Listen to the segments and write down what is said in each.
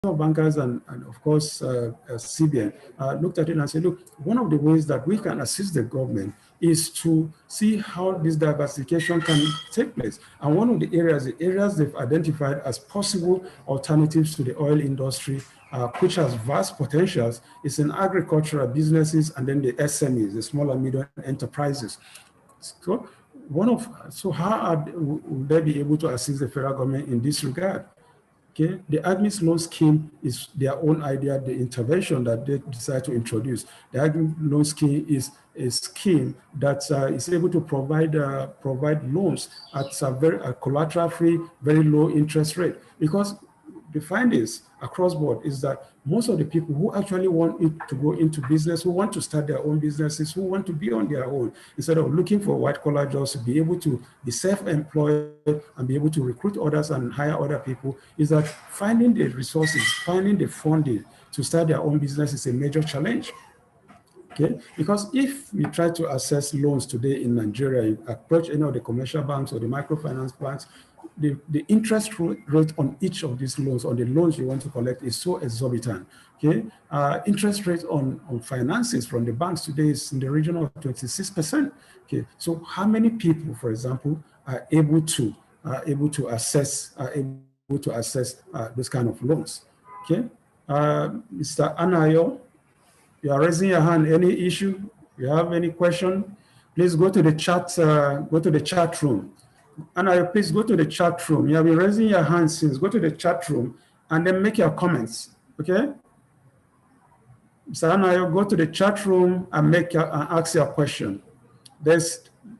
bankers and of course CBN looked at it and said, look, one of the ways that we can assist the government is to see how this diversification can take place. And one of the areas they've identified as possible alternatives to the oil industry, which has vast potentials, is in agricultural businesses and then the SMEs, the small and medium enterprises. So how would they be able to assist the federal government in this regard? Okay, the AGSMEIS loan scheme is their own idea, the intervention that they decide to introduce. The AGSMEIS loan scheme is a scheme that is able to provide loans at a very collateral-free, very low interest rate. Because the findings across board is that most of the people who actually want it to go into business, who want to start their own businesses, who want to be on their own, instead of looking for white-collar jobs, to be able to be self-employed and be able to recruit others and hire other people, is that finding the resources, finding the funding to start their own business is a major challenge. Okay, because if we try to access loans today in Nigeria, you approach any of the commercial banks or the microfinance banks, the interest rate on each of these loans, on the loans you want to collect, is so exorbitant. Okay, interest rate on finances from the banks today is in the region of 26%. Okay, so how many people, for example, are able to access those kind of loans? Okay, Mr. Anayo, you are raising your hand. Any issue? You have any question? Please go to the chat. Go to the chat room. And please go to the chat room. You have been raising your hand since. Go to the chat room and then make your comments. Okay? Mr. Anayo, go to the chat room and ask your question.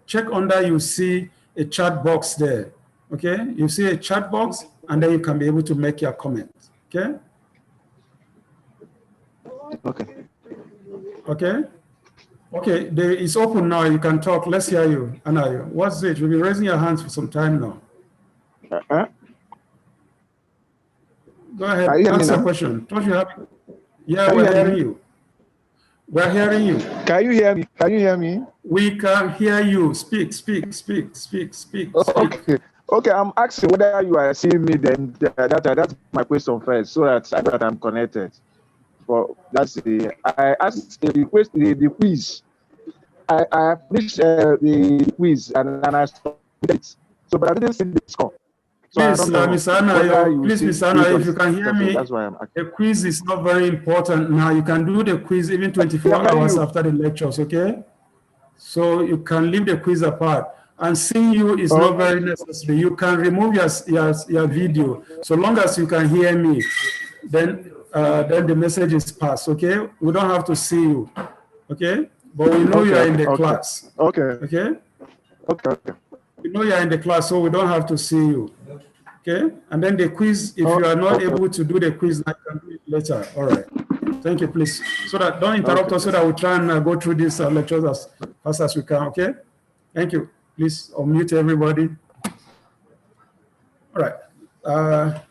Check under, you see a chat box there. Okay? You see a chat box, and then you can be able to make your comment. Okay? Okay. Okay? Okay, it's open now. You can talk. Let's hear you. Anayo, what's it? You've been raising your hands for some time now. Go ahead. Ask your question. Don't you have? Yeah, we're hearing you. We're hearing you. Can you hear me? Can you hear me? We can hear you. Speak. Okay. Okay, I'm asking whether you are seeing me. Then that's my question first, so that I know that I'm connected. But I asked the quiz. I finished the quiz and I stopped it. So, but I didn't see the score. So please, Mr. Anayo, if you can hear me, that's why I'm asking. the quiz is not very important now. You can do the quiz even 24 hours after the lectures, okay? So you can leave the quiz apart. And seeing you is not very necessary. You can remove your video. So long as you can hear me, then the message is passed, okay? We don't have to see you, okay? But we know you are in the class. Okay? We know you are in the class, so we don't have to see you, okay? And then the quiz, if you are not able to do the quiz, I can do it later. All right. Thank you, please. So that don't interrupt us, so that we try and go through these lectures as fast as we can, okay? Thank you. Please unmute everybody. All right.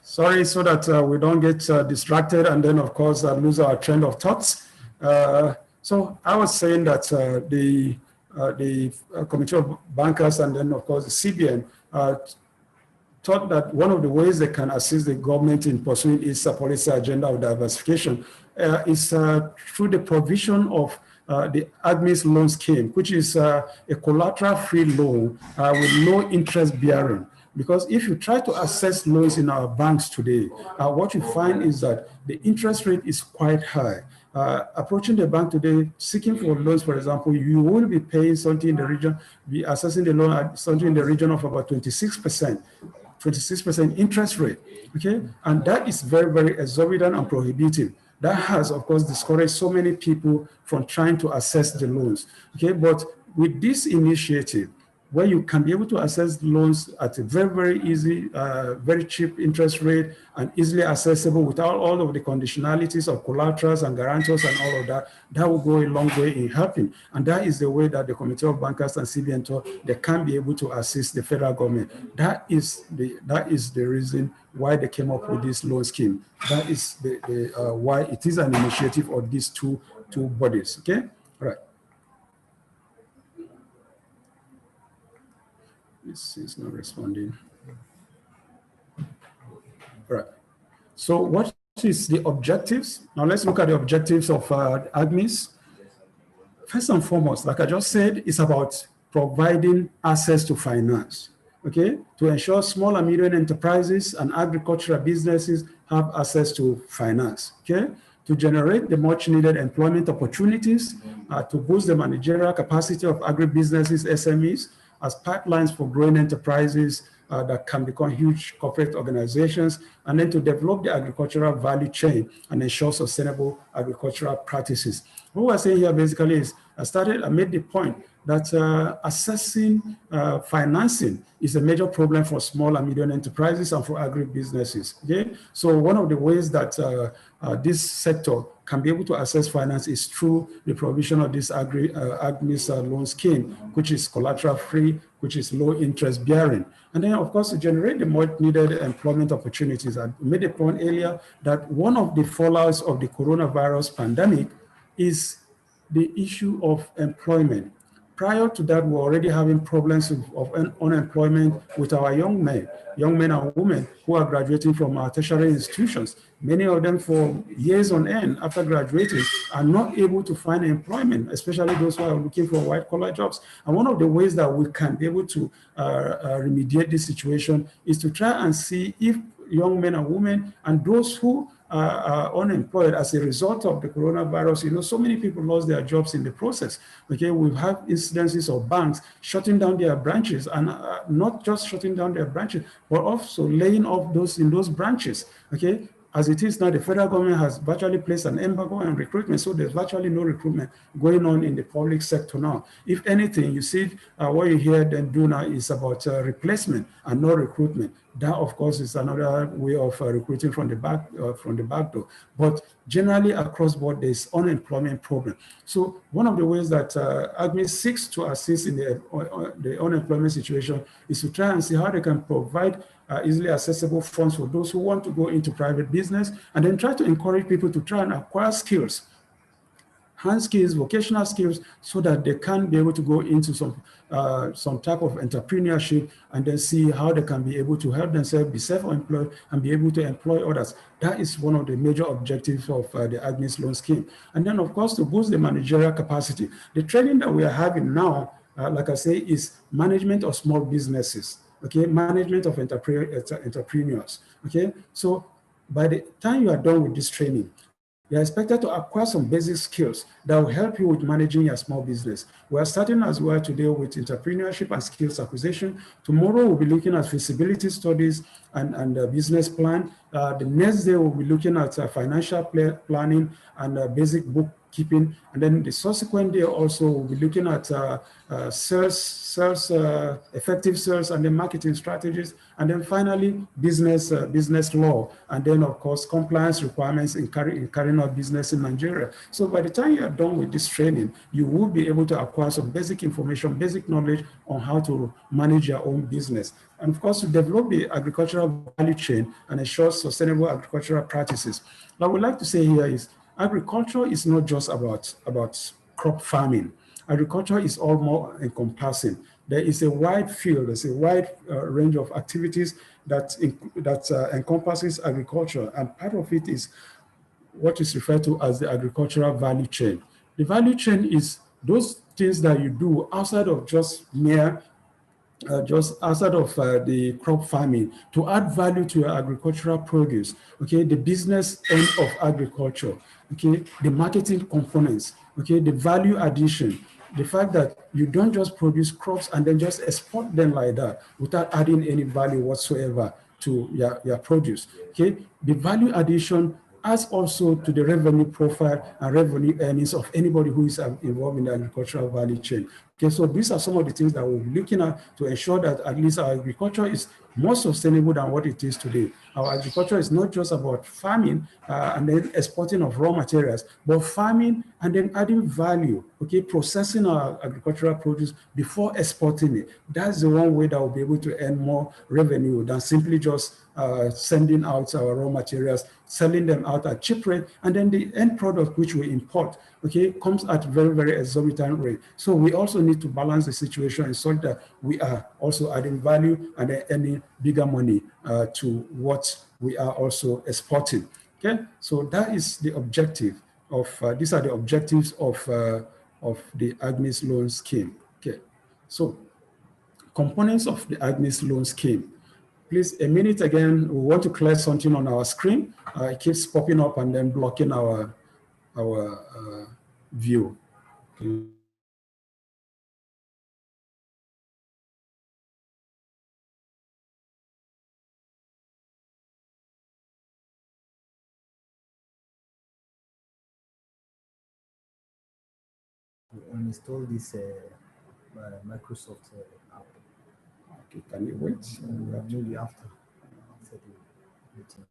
Sorry, so that we don't get distracted and then, of course, lose our train of thoughts. So I was saying that the Committee of Bankers and then, of course, the CBN thought that one of the ways they can assist the government in pursuing its policy agenda of diversification is through the provision of the AGSMEIS loan scheme, which is a collateral-free loan with no interest bearing. Because if you try to access loans in our banks today, what you find is that the interest rate is quite high. Approaching the bank today, seeking for loans, for example, you will be paying something in the region, be assessing the loan at something in the region of about 26% interest rate, okay? And that is very, very exorbitant and prohibitive. That has, of course, discouraged so many people from trying to access the loans, okay? But with this initiative, where you can be able to access loans at a very, very easy, very cheap interest rate and easily accessible without all of the conditionalities of collaterals and guarantors and all of that, that will go a long way in helping. And that is the way that the Committee of Bankers and CBN thought they can be able to assist the federal government. That is the reason why they came up with this loan scheme. That is why it is an initiative of these two bodies, okay? All right. This is not responding. All right. So what is the objectives. Now let's look at the objectives of AGSMEIS. First and foremost, like I just said, it's about providing access to finance, okay, to ensure small and medium enterprises and agricultural businesses have access to finance, okay, to generate the much needed employment opportunities, to boost the managerial capacity of agribusinesses, SMEs, as pipelines for growing enterprises that can become huge corporate organizations, and then to develop the agricultural value chain and ensure sustainable agricultural practices. What we're saying here basically is, I made the point that assessing financing is a major problem for small and medium enterprises and for agribusinesses. Okay, so one of the ways that this sector can be able to access finance is through the provision of this AGSMEIS loan scheme, which is collateral free, which is low interest bearing. And then, of course, to generate the much needed employment opportunities. I made a point earlier that one of the fallouts of the coronavirus pandemic is the issue of employment. Prior to that, we're already having problems of unemployment with our young men and women who are graduating from our tertiary institutions. Many of them for years on end after graduating are not able to find employment, especially those who are looking for white-collar jobs. And one of the ways that we can be able to remediate this situation is to try and see if young men and women and those who are unemployed as a result of the coronavirus. So many people lost their jobs in the process. Okay, we've had incidences of banks shutting down their branches, and not just shutting down their branches, but also laying off those in those branches. Okay, as it is now, the federal government has virtually placed an embargo on recruitment, so there's virtually no recruitment going on in the public sector now. If anything, you see what you hear them do now is about replacement and not recruitment. That, of course, is another way of recruiting from the back door. But generally, across board, there's unemployment problem. So one of the ways that AGSMEIS seeks to assist in the unemployment situation is to try and see how they can provide easily accessible funds for those who want to go into private business, and then try to encourage people to try and acquire skills, hand skills, vocational skills, so that they can be able to go into some type of entrepreneurship, and then see how they can be able to help themselves be self-employed and be able to employ others. That is one of the major objectives of the AGSMEIS loan scheme. And then, of course, to boost the managerial capacity. The training that we are having now, like I say, is management of small businesses. Okay, management of entrepreneurs. Okay, so by the time you are done with this training, you are expected to acquire some basic skills that will help you with managing your small business. We are starting as well today with entrepreneurship and skills acquisition. Tomorrow we'll be looking at feasibility studies and business plan. The next day we'll be looking at financial planning and basic bookkeeping. And then the subsequent day also we'll be looking at effective sales and then marketing strategies. And then finally, business law. And then, of course, compliance requirements in carrying out business in Nigeria. So by the time you are done with this training, you will be able to acquire some basic information, basic knowledge on how to manage your own business. And of course, to develop the agricultural value chain and ensure sustainable agricultural practices. What I would like to say here is agriculture is not just about crop farming. Agriculture is all more encompassing. There is a wide field, there's a wide range of activities that encompasses agriculture, and part of it is what is referred to as the agricultural value chain. The value chain is those things that you do outside of just outside of the crop farming to add value to your agricultural produce. Okay, the business end of agriculture. Okay, the marketing components. Okay, the value addition. The fact that you don't just produce crops and then just export them like that without adding any value whatsoever to your produce. Okay, the value addition adds also to the revenue profile and revenue earnings of anybody who is involved in the agricultural value chain. Okay, so these are some of the things that we'll be looking at to ensure that at least our agriculture is more sustainable than what it is today. Our agriculture is not just about farming and then exporting of raw materials, but farming and then adding value, okay, processing our agricultural produce before exporting it. That's the one way that we'll be able to earn more revenue than simply just sending out our raw materials, selling them out at cheap rate, and then the end product which we import, okay, comes at very, very exorbitant rate. So we also need to balance the situation and so that we are also adding value and earning bigger money to what we are also exporting. Okay, so that is the objective of, these are the objectives of the AGSMEIS loan scheme. Okay, so components of the AGSMEIS loan scheme. Please, a minute again, we want to clear something on our screen. It keeps popping up and then blocking our view. Okay. Uninstall this Microsoft app. Okay, can you wait? Maybe after the meeting.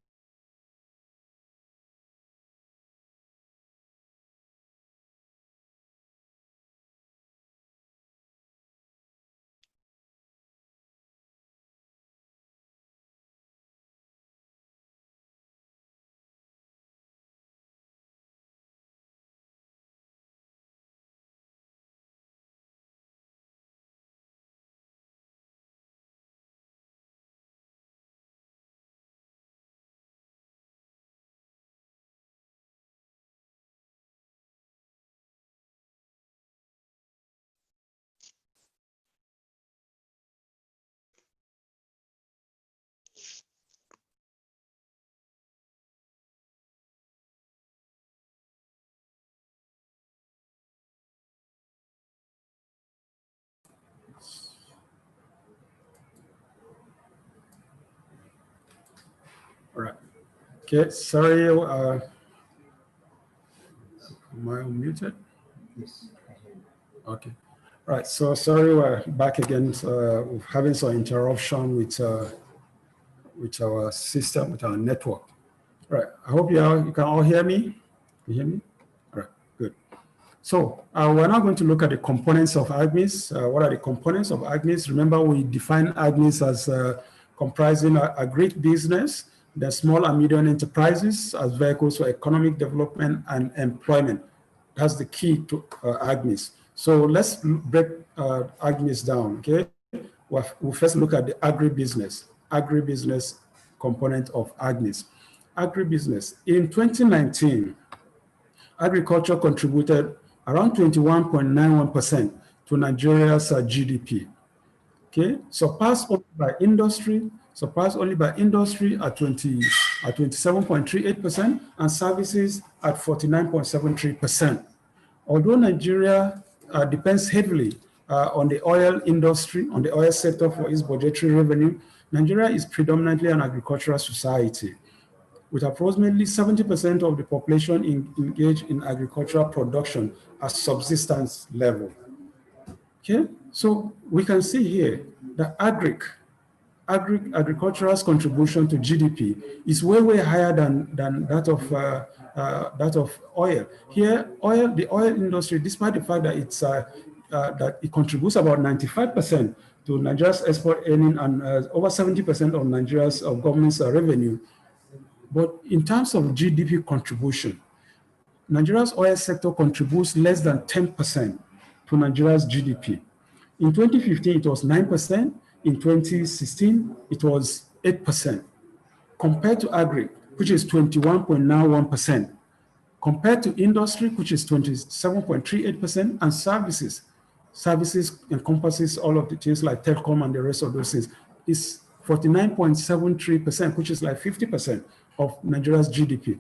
All right. Okay, sorry, am I unmuted? Yes. Okay. All right, so sorry, we're back again. We're having some interruption with our system, with our network. All right, I hope you can all hear me. You hear me? All right, good. So we're now going to look at the components of AGSMEIS. What are the components of AGSMEIS? Remember, we define AGSMEIS as comprising a great business, the small and medium enterprises as vehicles for economic development and employment. That's the key to AGSMEIS. So let's break AGSMEIS down, okay? We'll first look at the agribusiness component of AGSMEIS. Agribusiness. In 2019, agriculture contributed around 21.91% to Nigeria's GDP. Okay, surpassed only by industry at 27.38%, and services at 49.73%. Although Nigeria depends heavily on the oil industry, on the oil sector for its budgetary revenue, Nigeria is predominantly an agricultural society, with approximately 70% of the population engaged in agricultural production at subsistence level. Okay, so we can see here that agricultural's contribution to GDP is way higher than that of oil. Here, the oil industry, despite the fact that that it contributes about 95% to Nigeria's export earning and over 70% of Nigeria's government's revenue. But in terms of GDP contribution, Nigeria's oil sector contributes less than 10% to Nigeria's GDP. In 2015, it was 9%. In 2016, it was 8%. Compared to agri, which is 21.91%. Compared to industry, which is 27.38%, and services encompasses all of the things like telecom and the rest of those things, is 49.73%, which is like 50% of Nigeria's GDP.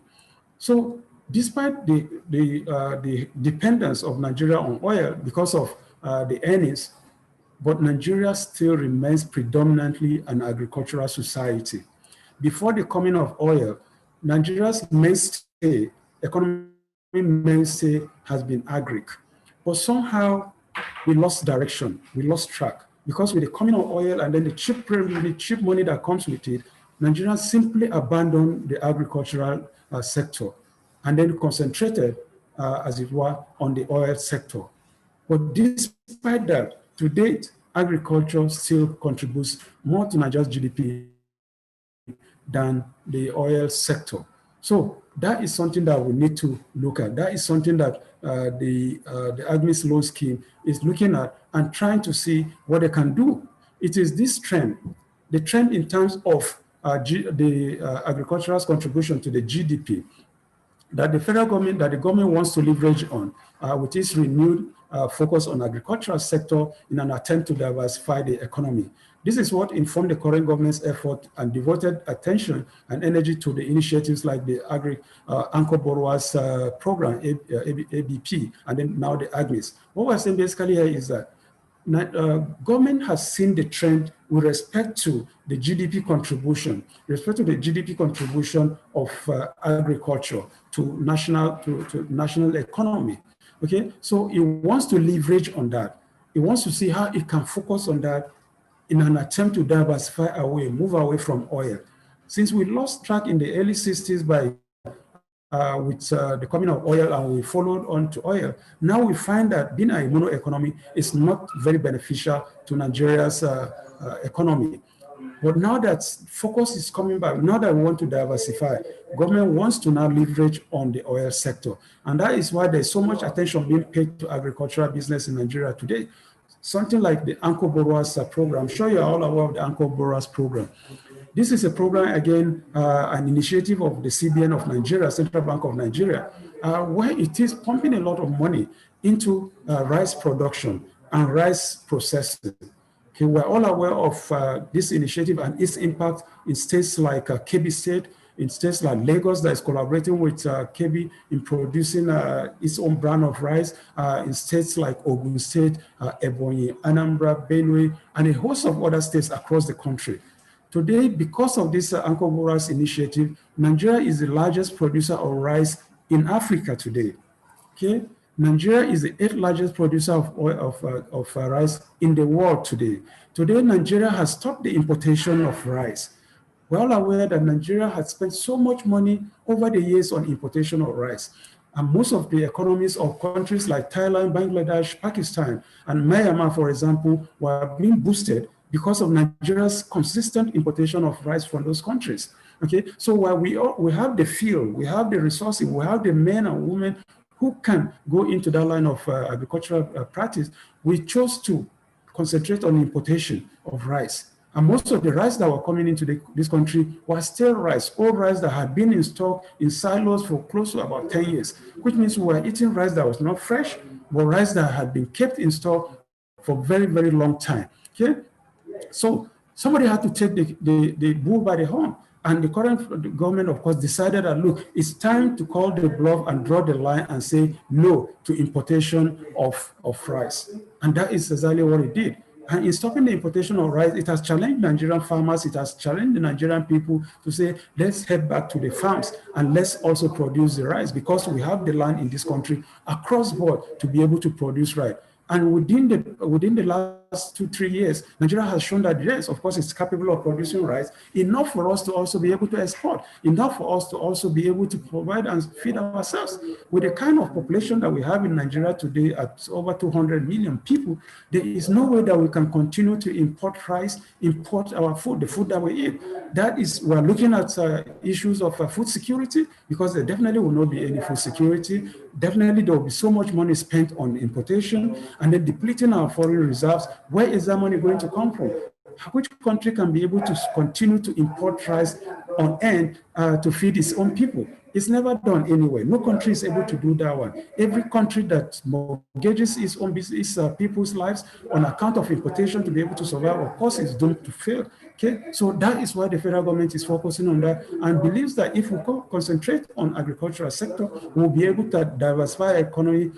So despite the dependence of Nigeria on oil because of the earnings, but Nigeria still remains predominantly an agricultural society. Before the coming of oil, Nigeria's economic mainstay has been agric. But somehow we lost direction, we lost track. Because with the coming of oil and then the cheap money that comes with it, Nigeria simply abandoned the agricultural sector and then concentrated, as it were, on the oil sector. But despite that, to date, agriculture still contributes more to Nigeria's GDP than the oil sector. So that is something that we need to look at. That is something that the AGSMEIS loan scheme is looking at and trying to see what they can do. It is this trend, the trend in terms of agricultural contribution to the GDP that the federal government, that the government wants to leverage on with its renewed focus on agricultural sector in an attempt to diversify the economy. This is what informed the current government's effort and devoted attention and energy to the initiatives like the Anchor Borrowers Program, ABP, and then now the AGSMEIS. What we're saying basically here is that government has seen the trend with respect to the GDP contribution, of agriculture to national economy. Okay, so it wants to leverage on that. It wants to see how it can focus on that in an attempt to diversify away, move away from oil. Since we lost track in the early 60s by with the coming of oil, and we followed on to oil, now we find that being a mono economy is not very beneficial to Nigeria's economy. But now that focus is coming back, now that we want to diversify, government wants to now leverage on the oil sector. And that is why there's so much attention being paid to agricultural business in Nigeria today. Something like the Anchor Borrowers Program. I'm sure you're all aware of the Anchor Borrowers Program. This is a program, again, an initiative of the CBN of Nigeria, Central Bank of Nigeria, where it is pumping a lot of money into rice production and rice processing. Okay, we're all aware of this initiative and its impact in states like Kebbi State, in states like Lagos that is collaborating with Kebbi in producing its own brand of rice, in states like Ogun State, Ebonyi, Anambra, Benue, and a host of other states across the country. Today, because of this Anchor Borrowers initiative, Nigeria is the largest producer of rice in Africa today. Okay, Nigeria is the 8th largest producer of rice in the world today. Today, Nigeria has stopped the importation of rice. We're all aware that Nigeria has spent so much money over the years on importation of rice. And most of the economies of countries like Thailand, Bangladesh, Pakistan, and Myanmar, for example, were being boosted because of Nigeria's consistent importation of rice from those countries. Okay, so while we have the field, we have the resources, we have the men and women who can go into that line of agricultural practice, we chose to concentrate on importation of rice. And most of the rice that were coming into this country was still rice, old rice that had been in stock in silos for close to about 10 years, which means we were eating rice that was not fresh, but rice that had been kept in stock for a very, very long time. Okay, so somebody had to take the bull by the horn. And the current government, of course, decided that, look, it's time to call the bluff and draw the line and say no to importation of rice. And that is exactly what it did. And in stopping the importation of rice, it has challenged Nigerian farmers, it has challenged the Nigerian people to say, let's head back to the farms and let's also produce the rice, because we have the land in this country across board to be able to produce rice. And within the last 2-3 years, Nigeria has shown that, yes, of course, it's capable of producing rice, enough for us to also be able to export, enough for us to also be able to provide and feed ourselves. With the kind of population that we have in Nigeria today at over 200 million people, there is no way that we can continue to import rice, import our food, the food that we eat. That is, we're looking at issues of food security, because there definitely will not be any food security. Definitely there will be so much money spent on importation and then depleting our foreign reserves. Where is that money going to come from? Which country can be able to continue to import rice on end to feed its own people? It's never done anyway. No country is able to do that one. Every country that mortgages its own business, people's lives on account of importation to be able to survive, of course, is doomed to fail. Okay, so that is why the federal government is focusing on that and believes that if we concentrate on agricultural sector, we'll be able to diversify the economy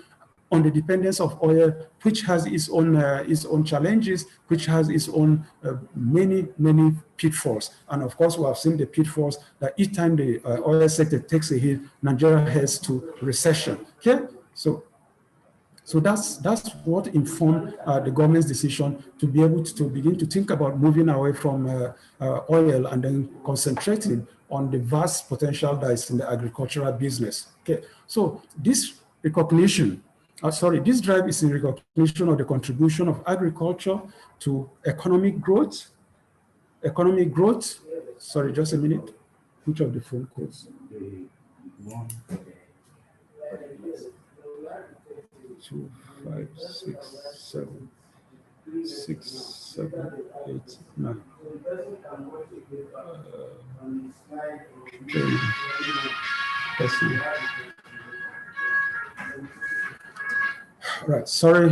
on the dependence of oil, which has its own challenges, which has its own many pitfalls. And of course, we have seen the pitfalls that each time the oil sector takes a hit, Nigeria heads to recession. Okay, so that's what informed the government's decision to be able to begin to think about moving away from oil and then concentrating on the vast potential that is in the agricultural business. Okay, so this recognition. This drive is in recognition of the contribution of agriculture to economic growth. Sorry, just a minute. Which of the phone codes? 2, 5, 6, 7, 6, 7, 8, 9. Okay. Let's see. Right. Sorry.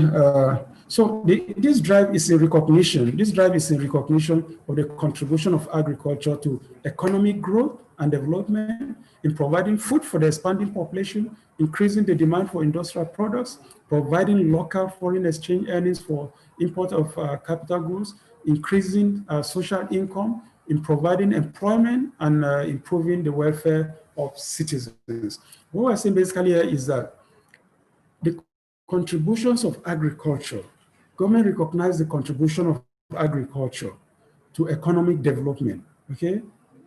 This drive is a recognition. This drive is a recognition of the contribution of agriculture to economic growth and development in providing food for the expanding population, increasing the demand for industrial products, providing local foreign exchange earnings for import of capital goods, increasing social income, in providing employment and improving the welfare of citizens. What we're saying basically here is that the contributions of agriculture, government recognize the contribution of agriculture to economic development, okay?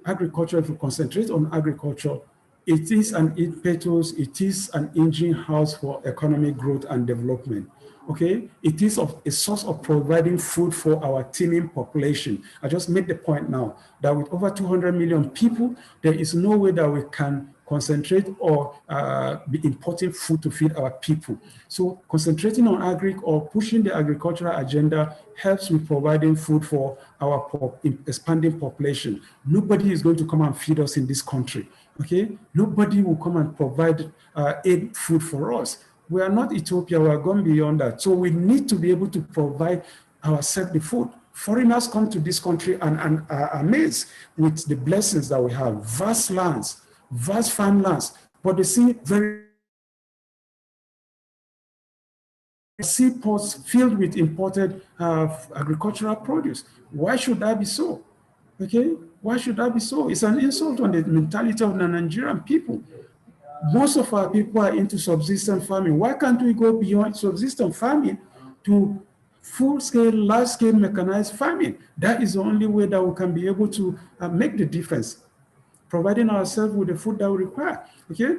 Agriculture, if we concentrate on agriculture, it is an impetus, it is an engine house for economic growth and development, okay? It is a source of providing food for our teeming population. I just made the point now that with over 200 million people, there is no way that we can concentrate or be importing food to feed our people. So concentrating on or pushing the agricultural agenda helps with providing food for our expanding population. Nobody is going to come and feed us in this country, okay? Nobody will come and provide aid food for us. We are not Ethiopia, we are going beyond that. So we need to be able to provide ourselves the food. Foreigners come to this country and are amazed with the blessings that we have, vast lands, vast farmlands, but they see seaports filled with imported agricultural produce. Why should that be so? Okay, why should that be so? It's an insult on the mentality of the Nigerian people. Most of our people are into subsistence farming. Why can't we go beyond subsistence farming to full-scale, large-scale mechanized farming? That is the only way that we can be able to make the difference, providing ourselves with the food that we require, okay?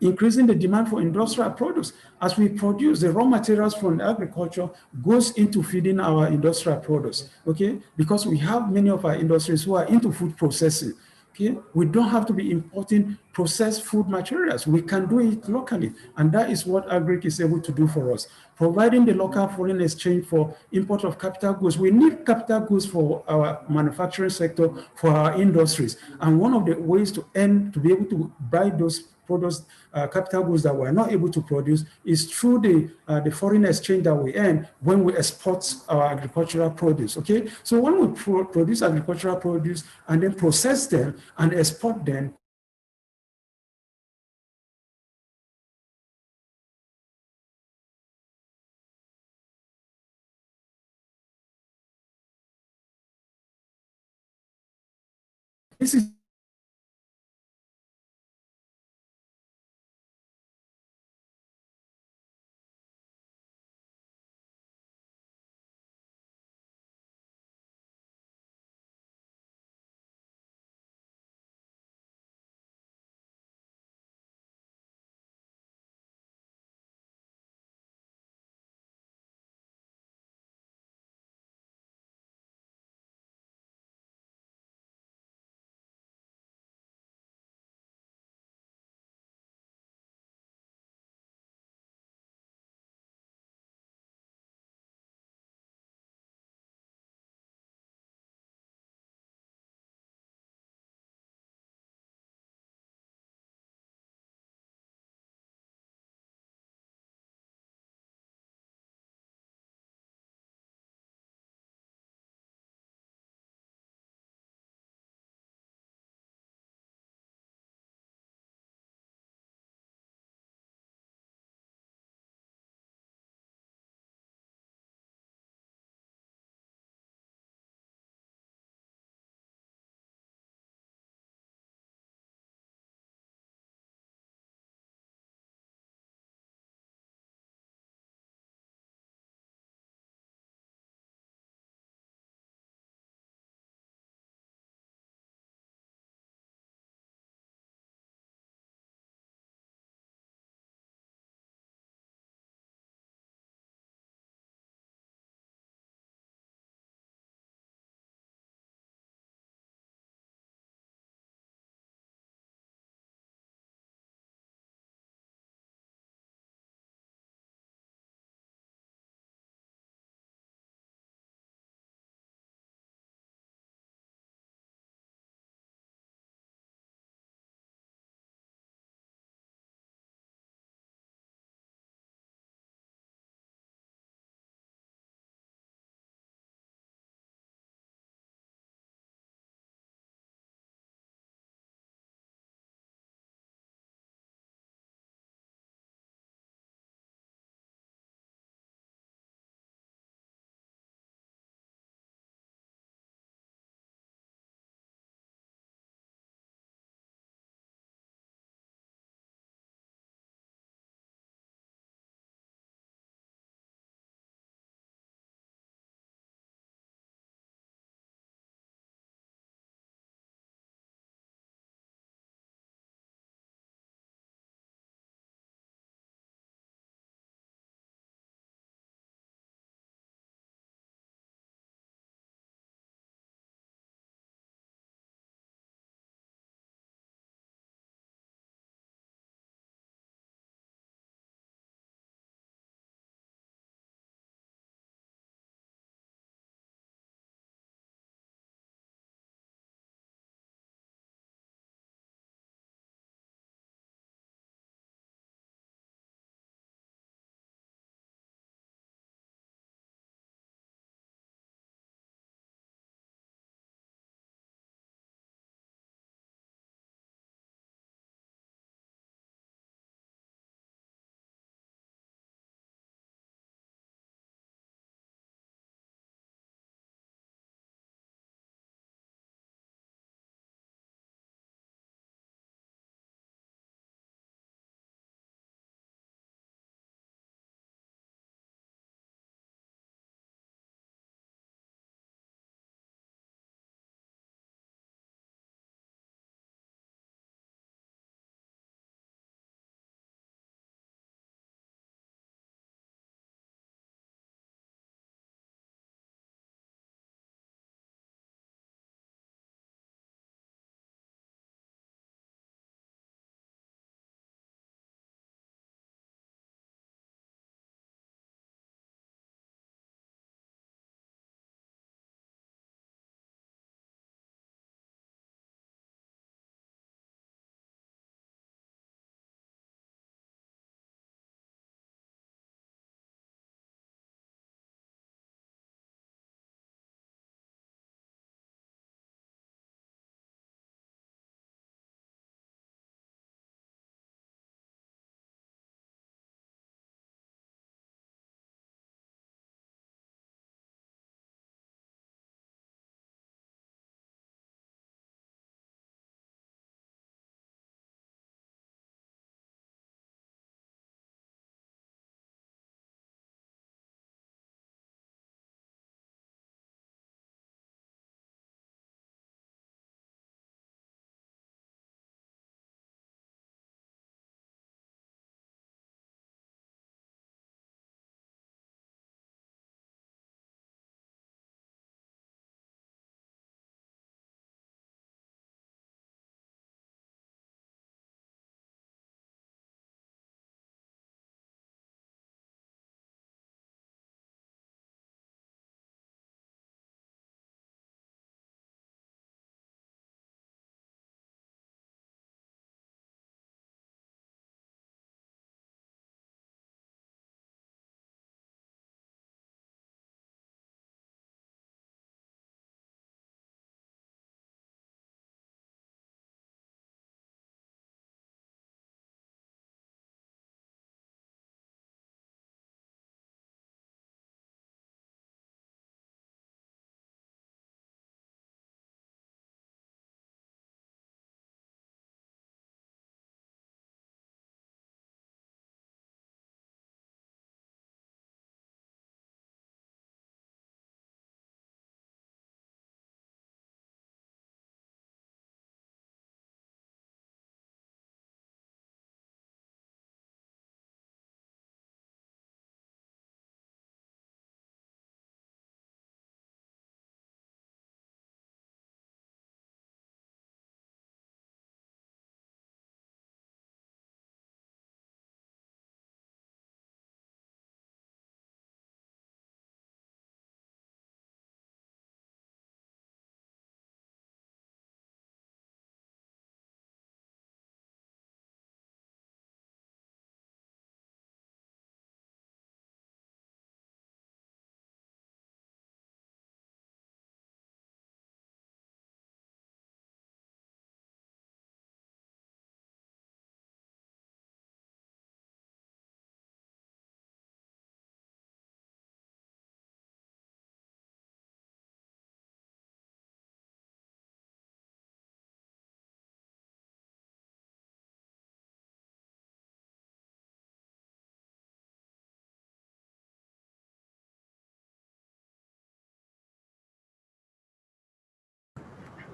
Increasing the demand for industrial products. As we produce, the raw materials from agriculture goes into feeding our industrial products, okay? Because we have many of our industries who are into food processing, okay? We don't have to be importing processed food materials. We can do it locally, and that is what Agric is able to do for us. Providing the local foreign exchange for import of capital goods. We need capital goods for our manufacturing sector, for our industries, and one of the ways to be able to buy those products, capital goods that we're not able to produce is through the foreign exchange that we earn when we export our agricultural produce, okay? So when we produce agricultural produce and then process them and export them, this is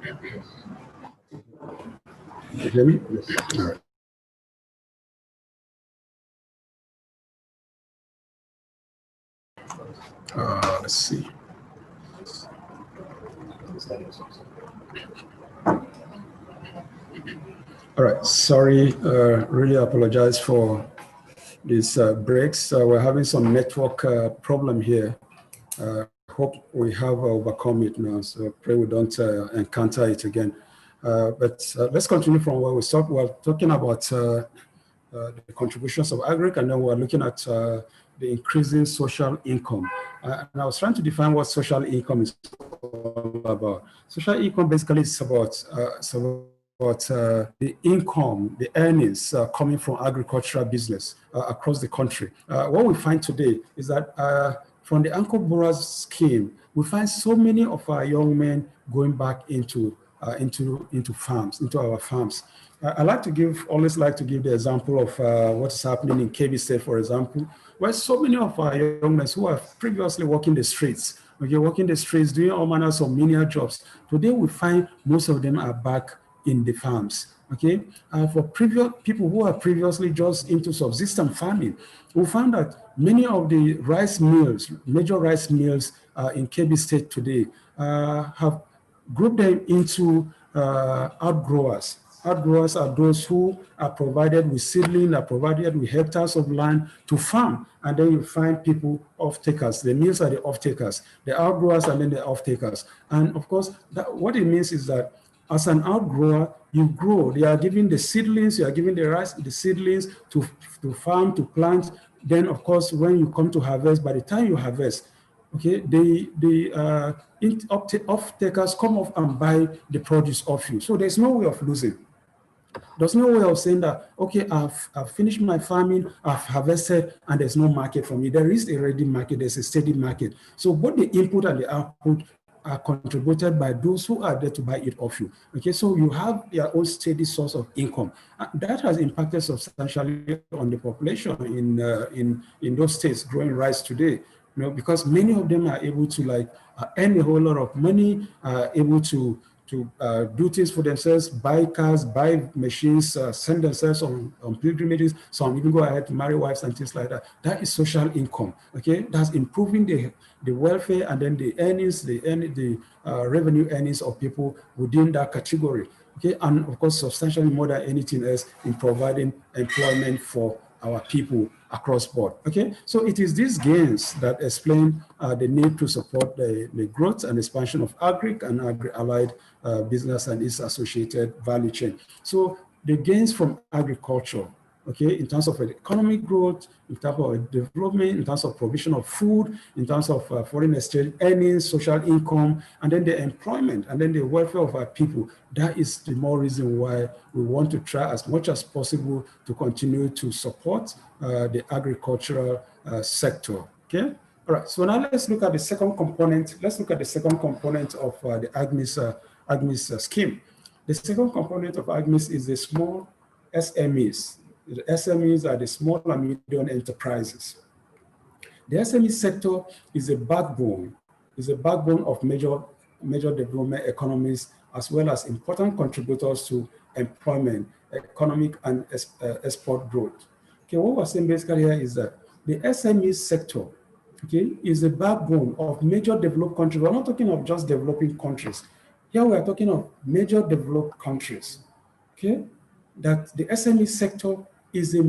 You hear me? Yes. All right. Let's see. All right. Sorry. Really apologize for these breaks. We're having some network problem here. Hope we have overcome it now. So pray we don't encounter it again. But let's continue from where we stopped. We're talking about the contributions of agric, and then we're looking at the increasing social income. And I was trying to define what social income is all about. Social income basically is about the income, the earnings coming from agricultural business across the country. What we find today is that from the Anchor Borrowers scheme, we find so many of our young men going back into farms, into our farms. I always like to give the example of what is happening in KB State, for example, where so many of our young men who have previously walking the streets, walking the streets, doing all manners of menial jobs. Today, we find most of them are back in the farms. Okay, for previous people who are previously just into subsistence farming, we found that many of the rice mills, major rice mills in KB State today, have grouped them into outgrowers. Outgrowers are those who are provided with seedling, are provided with hectares of land to farm, and then you find people off-takers. The mills are the off-takers, the outgrowers and then the off-takers. And of course, what it means is that as an outgrower, you grow. They are giving the seedlings, you are giving the seedlings to farm, to plant. Then, of course, when you come to harvest, by the time you harvest, okay, the off-takers come off and buy the produce off you. So there's no way of losing. There's no way of saying that, okay, I've finished my farming, I've harvested, and there's no market for me. There is a ready market, there's a steady market. So both the input and the output are contributed by those who are there to buy it off you. Okay, so you have your own steady source of income. That has impacted substantially on the population in those states growing rice today. Because many of them are able to earn a whole lot of money, able to do things for themselves, buy cars, buy machines, send themselves on pilgrimages. Some even go ahead to marry wives and things like that. That is social income. Okay, that's improving the welfare and then the earnings, the revenue earnings of people within that category. Okay, and of course, substantially more than anything else in providing employment for our people across board. Okay, so it is these gains that explain the need to support the growth and expansion of agric and agri-allied business and its associated value chain. So the gains from agriculture, okay, in terms of economic growth, in terms of development, in terms of provision of food, in terms of foreign exchange earnings, social income, and then the employment, and then the welfare of our people. That is the more reason why we want to try as much as possible to continue to support the agricultural sector. Okay. All right. So now let's look at the second component. Let's look at the second component of the AGSMEIS scheme. The second component of AGSMEIS is the small SMEs. The SMEs are the small and medium enterprises. The SME sector is a backbone of major development economies, as well as important contributors to employment, economic and export growth. Okay, what we're saying basically here is that the SME sector, okay, is the backbone of major developed countries. We're not talking of just developing countries. Here we are talking of major developed countries, okay? That the SME sector is the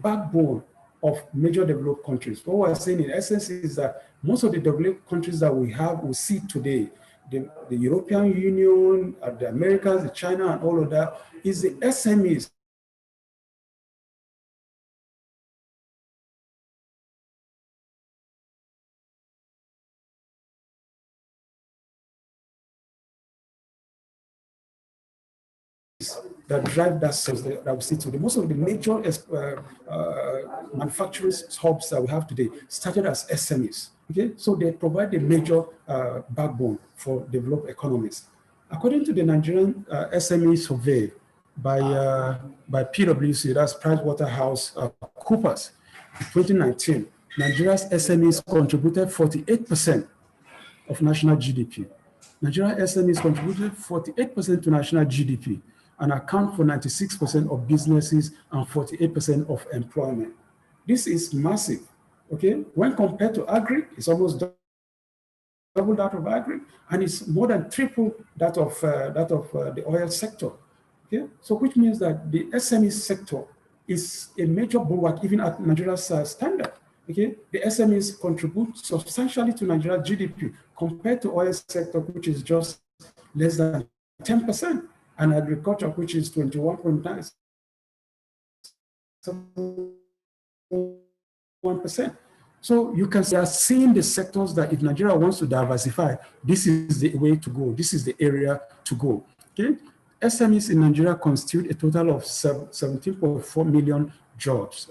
backbone of major developed countries. What we're saying in essence is that most of the developed countries that we see today, the European Union, the Americas, the China, and all of that, is the SMEs. That drive that sales that we see today. Most of the major manufacturing hubs that we have today started as SMEs. Okay, so they provide the major backbone for developed economies. According to the Nigerian SME survey by PwC, that's PricewaterhouseCoopers, in 2019, Nigeria's SMEs contributed 48% of national GDP. Nigeria SMEs contributed 48% to national GDP and account for 96% of businesses and 48% of employment. This is massive, okay? When compared to agri, it's almost double that of agri, and it's more than triple that of the oil sector. Okay, so which means that the SME sector is a major bulwark even at Nigeria's standard. Okay, the SMEs contribute substantially to Nigeria's GDP compared to oil sector, which is just less than 10%, and agriculture, which is 21.9%. So you can see the sectors that if Nigeria wants to diversify, this is the way to go. This is the area to go. Okay, SMEs in Nigeria constitute a total of 17.4 million jobs,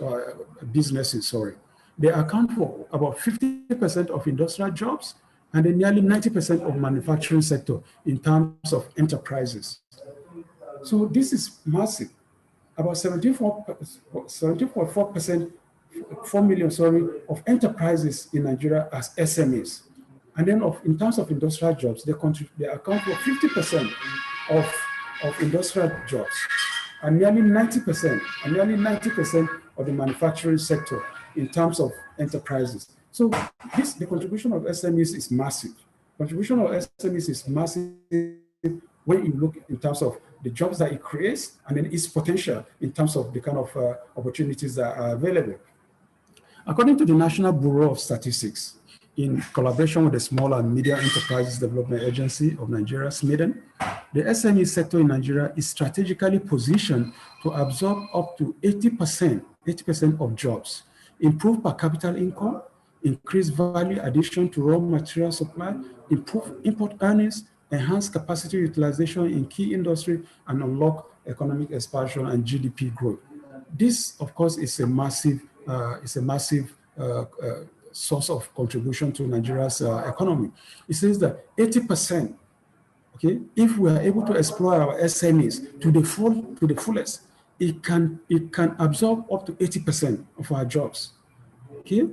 businesses. Sorry, they account for about 50% of industrial jobs and then nearly 90% of manufacturing sector in terms of enterprises. So this is massive. About 17.4%. 4 million, of enterprises in Nigeria as SMEs. And then in terms of industrial jobs, they account for 50% of industrial jobs and nearly 90% of the manufacturing sector in terms of enterprises. So the contribution of SMEs is massive. Contribution of SMEs is massive when you look in terms of the jobs that it creates and then its potential in terms of the kind of opportunities that are available. According to the National Bureau of Statistics, in collaboration with the Small and Medium Enterprises Development Agency of Nigeria, SMEDEN, the SME sector in Nigeria is strategically positioned to absorb up to 80% of jobs, improve per capita income, increase value addition to raw material supply, improve import earnings, enhance capacity utilization in key industry, and unlock economic expansion and GDP growth. This, of course, is a massive source of contribution to Nigeria's economy. It says that 80%, okay, if we are able to exploit our SMEs to the fullest, it can absorb up to 80% of our jobs. Okay,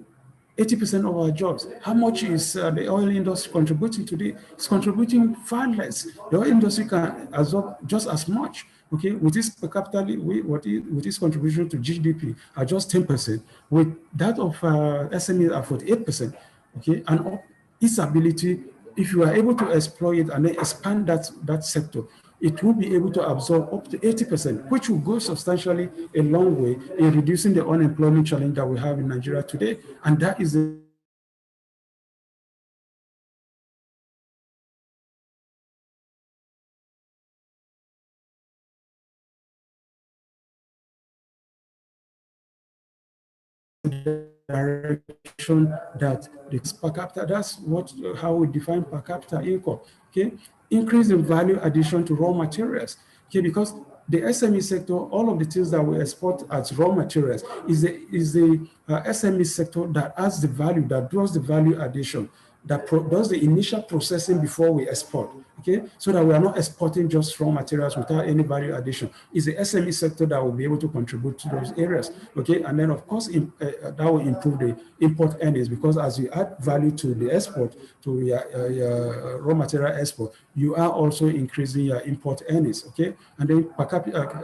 80% of our jobs. How much is the oil industry contributing today? It's contributing far less. The oil industry can absorb just as much. Okay, with this per capita, with this contribution to GDP at just 10%, with that of SME at 48%. Okay, and its ability, if you are able to exploit it and then expand that sector, it will be able to absorb up to 80%, which will go substantially a long way in reducing the unemployment challenge that we have in Nigeria today. And that is the direction that the per capita, that's how we define per capita income. Okay, increase in value addition to raw materials. Okay, because the SME sector, all of the things that we export as raw materials is the SME sector that adds the value, that does the value addition, that does the initial processing before we export. Okay, so that we are not exporting just raw materials without any value addition. It's the SME sector that will be able to contribute to those areas. Okay, and then of course that will improve the import earnings, because as you add value to the export, to your raw material export, you are also increasing your import earnings. Okay, and then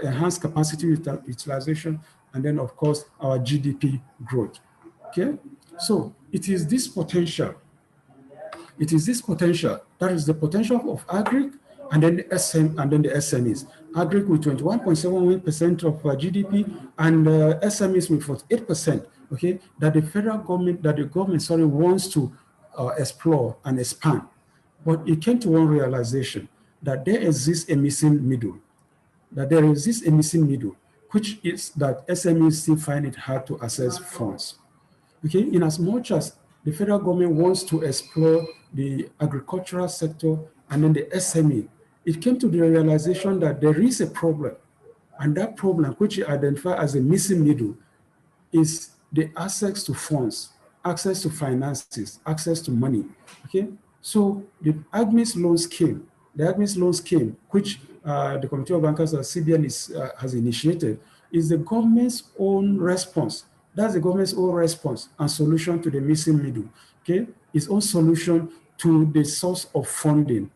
enhanced capacity utilization, and then of course our GDP growth. Okay, so it is this potential. It is this potential, that is the potential of agri and then the SMEs. Agri with 21.71% of GDP and SMEs with 48%. Okay, that the government wants to explore and expand, but it came to one realization that there exists a missing middle. Which is that SMEs still find it hard to access funds. Okay, in as much as the federal government wants to explore the agricultural sector and then the SME, it came to the realization that there is a problem, and that problem, which you identify as a missing middle, is the access to funds, access to finances, access to money. Okay, so the AGSMEIS loan scheme, which the Committee of Bankers of CBN has initiated, is the government's own response. That's the government's own response and solution to the missing middle. Okay, its own solution to the source of funding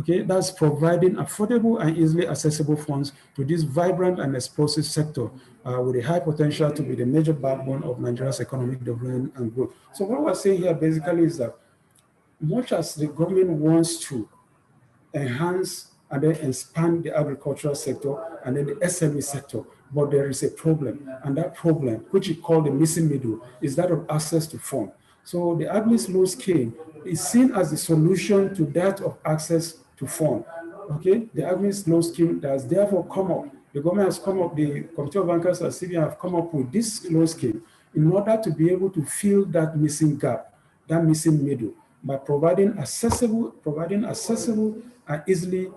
Okay, that's providing affordable and easily accessible funds to this vibrant and explosive sector with a high potential to be the major backbone of Nigeria's economic development and growth. So what we're saying here basically is that much as the government wants to enhance and then expand the agricultural sector and then the SME sector, but there is a problem, and that problem, which is called the missing middle, is that of access to funds. So the AGSMEIS loan scheme is seen as the solution to that of access to funds. Okay, the AGSMEIS loan scheme has therefore come up. The government has come up, the Committee of Bankers and CBN have come up with this loan scheme in order to be able to fill that missing gap, that missing middle, by providing accessible and easily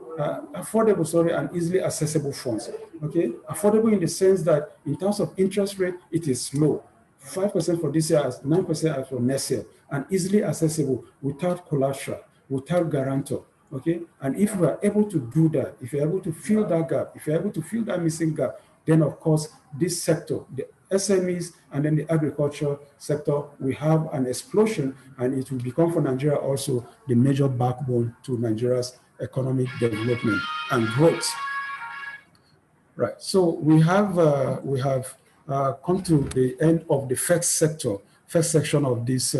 affordable, and easily accessible funds. Okay, affordable in the sense that in terms of interest rate, it is low. 5% for this year, 9% for next year, and easily accessible without collateral, without guarantor. Okay, and if we are able to do that, if you're able to fill that gap, if you're able to fill that missing gap, then of course this sector, the SMEs and then the agriculture sector, we have an explosion, and it will become for Nigeria also the major backbone to Nigeria's economic development and growth. Right. So we have come to the end of the first section of this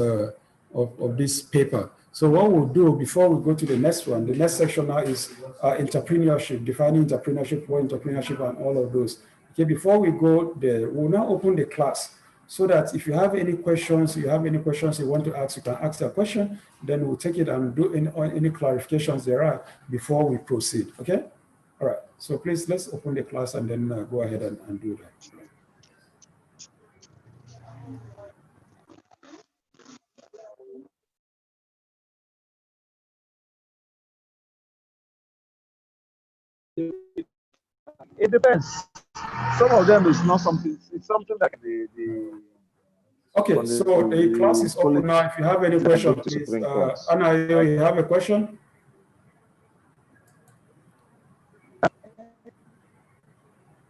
this paper. So what we'll do before we go to the next one, the next section now is entrepreneurship, defining entrepreneurship, what entrepreneurship, and all of those. Okay, before we go there, we'll now open the class so that if you have any questions, you want to ask, you can ask a question, then we'll take it and do any clarifications there are before we proceed. Okay? All right. So please, let's open the class and then go ahead and do that. It depends. Some of them is not something. It's something like the Okay, so the class is open now. If you have any questions, please. Anna, you have a question?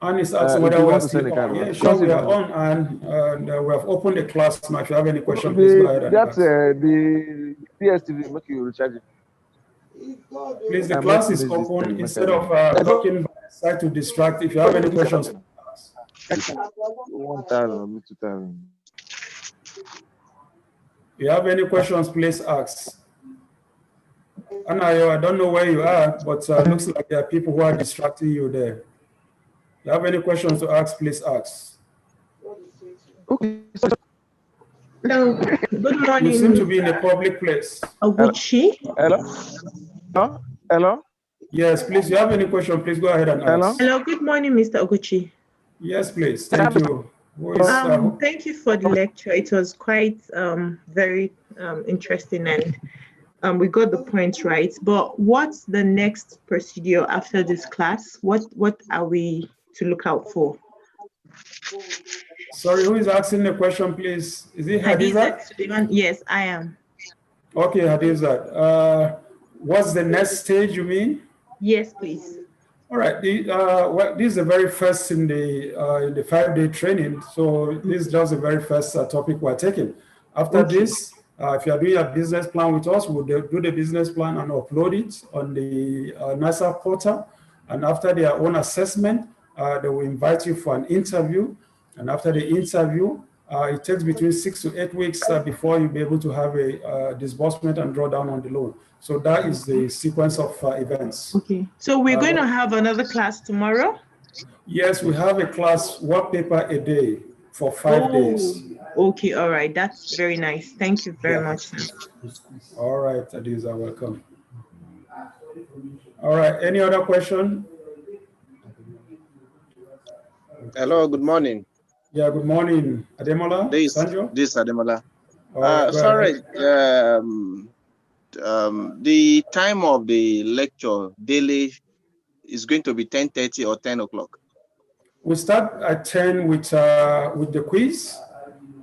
Anna is asking whether we are still on. Yeah, sure, we are on, and we have opened the class now. If you have any questions, please go ahead and ask. The PSTV make you recharge it. Please, the class is open. Instead of looking by the side to distract, if you have any questions, 1,000, 2,000. If you have any questions, please ask. Anayo, I don't know where you are, but looks like there are people who are distracting you there. If you have any questions to ask, please ask. Okay. Hello. Good morning. You seem to be in a public place. Oguchi. Hello. Hello. Hello. Yes, please. If you have any question, please go ahead and ask. Hello. Good morning, Mr. Oguchi. Yes, please. Thank you. Thank you for the lecture. It was quite very interesting, and we got the point right. But what's the next procedure after this class? What are we to look out for? Sorry, who is asking the question, please? Is it Hadiza? Yes, I am. Okay, Hadiza. What's the next stage, you mean? Yes, please. All right. This is the very first in the 5-day training. So this is just the very first topic we're taking. After this, if you are doing a business plan with us, we'll do the business plan and upload it on the NASA portal. And after their own assessment, they will invite you for an interview. And after the interview, it takes between 6 to 8 weeks before you'll be able to have a disbursement and draw down on the loan. So that is the sequence of events. Okay. So we're going to have another class tomorrow? Yes, we have a class, one paper a day for 5 days. Okay, all right. That's very nice. Thank you very much. All right, Adiza, welcome. All right, any other question? Hello, good morning. Yeah, good morning. Ademola? This is Ademola. Sorry, the time of the lecture daily is going to be 10:30 or 10 o'clock. We start at 10 with the quiz.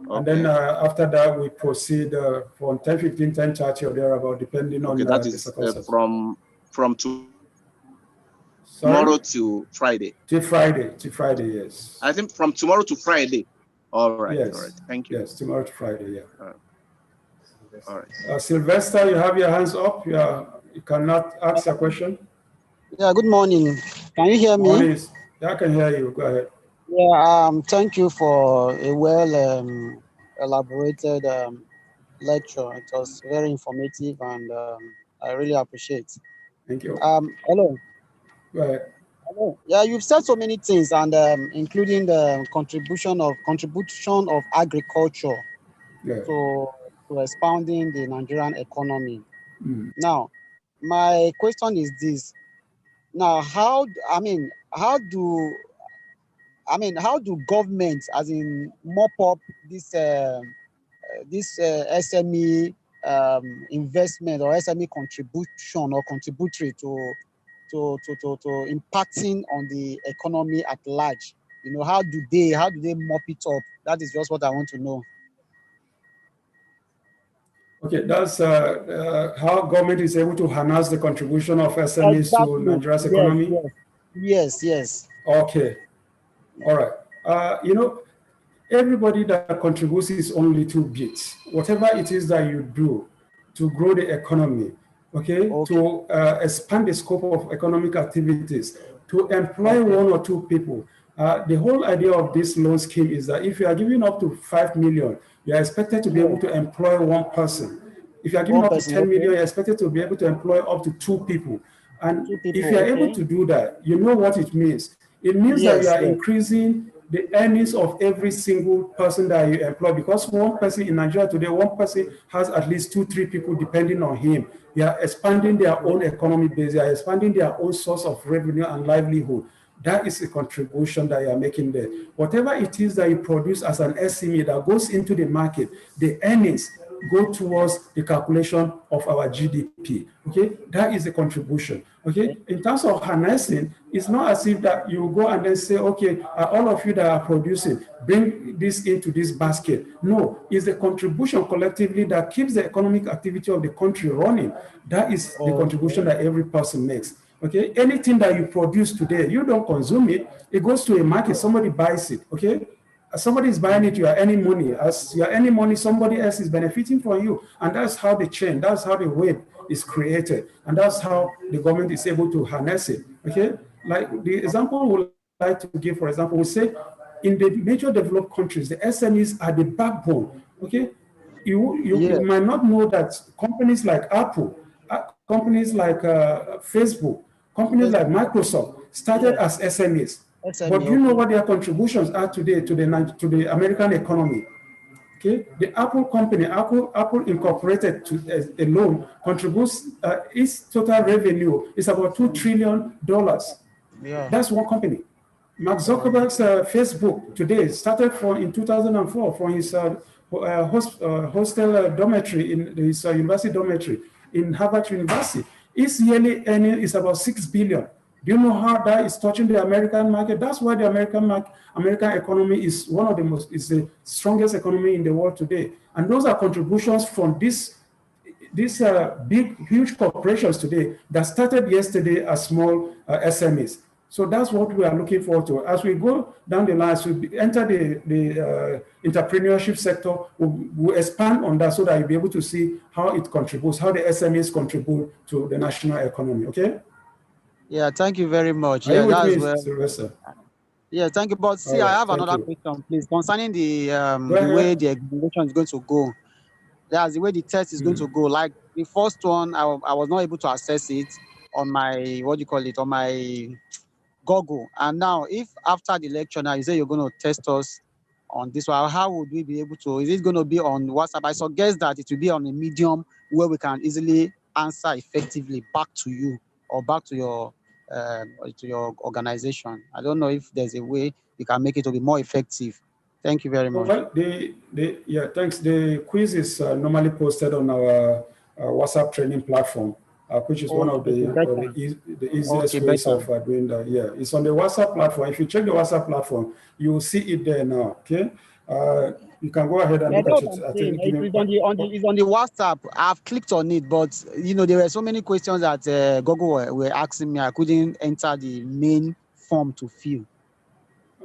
Okay. And then after that, we proceed from 10:15, 10:30 or thereabout, depending on that is from tomorrow to Friday. To Friday, yes. I think from tomorrow to Friday. All right, yes. All right. Thank you. Yes, tomorrow to Friday, yeah. All right. Sylvester, you have your hands up. You cannot ask a question? Yeah, good morning. Can you hear me? Morning. Yeah, I can hear you. Go ahead. Yeah, thank you for a well elaborated lecture. It was very informative and I really appreciate. Thank you. Hello. Go ahead. Hello. Yeah, you've said so many things and including the contribution of agriculture Yeah. to expounding the Nigerian economy. Mm. Now, my question is this. Now, how do governments, as in, mop up this SME investment or SME contribution or contributory to impacting on the economy at large? You know, how do they mop it up? That is just what I want to know. Okay, that's how government is able to harness the contribution of SMEs to Exactly. Nigeria's economy. Yes. Okay, all right. You know, everybody that contributes his own little bit, whatever it is that you do to grow the economy, okay. To expand the scope of economic activities, to employ one or two people. The whole idea of this loan scheme is that if you are giving up to 5 million, you are expected to be able to employ one person. If you are giving up to 10 million, you're expected to be able to employ up to 2 people. And if you are able to do that, you know what it means. It means that you are increasing the earnings of every single person that you employ, because one person in Nigeria today, one person has at least 2-3 people depending on him. They are expanding their own economy base, they are expanding their own source of revenue and livelihood. That is a contribution that you are making there. Whatever it is that you produce as an SME that goes into the market, the earnings go towards the calculation of our GDP. Okay, that is a contribution. Okay, in terms of harnessing, it's not as if that you go and then say, okay, all of you that are producing, bring this into this basket. No, it's the contribution collectively that keeps the economic activity of the country running. That is the contribution that every person makes. Okay, anything that you produce today, you don't consume it, it goes to a market, somebody buys it. Okay, as somebody is buying it, you are earning money. As you are earning money, somebody else is benefiting from you. And that's how the chain, that's how the web is created. And that's how the government is able to harness it. Okay, like the example we like to give, for example, we say in the major developed countries, the SMEs are the backbone. Okay, you might not know that companies like Apple, companies like Facebook, companies like Microsoft started as SMEs. But do you know what their contributions are today to the American economy? Okay, the Apple company, Apple Incorporated alone contributes its total revenue is about $2 trillion. That's one company. Mark Zuckerberg's Facebook today started in 2004 from his hostel dormitory in his university dormitory in Harvard University. Its yearly earning is about $6 billion. Do you know how that is touching the American market? That's why the American economy is one of the strongest economy in the world today. And those are contributions from these big, huge corporations today that started yesterday as small SMEs. So that's what we are looking forward to. As we go down the line, as we enter the entrepreneurship sector, we'll expand on that so that you'll be able to see how it contributes, how the SMEs contribute to the national economy, okay? Yeah, thank you very much. Are you with me, Sylvester? Yeah, thank you. But see, I have another question, please, concerning the way the examination is going to go. That's the way the test is going to go. Like the first one, I was not able to access it on my, on my Google. And now, if after the lecture now you say you're going to test us on this one, how would we be able to? Is it going to be on WhatsApp? I suggest that it will be on a medium where we can easily answer effectively back to you or back to your organization. I don't know if there's a way you can make it to be more effective. Thank you very much. Well, thanks. The quiz is normally posted on our WhatsApp training platform, which is one of the easiest ways of doing that. Yeah, it's on the WhatsApp platform. If you check the WhatsApp platform, you will see it there now. Okay, you can go ahead and look at it. It's on the WhatsApp. I've clicked on it, but you know there were so many questions that Google were asking me. I couldn't enter the main form to fill.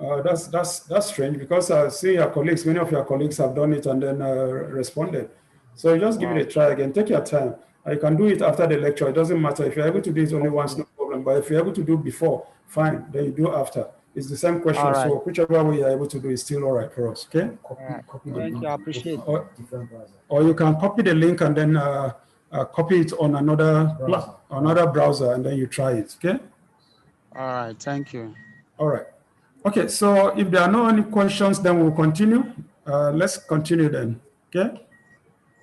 That's strange, because I see your colleagues, many of your colleagues have done it and then responded. So just give it a try again. Take your time. You can do it after the lecture. It doesn't matter. If you're able to do it only once, no problem. But if you're able to do before, fine. Then you do after. It's the same question. All right. So whichever way you're able to do is still all right for us. Okay. Copy Thank you. I appreciate it. Or you can copy the link and then copy it on another browser, and then you try it. Okay. All right. Thank you. All right. Okay. So if there are no any questions, then we'll continue. Let's continue then. Okay.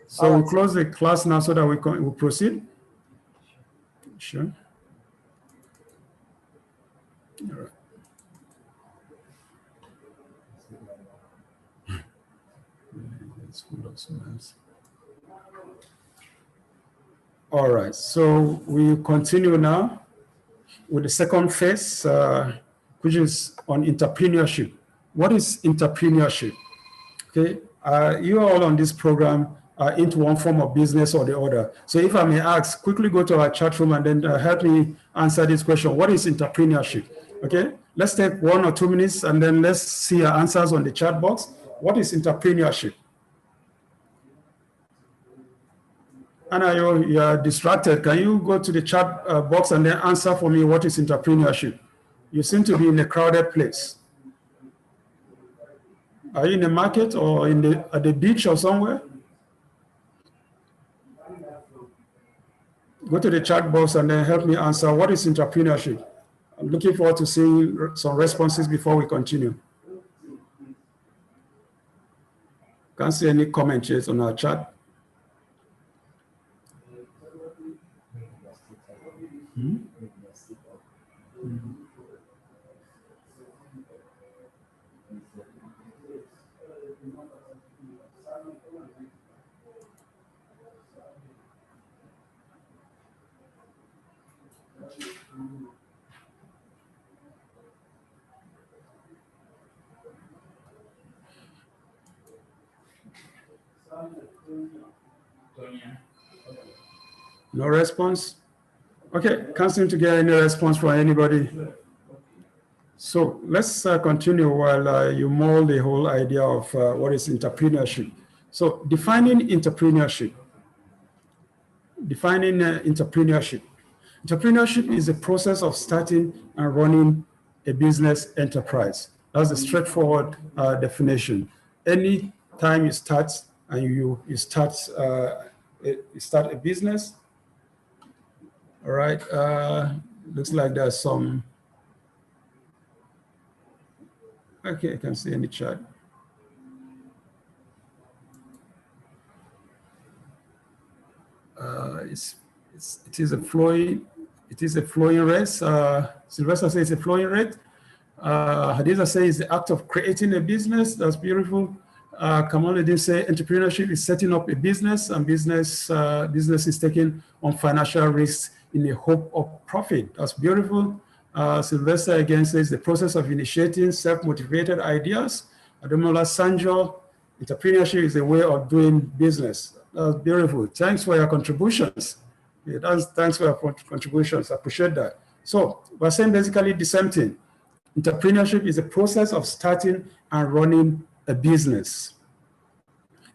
So we'll close the class now so that we'll proceed. Sure. All right. All right, so we continue now with the second phase, which is on entrepreneurship. What is entrepreneurship? Okay, you are all on this program into one form of business or the other. So if I may ask, quickly go to our chat room and then help me answer this question. What is entrepreneurship? Okay, let's take 1 or 2 minutes and then let's see your answers on the chat box. What is entrepreneurship? Anna, you are distracted. Can you go to the chat box and then answer for me what is entrepreneurship? You seem to be in a crowded place. Are you in the market or at the beach or somewhere? Go to the chat box and then help me answer what is entrepreneurship. I'm looking forward to seeing some responses before we continue. Can't see any comments yet on our chat. No response? Okay, can't seem to get any response from anybody. So let's continue while you mold the whole idea of what is entrepreneurship. So defining entrepreneurship. Entrepreneurship is the process of starting and running a business enterprise. That's a straightforward definition. Any time you start and you start a business, all right, looks like there's some, okay, I can see any chat. It is a flowing rate. Sylvester says it's a flowing rate. Hadiza says the act of creating a business. That's beautiful. Kamaluddin say entrepreneurship is setting up a business, and business is taking on financial risks in the hope of profit. That's beautiful. Sylvester again says the process of initiating self-motivated ideas. Ademola Sanjo, entrepreneurship is a way of doing business. That's beautiful. Thanks for your contributions. Yeah, thanks for your contributions. I appreciate that. So we're saying basically the same thing. Entrepreneurship is a process of starting and running a business.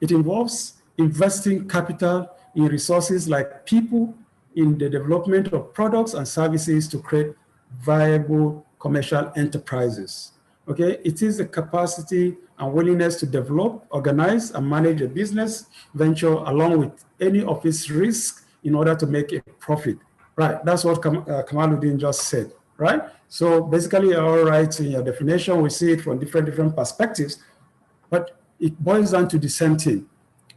It involves investing capital in resources like people in the development of products and services to create viable commercial enterprises. Okay, it is the capacity and willingness to develop, organize, and manage a business venture along with any of its risks in order to make a profit. Right, that's what Kamaluddin just said, right? So basically, all right, in your definition, we see it from different perspectives, but it boils down to the same thing.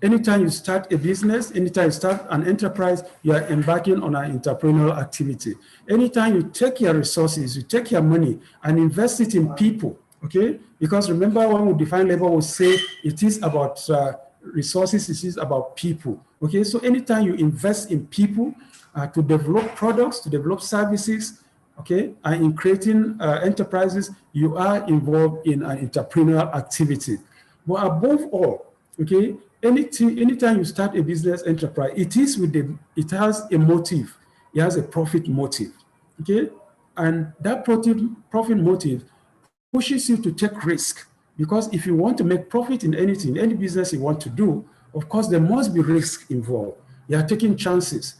Anytime you start a business, anytime you start an enterprise, you are embarking on an entrepreneurial activity. Anytime you take your resources, you take your money and invest it in people, okay? Because remember when we define labor, we say it is about resources, it is about people, okay? So anytime you invest in people to develop products, to develop services, okay, and in creating enterprises, you are involved in an entrepreneurial activity. But above all, okay, anytime you start a business enterprise, it has a motive. It has a profit motive, okay? And that profit motive pushes you to take risk, because if you want to make profit in anything, any business you want to do, of course, there must be risk involved. You are taking chances.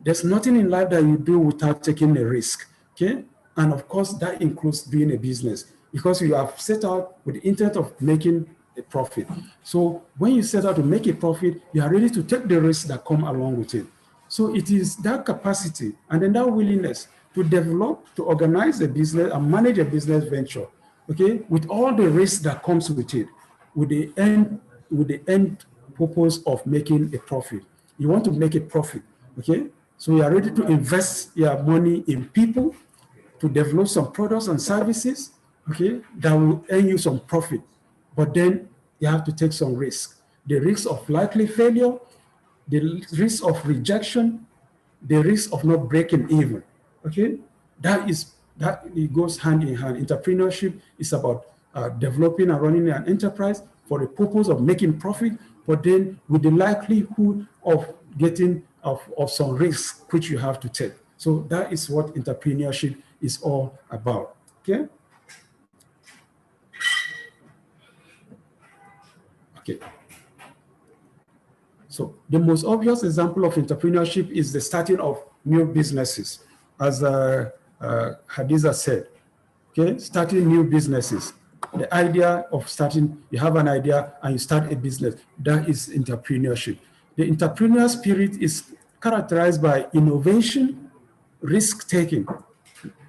There's nothing in life that you do without taking a risk, okay? And of course, that includes doing a business because you have set out with the intent of making a profit. So when you set out to make a profit, you are ready to take the risks that come along with it. So it is that capacity and then that willingness to develop, to organize a business and manage a business venture, okay, with all the risks that comes with it, with the end purpose of making a profit. You want to make a profit, okay? So you are ready to invest your money in people to develop some products and services, okay, that will earn you some profit. But then you have to take some risk. The risk of likely failure, the risk of rejection, the risk of not breaking even, okay? That it goes hand in hand. Entrepreneurship is about developing and running an enterprise for the purpose of making profit, but then with the likelihood of getting of some risk which you have to take. So that is what entrepreneurship is all about, okay? Okay. So the most obvious example of entrepreneurship is the starting of new businesses, as Hadiza said, okay? Starting new businesses. The idea of starting, you have an idea and you start a business, that is entrepreneurship. The entrepreneurial spirit is characterized by innovation, risk-taking.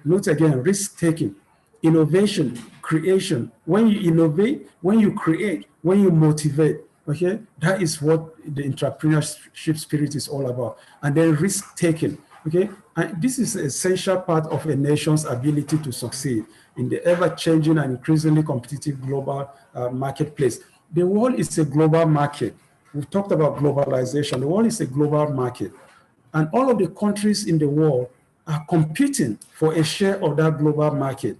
Note again, risk-taking, innovation, creation. When you innovate, when you create, when you motivate, okay, that is what the entrepreneurship spirit is all about. And then risk-taking, okay? And this is an essential part of a nation's ability to succeed in the ever-changing and increasingly competitive global marketplace. The world is a global market. We've talked about globalization. The world is a global market. And all of the countries in the world are competing for a share of that global market,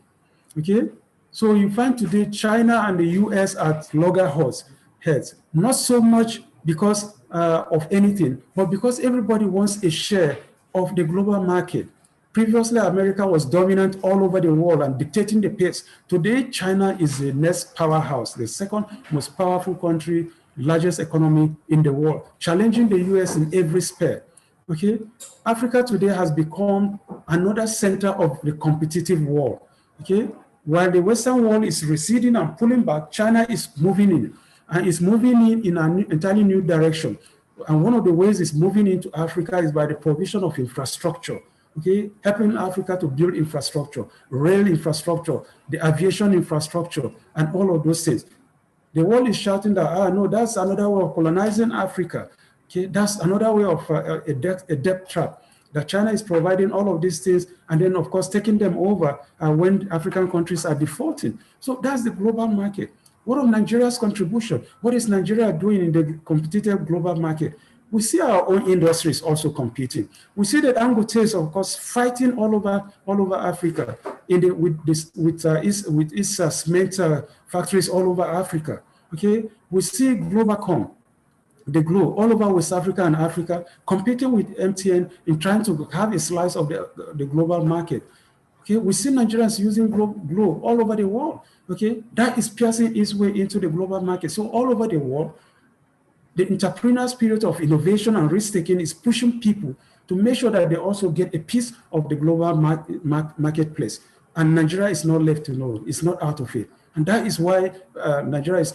okay? So you find today China and the US at loggerheads, not so much because of anything, but because everybody wants a share of the global market. Previously, America was dominant all over the world and dictating the pace. Today, China is the next powerhouse, the second most powerful country, largest economy in the world, challenging the US in every sphere. Okay, Africa today has become another center of the competitive world. Okay, while the Western world is receding and pulling back, China is moving in, and it's moving in an entirely new direction. And one of the ways it's moving into Africa is by the provision of infrastructure. Okay, helping Africa to build infrastructure, rail infrastructure, the aviation infrastructure, and all of those things. The world is shouting that, no, that's another way of colonizing Africa. Okay, that's another way of a debt trap, that China is providing all of these things and then, of course, taking them over when African countries are defaulting. So that's the global market. What of Nigeria's contribution? What is Nigeria doing in the competitive global market? We see our own industries also competing. We see that Dangote is, of course, fighting all over Africa with its cement factories all over Africa. Okay, we see Globacom, the Glo, all over West Africa and Africa, competing with MTN in trying to have a slice of the global market. Okay, we see Nigerians using Glo all over the world. Okay, that is piercing its way into the global market. So all over the world, the entrepreneurial spirit of innovation and risk-taking is pushing people to make sure that they also get a piece of the global marketplace. And Nigeria is not left alone. It's not out of it. And that is why Nigeria is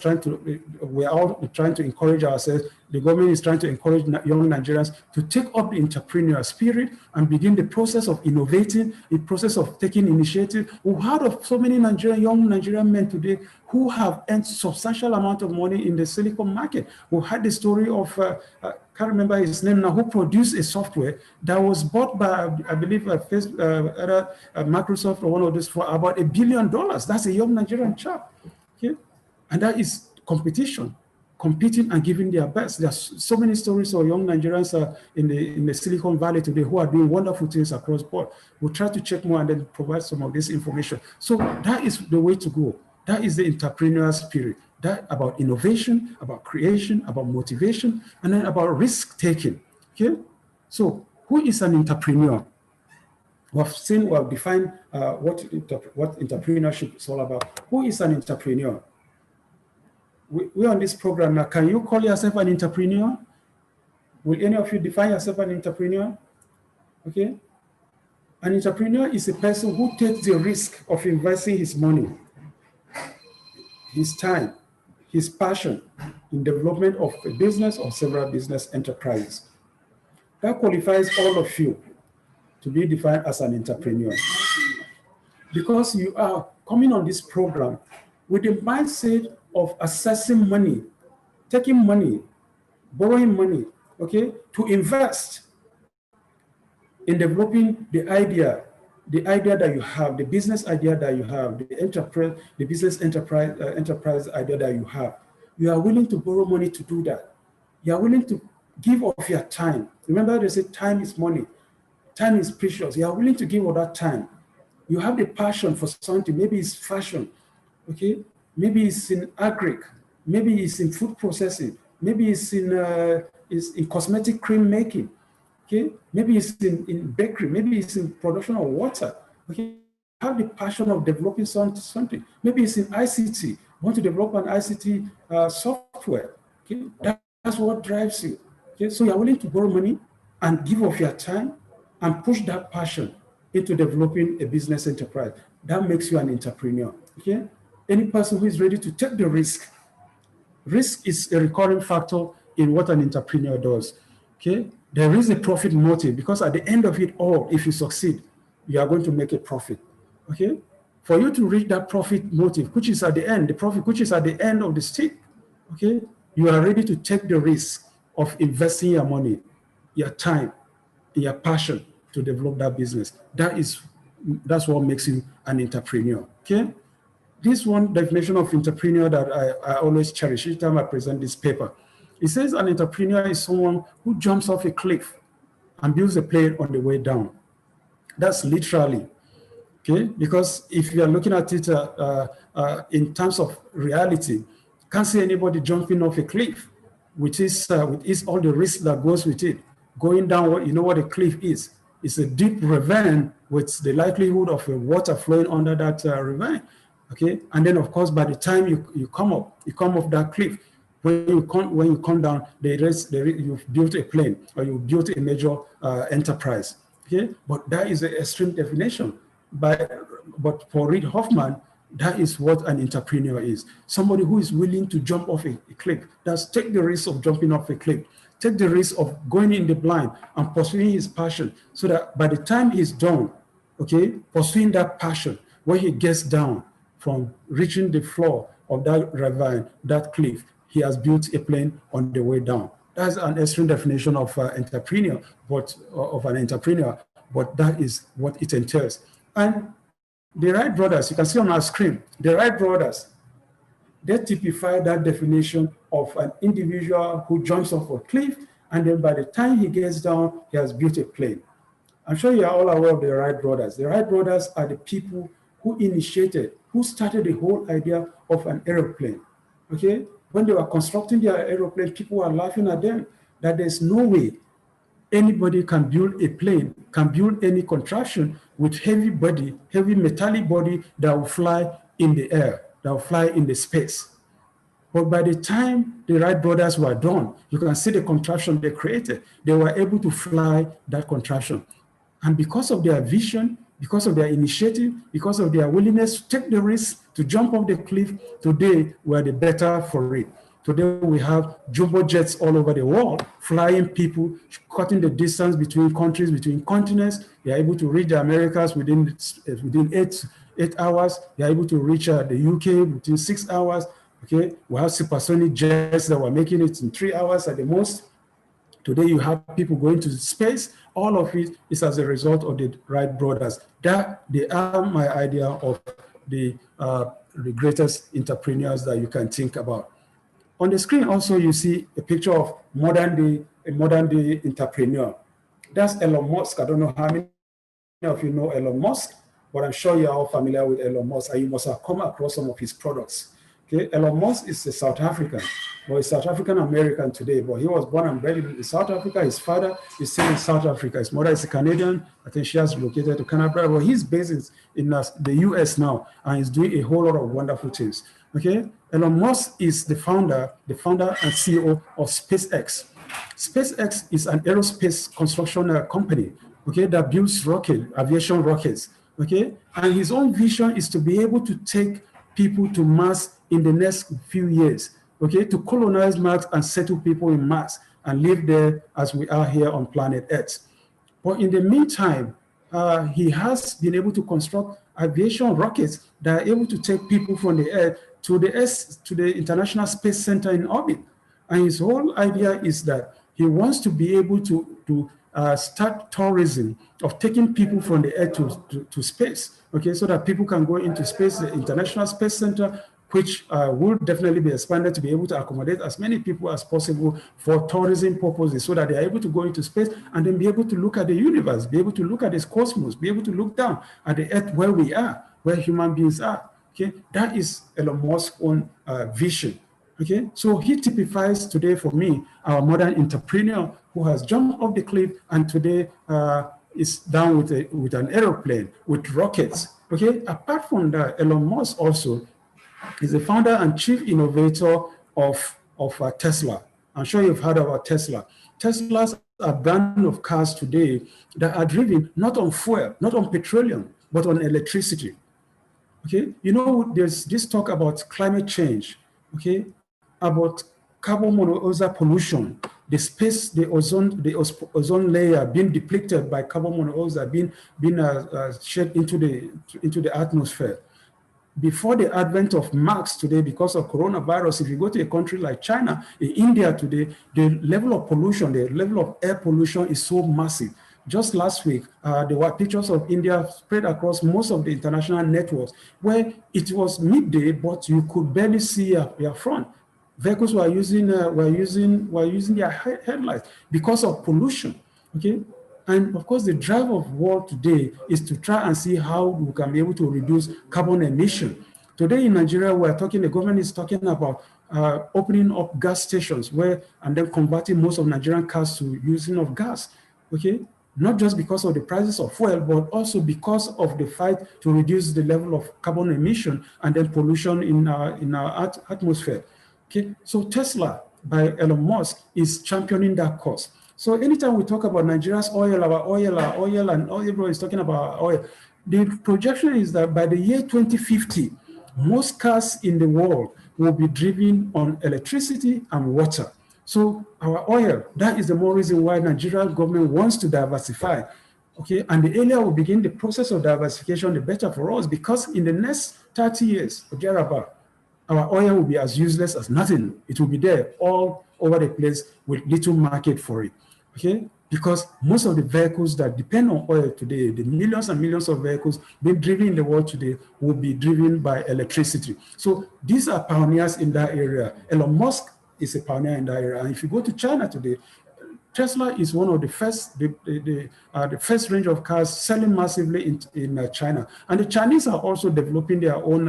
we're all trying to encourage ourselves. The government is trying to encourage young Nigerians to take up the entrepreneurial spirit and begin the process of innovating, the process of taking initiative. We've heard of so many young Nigerian men today who have earned substantial amount of money in the silicon market. We had the story of, I can't remember his name now, who produced a software that was bought by, I believe, Microsoft or one of those for about $1 billion. That's a young Nigerian chap. Okay? And that is competition, competing and giving their best. There's so many stories of young Nigerians in the Silicon Valley today who are doing wonderful things across board. We'll try to check more and then provide some of this information. So that is the way to go. That is the entrepreneurial spirit. That about innovation, about creation, about motivation, and then about risk-taking. Okay? So who is an entrepreneur? We have defined what entrepreneurship is all about. Who is an entrepreneur? We're on this program now. Can you call yourself an entrepreneur? Will any of you define yourself an entrepreneur? Okay. An entrepreneur is a person who takes the risk of investing his money, his time, his passion in development of a business or several business enterprises. That qualifies all of you to be defined as an entrepreneur. Because you are coming on this program with the mindset of assessing money, taking money, borrowing money, okay, to invest in developing the idea that you have, the business idea that you have, the business enterprise idea that you have. You are willing to borrow money to do that. You are willing to give of your time. Remember, they say time is money. Time is precious. You are willing to give all that time. You have the passion for something. Maybe it's fashion, okay? Maybe it's in agric. Maybe it's in food processing. Maybe it's in cosmetic cream making. Okay, maybe it's in bakery, maybe it's in production of water. Okay, have the passion of developing something. Maybe it's in ICT. You want to develop an ICT software. Okay, that's what drives you. Okay, so you're willing to borrow money and give of your time and push that passion into developing a business enterprise. That makes you an entrepreneur. Okay, any person who is ready to take the risk. Risk is a recurring factor in what an entrepreneur does. Okay, there is a profit motive because at the end of it all, if you succeed, you are going to make a profit. Okay, for you to reach that profit motive, which is at the end, the profit, which is at the end of the stick. Okay, you are ready to take the risk of investing your money, your time, your passion to develop that business. That's what makes you an entrepreneur. Okay. This one definition of entrepreneur that I always cherish each time I present this paper. It says an entrepreneur is someone who jumps off a cliff and builds a plane on the way down. That's literally, okay? Because if you are looking at it in terms of reality, can't see anybody jumping off a cliff, which is all the risk that goes with it. Going down, you know what a cliff is? It's a deep ravine with the likelihood of water flowing under that ravine. Okay, and then of course, by the time you come off that cliff, when you come down, you've built a plane or you built a major enterprise. Okay, but that is an extreme definition. But for Reid Hoffman, that is what an entrepreneur is. Somebody who is willing to jump off a cliff. That's take the risk of jumping off a cliff. Take the risk of going in the blind and pursuing his passion, so that by the time he's done, okay, pursuing that passion, when he gets down from reaching the floor of that ravine, that cliff, he has built a plane on the way down. That's an extreme definition of entrepreneur, but that is what it entails. And the Wright brothers, you can see on our screen, the Wright brothers, they typify that definition of an individual who jumps off a cliff, and then by the time he gets down, he has built a plane. I'm sure you are all aware of the Wright brothers. The Wright brothers are the people who started the whole idea of an aeroplane. Okay, when they were constructing their aeroplane, people were laughing at them that there's no way anybody can build a plane, can build any contraption with heavy metallic body that will fly in the air, that will fly in the space. But by the time the Wright brothers were done, you can see the contraption they created. They were able to fly that contraption. And because of their vision, because of their initiative, because of their willingness to take the risk to jump off the cliff, today we're the better for it. Today we have jumbo jets all over the world, flying people, cutting the distance between countries, between continents. They are able to reach the Americas within 8 hours. They are able to reach the UK within 6 hours. Okay, we have supersonic jets that were making it in 3 hours at the most. Today you have people going to space. All of it is as a result of the Wright brothers. They are my idea of the greatest entrepreneurs that you can think about. On the screen also you see a picture of a modern day entrepreneur. That's Elon Musk. I don't know how many of you know Elon Musk, but I'm sure you're all familiar with Elon Musk, and you must have come across some of his products. Okay, Elon Musk is a South African, or a South African American today, but he was born and bred in South Africa. His father is still in South Africa. His mother is a Canadian. I think she has relocated to Canada, but he's based in the US now, and he's doing a whole lot of wonderful things. Okay, Elon Musk is the founder and CEO of SpaceX. SpaceX is an aerospace construction company, okay, that builds aviation rockets, okay? And his own vision is to be able to take people to Mars in the next few years, okay, to colonize Mars and settle people in Mars and live there as we are here on planet Earth. But in the meantime, he has been able to construct aviation rockets that are able to take people from the Earth to the International Space Center in orbit. And his whole idea is that he wants to be able to start tourism of taking people from the Earth to space, okay, so that people can go into space, the International Space Center, which will definitely be expanded to be able to accommodate as many people as possible for tourism purposes, so that they are able to go into space and then be able to look at the universe, be able to look at this cosmos, be able to look down at the Earth where we are, where human beings are. Okay, that is Elon Musk's own vision. Okay, so he typifies today for me our modern entrepreneur who has jumped off the cliff and today is down with an aeroplane, with rockets. Okay, apart from that, Elon Musk also is the founder and chief innovator of Tesla. I'm sure you've heard about Tesla. Teslas are a brand of cars today that are driven not on fuel, not on petroleum, but on electricity. Okay, you know, there's this talk about climate change, okay, about carbon monoxide pollution, the space, the ozone layer being depleted by carbon monoxide being shed into the atmosphere. Before the advent of masks today, because of coronavirus, if you go to a country like China, in India today, the level of pollution, the level of air pollution is so massive. Just last week, there were pictures of India spread across most of the international networks where it was midday, but you could barely see your front. Vehicles were using their headlights because of pollution. Okay. And of course, the drive of world today is to try and see how we can be able to reduce carbon emission. Today in Nigeria, the government is talking about opening up gas stations and then converting most of Nigerian cars to using of gas. Okay, not just because of the prices of fuel, but also because of the fight to reduce the level of carbon emission and then pollution in our atmosphere. Okay, so Tesla by Elon Musk is championing that cause. So anytime we talk about Nigeria's oil, and everyone is talking about oil, the projection is that by the year 2050, most cars in the world will be driven on electricity and water. So our oil, that is the more reason why Nigerian government wants to diversify. Okay, and the earlier we begin the process of diversification, the better for us, because in the next 30 years, or thereabout, our oil will be as useless as nothing. It will be there all over the place with little market for it. Okay, because most of the vehicles that depend on oil today, the millions and millions of vehicles being driven in the world today will be driven by electricity. So these are pioneers in that area. Elon Musk is a pioneer in that area. And if you go to China today, Tesla is one of the first, the first range of cars selling massively in China. And the Chinese are also developing their own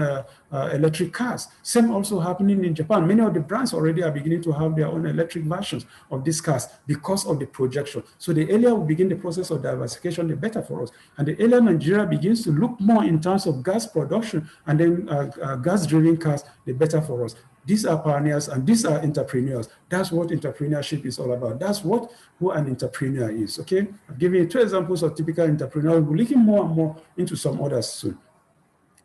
electric cars. Same also happening in Japan. Many of the brands already are beginning to have their own electric versions of these cars because of the projection. So the earlier we begin the process of diversification, the better for us. And the earlier Nigeria begins to look more in terms of gas production and then gas-driven cars, the better for us. These are pioneers and these are entrepreneurs. That's what entrepreneurship is all about. That's who an entrepreneur is, okay? I've given you 2 examples of typical entrepreneurs. We're looking more and more into some others soon.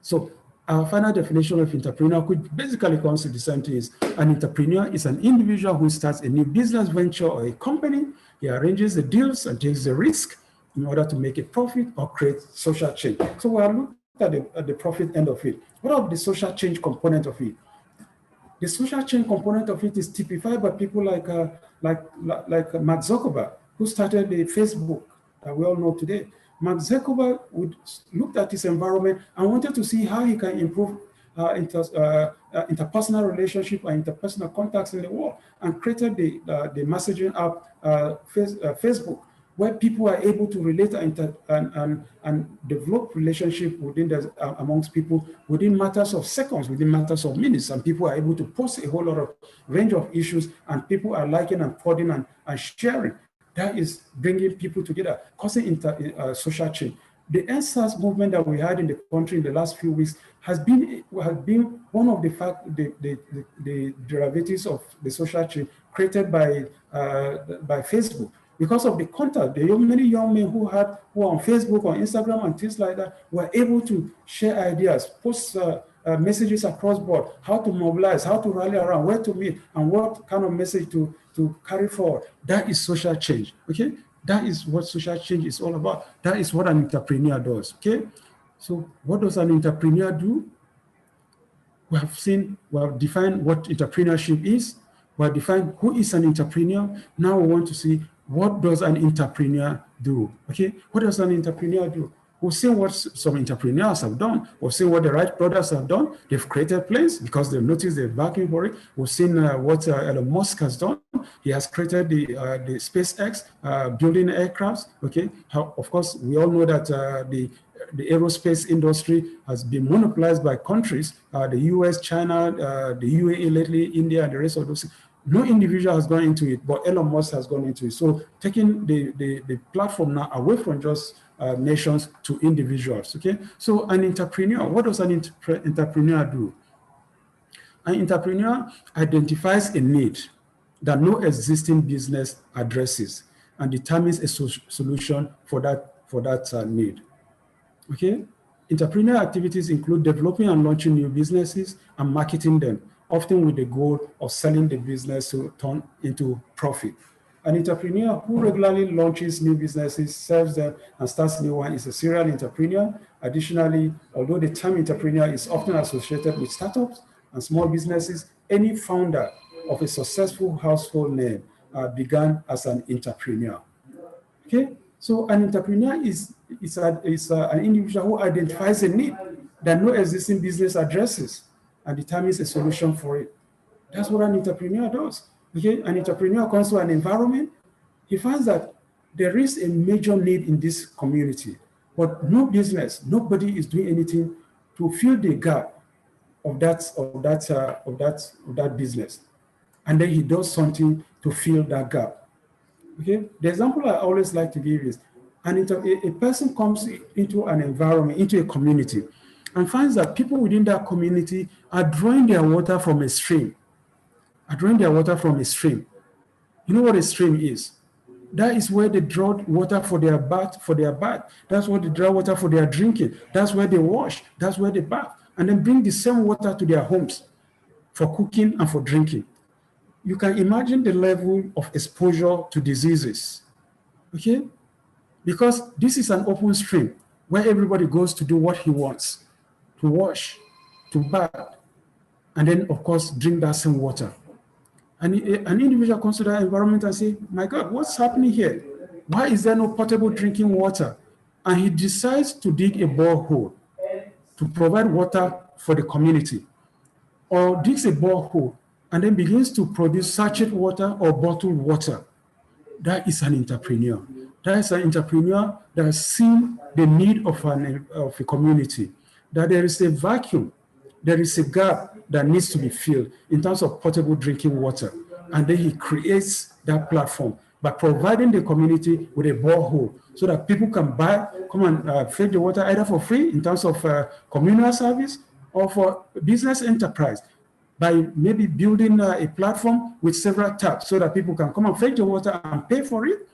So our final definition of entrepreneur, which basically comes to the same thing, is an entrepreneur is an individual who starts a new business venture or a company. He arranges the deals and takes the risk in order to make a profit or create social change. So we are looking at the profit end of it. What about the social change component of it? The social change component of it is typified by people like Mark Zuckerberg, who started the Facebook that we all know today. Mark Zuckerberg looked at his environment and wanted to see how he can improve interpersonal relationship and interpersonal contacts in the world, and created the messaging app Facebook, where people are able to relate and develop relationship amongst people within matters of seconds, within matters of minutes, and people are able to post a whole lot of range of issues, and people are liking and podding and sharing. That is bringing people together, causing social change. The NSAS movement that we had in the country in the last few weeks has been one of the derivatives of the social change created by Facebook. Because of the contact, many young men who are on Facebook or Instagram and things like that were able to share ideas, post messages across board, how to mobilize, how to rally around, where to meet, and what kind of message to carry forward. That is social change, okay? That is what social change is all about. That is what an entrepreneur does, okay? So what does an entrepreneur do? We have defined what entrepreneurship is. We have defined who is an entrepreneur. Now we want to see, what does an entrepreneur do? Okay, what does an entrepreneur do? We've seen what some entrepreneurs have done. We've seen what the Wright brothers have done. They've created planes because they've noticed they're backing for it. We've seen what Elon Musk has done. He has created the SpaceX, building aircrafts. Okay, of course, we all know that the aerospace industry has been monopolized by countries, the US, China, the UAE lately, India, and the rest of those. No individual has gone into it, but Elon Musk has gone into it. So taking the platform now away from just nations to individuals, okay? So an entrepreneur, what does an entrepreneur do? An entrepreneur identifies a need that no existing business addresses and determines a solution for that need. Okay, entrepreneurial activities include developing and launching new businesses and marketing them, often with the goal of selling the business to turn into profit. An entrepreneur who regularly launches new businesses, sells them, and starts new one is a serial entrepreneur. Additionally, although the term entrepreneur is often associated with startups and small businesses, any founder of a successful household name began as an entrepreneur. Okay, so an entrepreneur is an individual who identifies a need that no existing business addresses and determines a solution for it. That's what an entrepreneur does. Okay, an entrepreneur comes to an environment, he finds that there is a major need in this community, but no business, nobody is doing anything to fill the gap of that business, and then he does something to fill that gap. Okay, the example I always like to give is, a person comes into an environment, into a community, and finds that people within that community are drawing their water from a stream. You know what a stream is? That is where they draw water for their bath. That's where they draw water for their drinking. That's where they wash. That's where they bath. And then bring the same water to their homes for cooking and for drinking. You can imagine the level of exposure to diseases, okay? Because this is an open stream where everybody goes to do what he wants, to wash, to bath, and then, of course, drink that same water. And an individual comes to that environment and say, my God, what's happening here? Why is there no potable drinking water? And he decides to dig a borehole to provide water for the community, or digs a borehole and then begins to produce sachet water or bottled water. That is an entrepreneur. That is an entrepreneur that has seen the need of a community, that there is a vacuum, there is a gap that needs to be filled in terms of potable drinking water. And then he creates that platform by providing the community with a borehole so that people can come and fetch the water either for free in terms of communal service or for business enterprise, by maybe building a platform with several taps so that people can come and fetch the water and pay for it,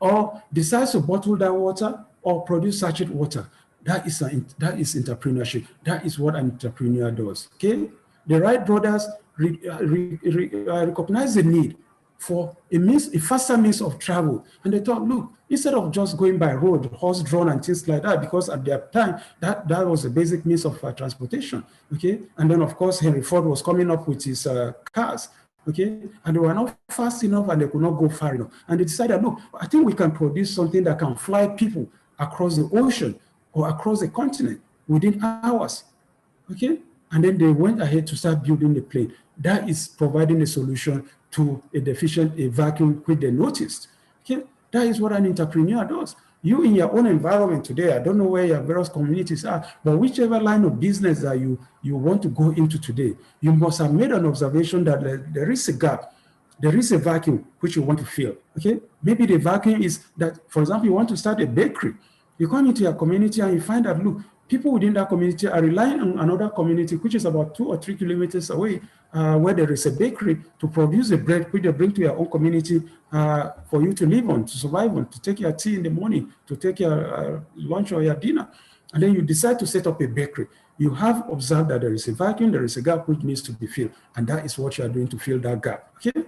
or decides to bottle that water or produce sachet water. That is entrepreneurship. That is what an entrepreneur does. Okay, the Wright brothers recognize the need for a faster means of travel, and they thought, look, instead of just going by road, horse-drawn and things like that, because at their time that was the basic means of transportation. Okay, and then of course Henry Ford was coming up with his cars. Okay, and they were not fast enough and they could not go far enough, and they decided, look, I think we can produce something that can fly people across the ocean or across the continent within hours. Okay, and then they went ahead to start building the plane. That is providing a solution to a vacuum which they noticed. Okay, that is what an entrepreneur does. You in your own environment today, I don't know where your various communities are, but whichever line of business that you want to go into today, you must have made an observation that there is a gap, there is a vacuum which you want to fill. Okay, maybe the vacuum is that, for example, you want to start a bakery. You come into your community and you find that, look, people within that community are relying on another community, which is about 2 or 3 kilometers away, where there is a bakery to produce the bread, which they bring to your own community for you to live on, to survive on, to take your tea in the morning, to take your lunch or your dinner. And then you decide to set up a bakery. You have observed that there is a vacuum, there is a gap which needs to be filled. And that is what you are doing to fill that gap, okay?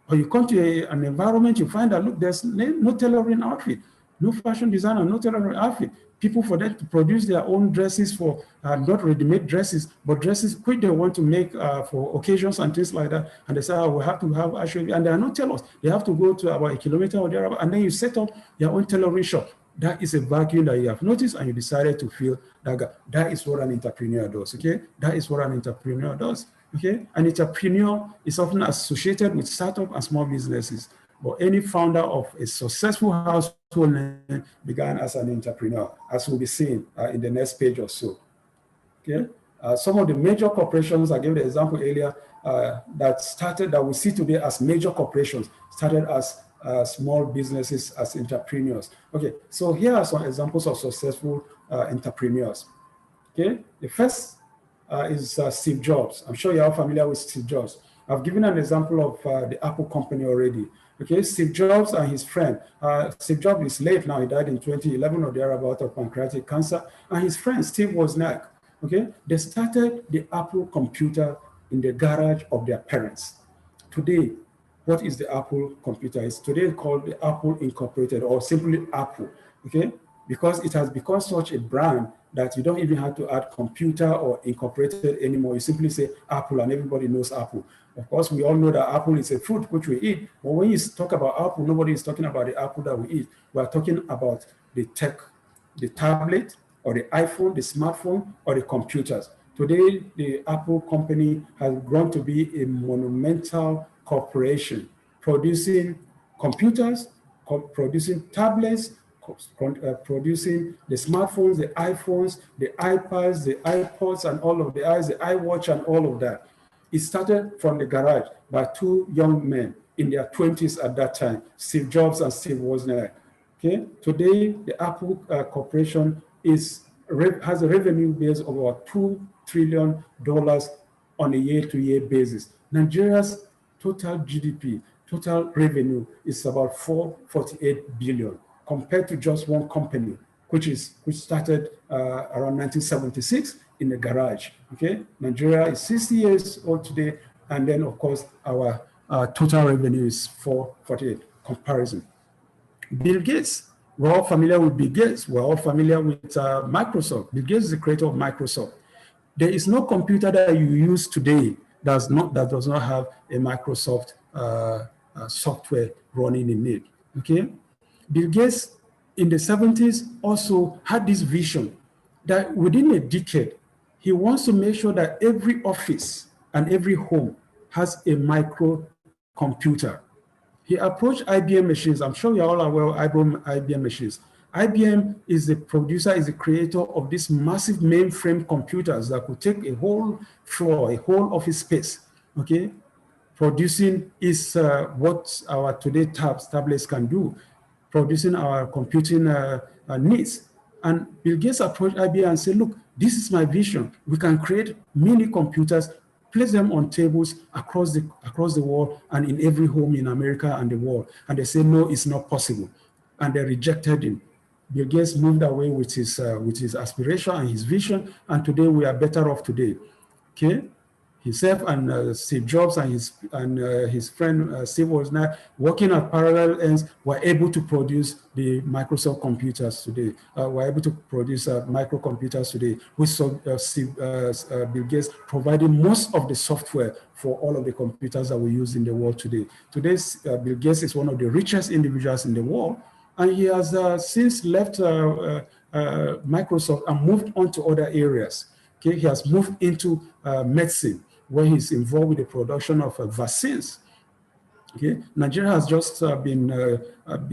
Or you come to an environment, you find that, look, there's no tailoring outfit, no fashion designer, no tailoring outfit. People for them to produce their own dresses for, not ready-made dresses, but dresses which they want to make for occasions and things like that. And they say, oh, we have to have actually, and they are not tailors. They have to go to about 1 kilometer or thereabout, and then you set up your own tailoring shop. That is a vacuum that you have noticed, and you decided to fill that gap. That is what an entrepreneur does, okay? That is what an entrepreneur does, okay? An entrepreneur is often associated with startup and small businesses, but any founder of a successful household name began as an entrepreneur, as we'll be seeing in the next page or so, okay? Some of the major corporations, I gave the example earlier, that we see today as major corporations, started as small businesses, as entrepreneurs. Okay, so here are some examples of successful entrepreneurs. Okay, the first is Steve Jobs. I'm sure you're all familiar with Steve Jobs. I've given an example of the Apple company already. Okay, Steve Jobs and his friend. Steve Jobs is late now. He died in 2011 or thereabout of pancreatic cancer. And his friend, Steve Wozniak, okay, they started the Apple computer in the garage of their parents. Today, what is the Apple computer? It's today called the Apple Incorporated, or simply Apple, okay? Because it has become such a brand that you don't even have to add computer or incorporated anymore. You simply say Apple and everybody knows Apple. Of course, we all know that apple is a fruit which we eat, but when you talk about Apple, nobody is talking about the apple that we eat. We are talking about the tech, the tablet, or the iPhone, the smartphone, or the computers. Today, the Apple company has grown to be a monumental corporation, producing computers, producing tablets, producing the smartphones, the iPhones, the iPads, the iPods, and all of the iWatch, and all of that. It started from the garage by 2 young men in their 20s at that time, Steve Jobs and Steve Wozniak. Okay, today the Apple Corporation has a revenue base of about $2 trillion on a year-to-year basis. Nigeria's total GDP, total revenue is about 448 billion, compared to just one company, which started around 1976 in the garage. Okay, Nigeria is 60 years old today, and then of course our total revenue is 448. Comparison. Bill Gates. We're all familiar with Bill Gates. We're all familiar with Microsoft. Bill Gates is the creator of Microsoft. There is no computer that you use today that does not have a Microsoft software running in it. Okay, Bill Gates in the 70s also had this vision that within a decade, he wants to make sure that every office and every home has a microcomputer. He approached IBM machines. I'm sure you're all aware of IBM machines. IBM is the producer, is the creator of these massive mainframe computers that could take a whole floor, a whole office space, okay? Producing is what our today tablets can do, producing our computing needs. And Bill Gates approached IBM and said, look, this is my vision. We can create mini computers, place them on tables across the world and in every home in America and the world. And they said, no, it's not possible. And they rejected him. Bill Gates moved away with his aspiration and his vision, and today we are better off today. Okay, himself and Steve Jobs and his friend Steve Wozniak, working at parallel ends, were able to produce the Microsoft computers today. Were able to produce microcomputers today, with Bill Gates providing most of the software for all of the computers that we use in the world today. Today, Bill Gates is one of the richest individuals in the world. And he has since left Microsoft and moved on to other areas. Okay, he has moved into medicine, where he's involved with the production of vaccines. Okay, Nigeria has just been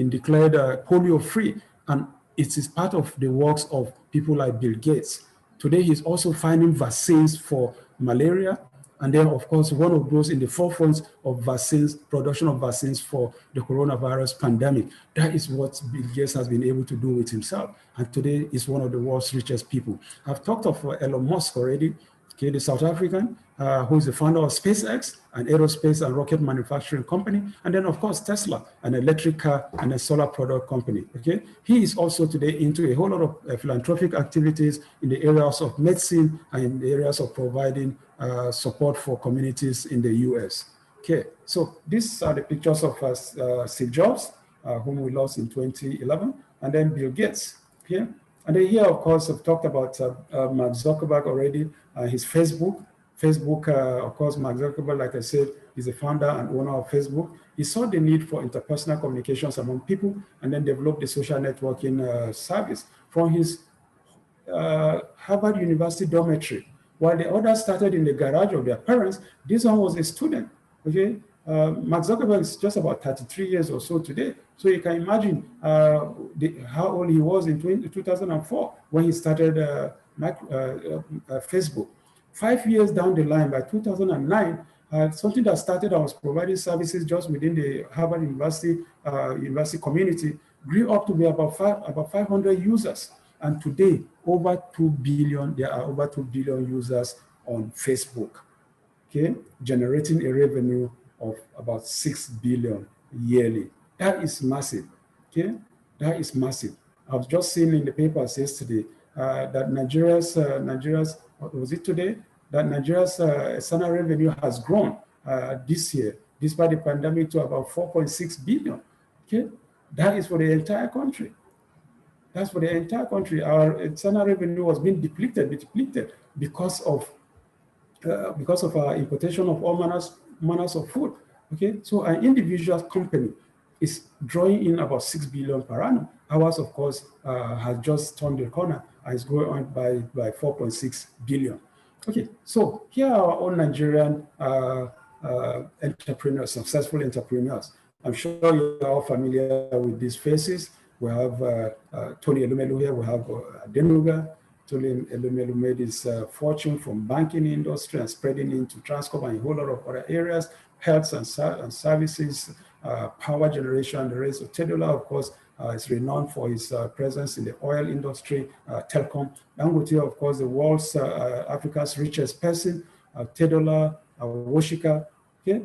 declared polio-free, and it is part of the works of people like Bill Gates. Today, he's also finding vaccines for malaria, And then, of course, one of those in the forefront of vaccines, production of vaccines for the coronavirus pandemic. That is what Bill Gates has been able to do with himself. And today is one of the world's richest people. I've talked of Elon Musk already, okay, the South African, who is the founder of SpaceX, an aerospace and rocket manufacturing company. And then, of course, Tesla, an electric car and a solar product company, okay? He is also today into a whole lot of philanthropic activities in the areas of medicine and in the areas of providing support for communities in the US. Okay, so these are the pictures of Steve Jobs, whom we lost in 2011, and then Bill Gates, okay? And then here, of course, I've talked about Mark Zuckerberg already, his Facebook. Of course, Mark Zuckerberg, like I said, is the founder and owner of Facebook. He saw the need for interpersonal communications among people and then developed the social networking service from his Harvard University dormitory. While the others started in the garage of their parents, this one was a student, okay? Mark Zuckerberg is just about 33 years or so today. So you can imagine how old he was in 2004 when he started Facebook. 5 years down the line, by 2009, something that started, I was providing services just within the Harvard University community, grew up to be about 500 users. And today, there are over 2 billion users on Facebook, okay, generating a revenue of about 6 billion yearly. That is massive, okay? That is massive. I was just seeing in the papers yesterday that Nigeria's, was it today? That Nigeria's external revenue has grown this year, despite the pandemic, to about 4.6 billion, okay? That is for the entire country. That's for the entire country. Our external revenue was being depleted because of our importation of all manners of food. Okay, so an individual company is drawing in about 6 billion per annum. Ours, of course, has just turned the corner and is growing on by 4.6 billion. Okay, so here are our own Nigerian entrepreneurs, successful entrepreneurs. I'm sure you're all familiar with these faces. We have Tony Elumelu here, we have Adenuga. Tony Elumelu made his fortune from banking industry and spreading into Transcorp and a whole lot of other areas, health and services, power generation. The rest of Tedola, of course, is renowned for his presence in the oil industry, telecom. Dangote, of course, the world's Africa's richest person, Tedola, Woshika. Okay?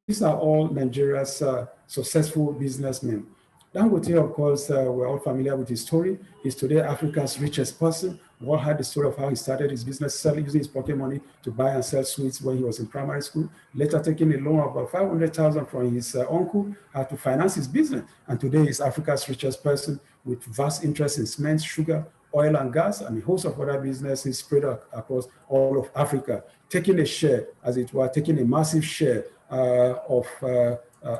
These are all Nigeria's successful businessmen. Dangote, of course, we're all familiar with his story. He's today Africa's richest person. We all heard the story of how he started his business, using his pocket money to buy and sell sweets when he was in primary school, later taking a loan of about 500,000 from his uncle to finance his business. And today he's Africa's richest person with vast interest in cement, sugar, oil and gas, and a host of other businesses spread across all of Africa, taking a share, as it were, taking a massive share of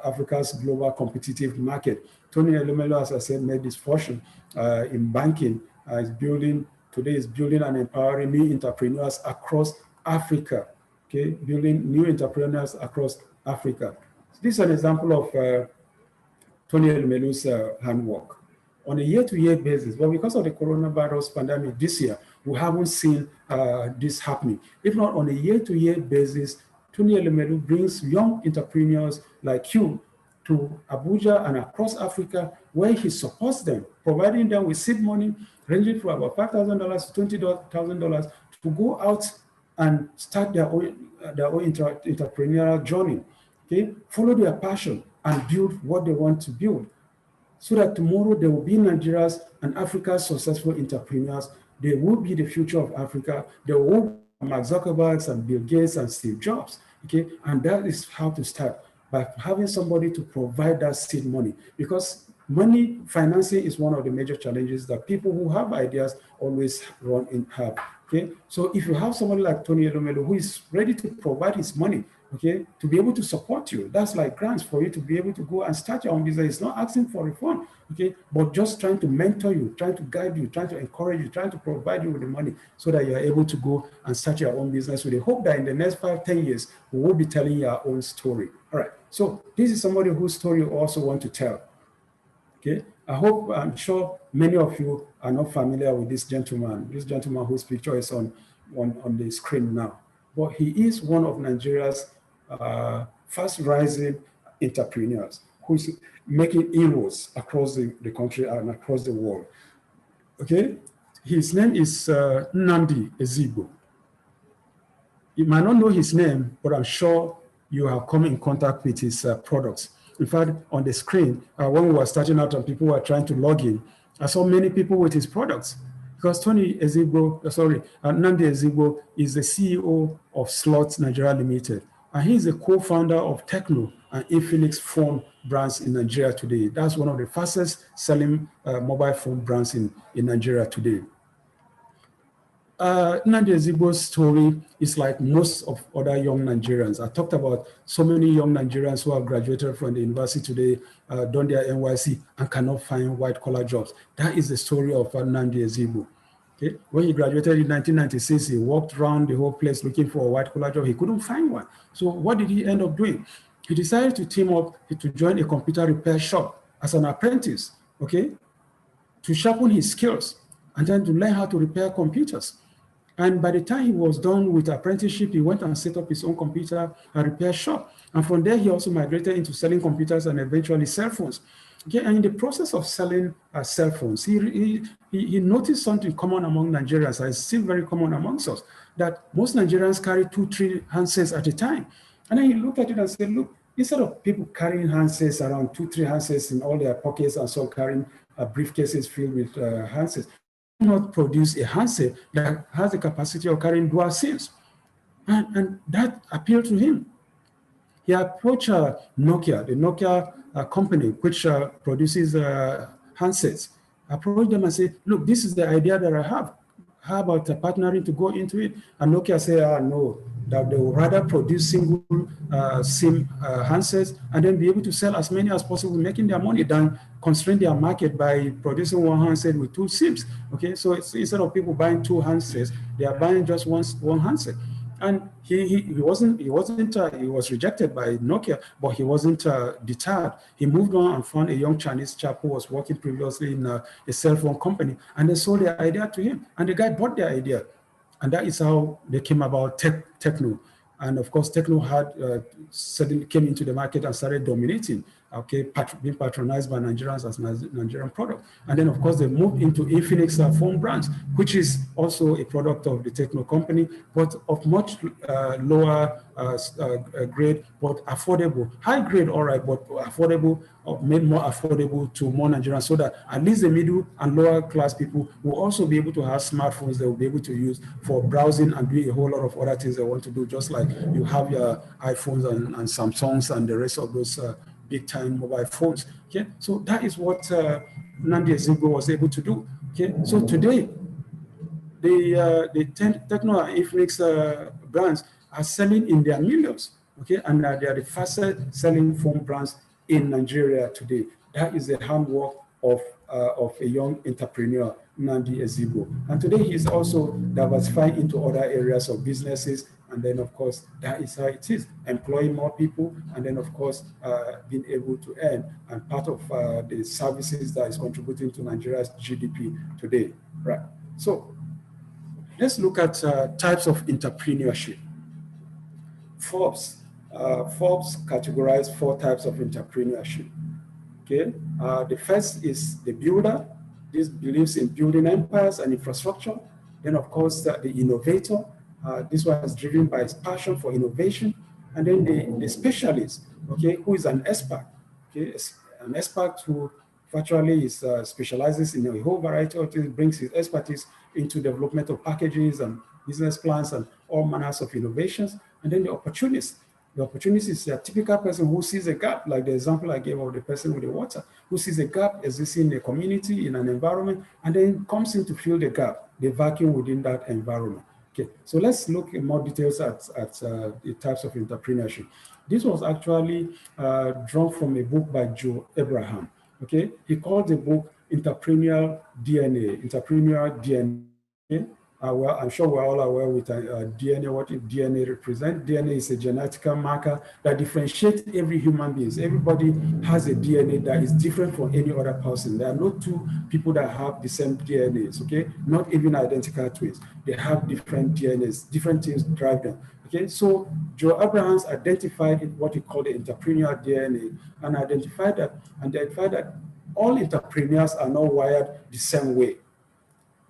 Africa's global competitive market. Tony Elumelu, as I said, made his fortune in banking. Today is building and empowering new entrepreneurs across Africa. Okay, building new entrepreneurs across Africa. So this is an example of Tony Elumelu's handwork. On a year-to-year basis, but because of the coronavirus pandemic this year, we haven't seen this happening. If not on a year-to-year basis, Tony Elumelu brings young entrepreneurs like you to Abuja and across Africa, where he supports them, providing them with seed money ranging from about $5,000 to $20,000 to go out and start their own entrepreneurial journey. Okay, follow their passion and build what they want to build, so that tomorrow there will be Nigeria's and Africa's successful entrepreneurs. They will be the future of Africa. They will be Mark Zuckerberg and Bill Gates and Steve Jobs. Okay, and that is how to start, by having somebody to provide that seed money, because money financing is one of the major challenges that people who have ideas always have. Okay, so if you have somebody like Tony Elumelu who is ready to provide his money, okay, to be able to support you, that's like grants for you to be able to go and start your own business. It's not asking for a fund, okay, but just trying to mentor you, trying to guide you, trying to encourage you, trying to provide you with the money so that you're able to go and start your own business with the hope that in the next 5-10 years, we will be telling your own story. All right, so this is somebody whose story you also want to tell. Okay, I'm sure many of you are not familiar with this gentleman whose picture is on the screen now. but he is one of Nigeria's fast rising entrepreneurs who's making inroads across the country and across the world. Okay, his name is Nnamdi Ezigbo. You might not know his name, but I'm sure you have come in contact with his products. In fact, on the screen, when we were starting out and people were trying to log in, I saw many people with his products. Because Nnamdi Ezigbo is the CEO of Slots Nigeria Limited. And he's the co-founder of Techno and Infinix phone brands in Nigeria today. That's one of the fastest selling mobile phone brands in Nigeria today. Nnamdi Ezigbo's story is like most of other young Nigerians. I talked about so many young Nigerians who have graduated from the university today, done their NYC, and cannot find white-collar jobs. That is the story of Nnamdi Ezigbo. Okay? When he graduated in 1996, he walked around the whole place looking for a white-collar job. He couldn't find one. So what did he end up doing? He decided to team up to join a computer repair shop as an apprentice, okay, to sharpen his skills and then to learn how to repair computers. And by the time he was done with apprenticeship, he went and set up his own computer and repair shop. And from there, he also migrated into selling computers and eventually cell phones. Okay, and in the process of selling cell phones, he noticed something common among Nigerians, and it's still very common amongst us, that most Nigerians carry 2-3 handsets at a time. And then he looked at it and said, look, instead of people carrying handsets around 2-3 handsets in all their pockets and so carrying briefcases filled with handsets, not produce a handset that has the capacity of carrying dual SIMs. And that appealed to him. He approached Nokia, the Nokia company, which produces handsets, approached them and said, look, this is the idea that I have. How about partnering to go into it? And Nokia said, no, that they would rather produce single SIM handsets and then be able to sell as many as possible, making their money, than constrain their market by producing one handset with 2 SIMs. Okay, so instead of people buying 2 handsets, they are buying just one handset. And he was rejected by Nokia, but he wasn't deterred. He moved on and found a young Chinese chap who was working previously in a cell phone company, and they sold their idea to him, and the guy bought their idea. And that is how they came about Techno. And of course, Techno had suddenly came into the market and started dominating, okay, being patronized by Nigerians as Nigerian product. And then, of course, they moved into Infinix phone brands, which is also a product of the Techno company, but of much lower grade, but affordable. High grade, all right, but affordable, made more affordable to more Nigerians, so that at least the middle and lower class people will also be able to have smartphones they will be able to use for browsing and doing a whole lot of other things they want to do, just like you have your iPhones and Samsungs and the rest of those big time mobile phones. Okay, so that is what Nnamdi Ezigbo was able to do. Okay, so today the Techno and Infinix brands are selling in their millions. Okay, and they are the fastest selling phone brands in Nigeria today. That is the handwork of a young entrepreneur, Nnamdi Ezigbo. And today he's also diversifying into other areas of businesses. And then, of course, that is how it is, employing more people, and then, of course, being able to earn, and part of the services that is contributing to Nigeria's GDP today, right? So let's look at types of entrepreneurship. Forbes categorized 4 types of entrepreneurship. Okay, the first is the builder. This believes in building empires and infrastructure. Then, of course, the innovator. This one is driven by his passion for innovation. And then the specialist, okay, who is an expert. Okay, an expert who virtually specializes in a whole variety of things, brings his expertise into development of packages and business plans and all manners of innovations. And then the opportunist. The opportunist is a typical person who sees a gap, like the example I gave of the person with the water, who sees a gap existing in a community, in an environment, and then comes in to fill the gap, the vacuum within that environment. Okay, so let's look in more details at the types of entrepreneurship. This was actually drawn from a book by Joe Abraham. Okay, he called the book Entrepreneurial DNA. Okay? Well, I'm sure we're all aware with DNA, what DNA represents. DNA is a genetical marker that differentiates every human being. Everybody has a DNA that is different from any other person. There are no two people that have the same DNAs, okay? Not even identical twins. They have different DNAs, different things drive them, okay? So Joe Abrahams identified what he called the entrepreneurial DNA and identified that all entrepreneurs are not wired the same way.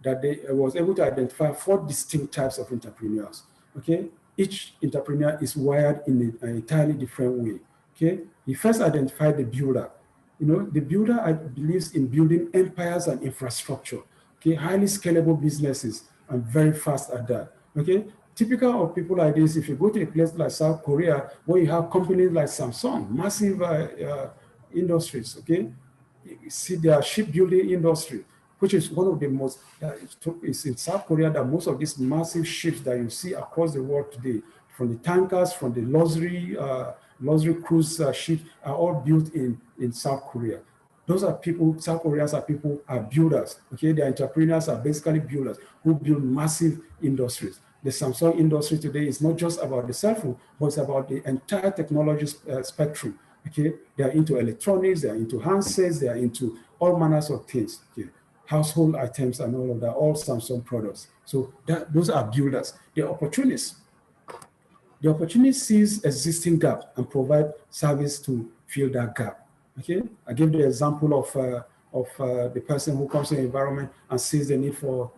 That they was able to identify 4 distinct types of entrepreneurs. Okay, each entrepreneur is wired in an entirely different way. Okay, he first identified the builder. You know, the builder believes in building empires and infrastructure. Okay, highly scalable businesses and very fast at that. Okay, typical of people like this. If you go to a place like South Korea, where you have companies like Samsung, massive industries. Okay, you see their shipbuilding industry, which is one of the most, it's in South Korea that most of these massive ships that you see across the world today, from the tankers, from the luxury cruise ships, are all built in South Korea. Those are people, South Koreans are builders, okay? The entrepreneurs are basically builders who build massive industries. The Samsung industry today is not just about the cell phone, but it's about the entire technology spectrum, okay? They are into electronics, they are into handsets, they are into all manners of things, okay? Household items and all of that, all Samsung products. So those are builders. The opportunists sees existing gap and provide service to fill that gap. Okay, I gave the example of the person who comes to the environment and sees the need for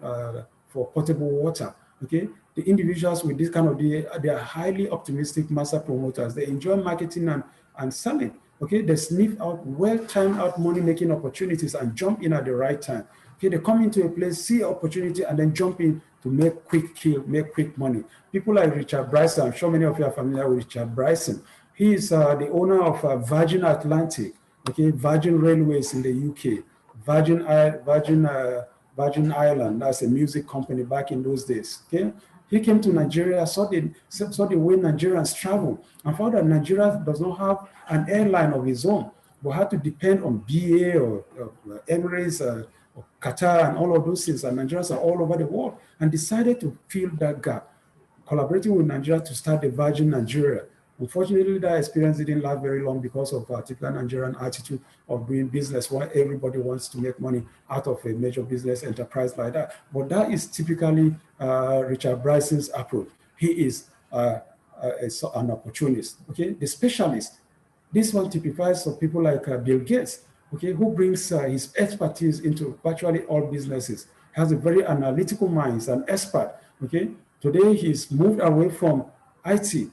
potable water. Okay, the individuals with this kind of they are highly optimistic master promoters. They enjoy marketing and selling. Okay, they sniff out well-timed out money-making opportunities and jump in at the right time. Okay, they come into a place, see opportunity, and then jump in to make quick money. People like Richard Branson, I'm sure many of you are familiar with Richard Branson. He is the owner of Virgin Atlantic, okay, Virgin Railways in the UK, Virgin Island, that's a music company back in those days, okay? He came to Nigeria, saw the way Nigerians travel, and found that Nigeria does not have an airline of its own, but had to depend on BA or Emirates, or Qatar, and all of those things. And Nigerians are all over the world, and decided to fill that gap, collaborating with Nigeria to start the Virgin Nigeria. Unfortunately, that experience didn't last very long because of a typical Nigerian attitude of doing business, where everybody wants to make money out of a major business enterprise like that. But that is typically Richard Branson's approach. He is an opportunist. Okay, the specialist. This one typifies of people like Bill Gates, okay, who brings his expertise into virtually all businesses. Has a very analytical mind. He's an expert. Okay, today he's moved away from IT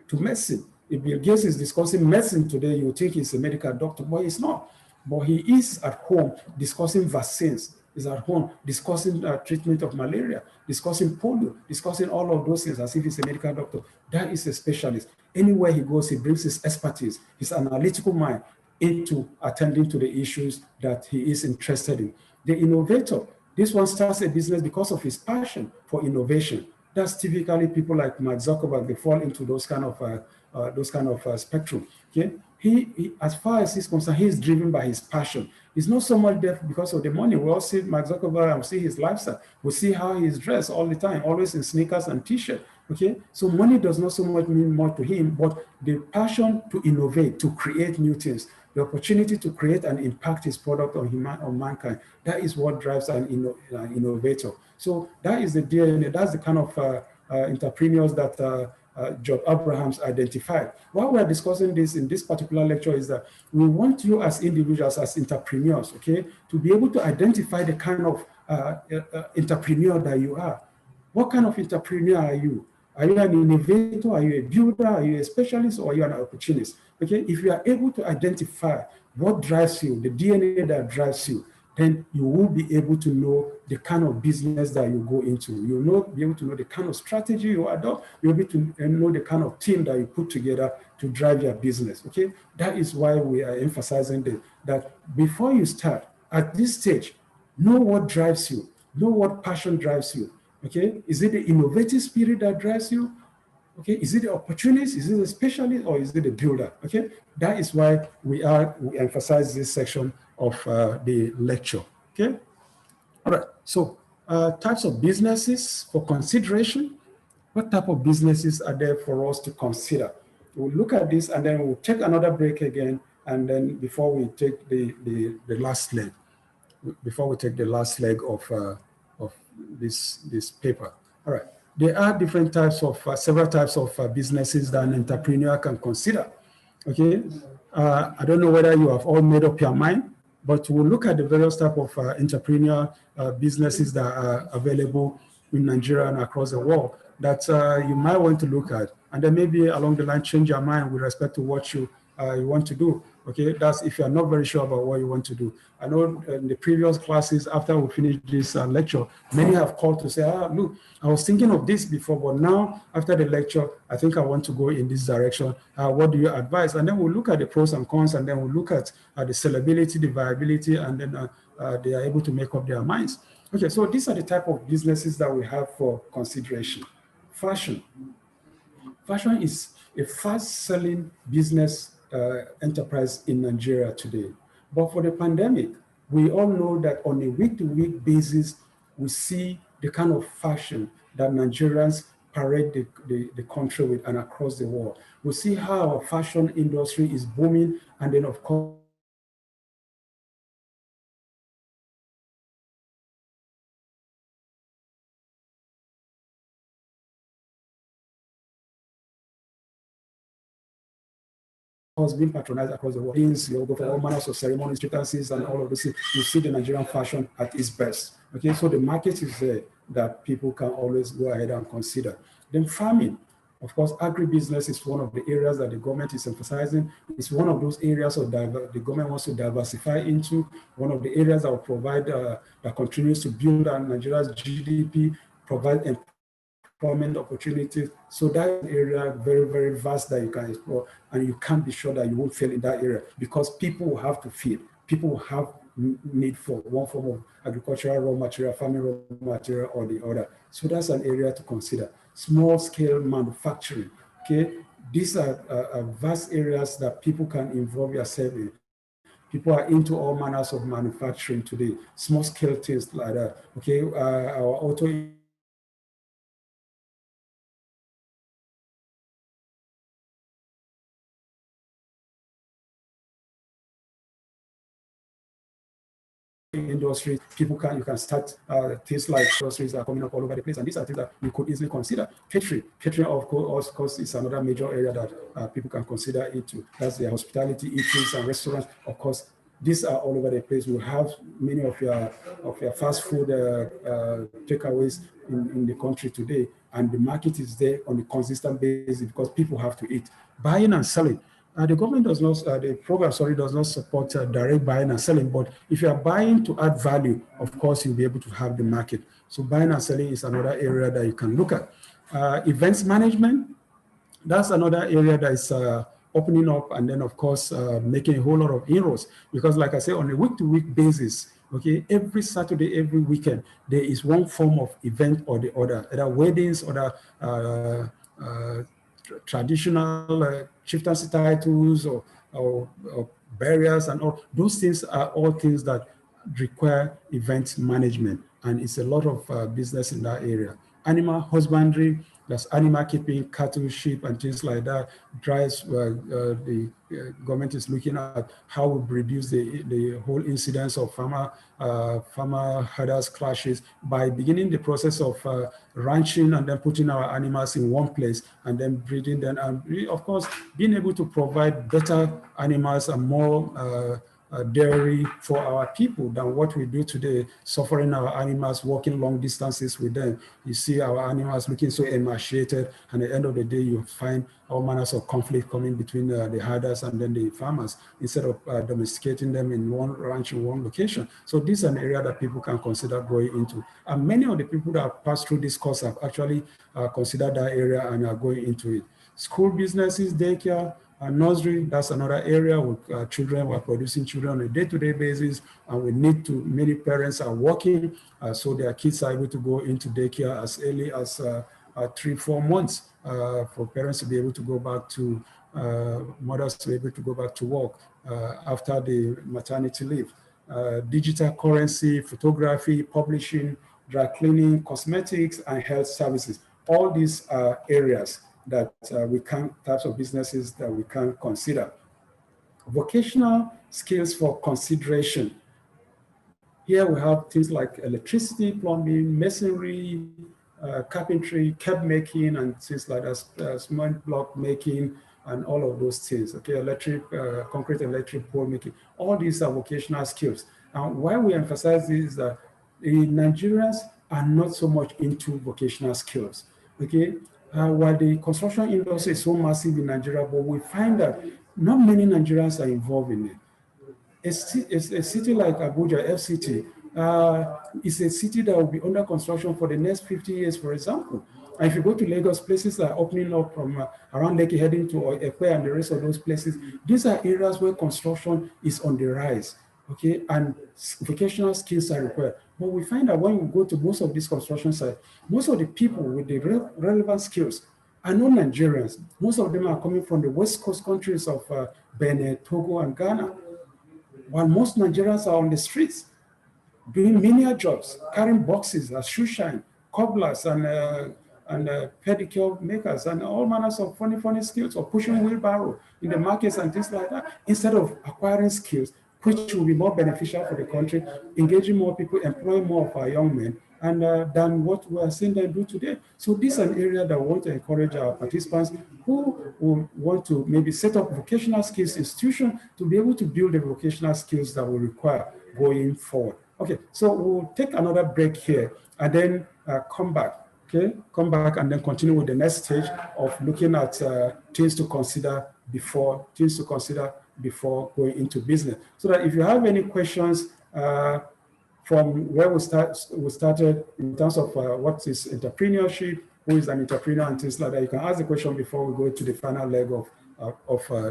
to medicine. If Bill Gates is discussing medicine today, you think he's a medical doctor, but he's not. But he is at home discussing vaccines. He's at home discussing treatment of malaria, discussing polio, discussing all of those things as if he's a medical doctor. That is a specialist. Anywhere he goes, he brings his expertise, his analytical mind into attending to the issues that he is interested in. The innovator, this one starts a business because of his passion for innovation. That's typically people like Mark Zuckerberg. They fall into those kind of spectrum. Okay, he as far as he's concerned, he's driven by his passion. It's not so much there because of the money. We all see Mark Zuckerberg and see his lifestyle. We see how he's dressed all the time, always in sneakers and t-shirt. Okay, so money does not so much mean more to him, but the passion to innovate, to create new things, the opportunity to create and impact his product on mankind. That is what drives an innovator. So that is the DNA. That's the kind of entrepreneurs that Job Abrahams identified. What we're discussing this in this particular lecture is that we want you as individuals, as entrepreneurs, okay, to be able to identify the kind of entrepreneur that you are. What kind of entrepreneur are you? Are you an innovator? Are you a builder? Are you a specialist? Or are you an opportunist? Okay, if you are able to identify what drives you, the DNA that drives you, then you will be able to know the kind of business that you go into. You will be able to know the kind of strategy you adopt. You'll be able to know the kind of team that you put together to drive your business, okay? That is why we are emphasizing that before you start, at this stage, know what drives you, know what passion drives you, okay? Is it the innovative spirit that drives you? Okay, is it the opportunist, is it the specialist, or is it the builder? Okay, that is why we emphasize this section of the lecture. Okay, all right. So types of businesses for consideration. What type of businesses are there for us to consider? We'll look at this and then we'll take another break again, and then before we take the last leg, of this paper. All right. There are different types of, several types of businesses that an entrepreneur can consider. Okay. I don't know whether you have all made up your mind, but we'll look at the various type of entrepreneur businesses that are available in Nigeria and across the world that you might want to look at, and then maybe along the line change your mind with respect to what you want to do. Okay, that's if you're not very sure about what you want to do. I know in the previous classes, after we finished this lecture, many have called to say, look, I was thinking of this before, but now after the lecture, I think I want to go in this direction. What do you advise? And then we'll look at the pros and cons, and then we'll look at the sellability, the viability, and then they are able to make up their minds. Okay, so these are the type of businesses that we have for consideration. Fashion. Fashion is a fast-selling business enterprise in Nigeria today. But for the pandemic, we all know that on a week-to-week basis, we see the kind of fashion that Nigerians parade the country with and across the world. We see how our fashion industry is booming, and then of course, has been patronized across the world. You go for all manners of ceremonies, treaties, and all of this. You see the Nigerian fashion at its best. Okay, so the market is there that people can always go ahead and consider. Then farming. Of course, agribusiness is one of the areas that the government is emphasizing. It's one of those areas of the government wants to diversify into, one of the areas that will provide, that continues to build on Nigeria's GDP, provide employment opportunities. So that area very, very vast that you can explore, and you can't be sure that you won't fail in that area because people will have to feed. People will have need for one form of agricultural raw material, farming raw material, or the other. So that's an area to consider. Small scale manufacturing. Okay, these are vast areas that people can involve yourself in. People are into all manners of manufacturing today. Small scale things like that. Okay, our auto industry, you can start things like industries that are coming up all over the place, and these are things that you could easily consider. Catering of course is another major area that people can consider into. That's the hospitality, eateries, and restaurants. Of course, these are all over the place. We have many of your fast food takeaways in the country today, and the market is there on a consistent basis because people have to eat. Buying and selling. The government does not, the program, does not support direct buying and selling, but if you are buying to add value, of course, you'll be able to have the market. So buying and selling is another area that you can look at. Events management, that's another area that is opening up, and then, of course, making a whole lot of inroads, because like I say, on a week-to-week basis, okay, every Saturday, every weekend, there is one form of event or the other, either weddings or traditional chieftaincy titles or burials, and all those things are all things that require event management, and it's a lot of business in that area. Animal husbandry, that's animal keeping, cattle, sheep, and things like that. Drives the government is looking at how we reduce the whole incidence of farmer herders clashes by beginning the process of ranching and then putting our animals in one place and then breeding them, and of course being able to provide better animals and more dairy for our people than what we do today, suffering our animals, walking long distances with them. You see our animals looking so emaciated, and at the end of the day, you find all manners of conflict coming between the herders and then the farmers, instead of domesticating them in one ranch, in one location. So this is an area that people can consider going into. And many of the people that have passed through this course have actually considered that area and are going into it. School businesses, daycare, nursery, that's another area with children. We're producing children on a day-to-day basis, and we need to, many parents are working, so their kids are able to go into daycare as early as 3-4 months for parents to be able to go back to, mothers to be able to go back to work after the maternity leave. Digital currency, photography, publishing, dry cleaning, cosmetics, and health services. All these are areas that types of businesses that we can consider. Vocational skills for consideration. Here we have things like electricity, plumbing, masonry, carpentry, cab making, and things like that, cement block making, and all of those things. Okay, concrete electric pole making. All these are vocational skills. And why we emphasize this is that the Nigerians are not so much into vocational skills. Okay, while the construction industry is so massive in Nigeria, but we find that not many Nigerians are involved in it. A city like Abuja, FCT, is a city that will be under construction for the next 50 years, for example. And if you go to Lagos, places are opening up from around Lekki heading to Ekwe and the rest of those places. These are areas where construction is on the rise, okay? And vocational skills are required. But we find that when we go to most of these construction sites, most of the people with the relevant skills are not Nigerians. Most of them are coming from the West Coast countries of Benin, Togo, and Ghana. While most Nigerians are on the streets doing menial jobs, carrying boxes as shoe shine, cobblers, and pedicure makers, and all manners of funny skills, or pushing wheelbarrow in the markets and things like that, instead of acquiring skills which will be more beneficial for the country, engaging more people, employing more of our young men, and than what we are seeing them do today. So this is an area that we want to encourage our participants who will want to maybe set up vocational skills institution to be able to build the vocational skills that we require going forward. Okay, so we'll take another break here and then come back. Okay, come back and then continue with the next stage of looking at things to consider before going into business. So that if you have any questions from where we started in terms of what is entrepreneurship, who is an entrepreneur, and things like that, you can ask the question before we go to the final leg of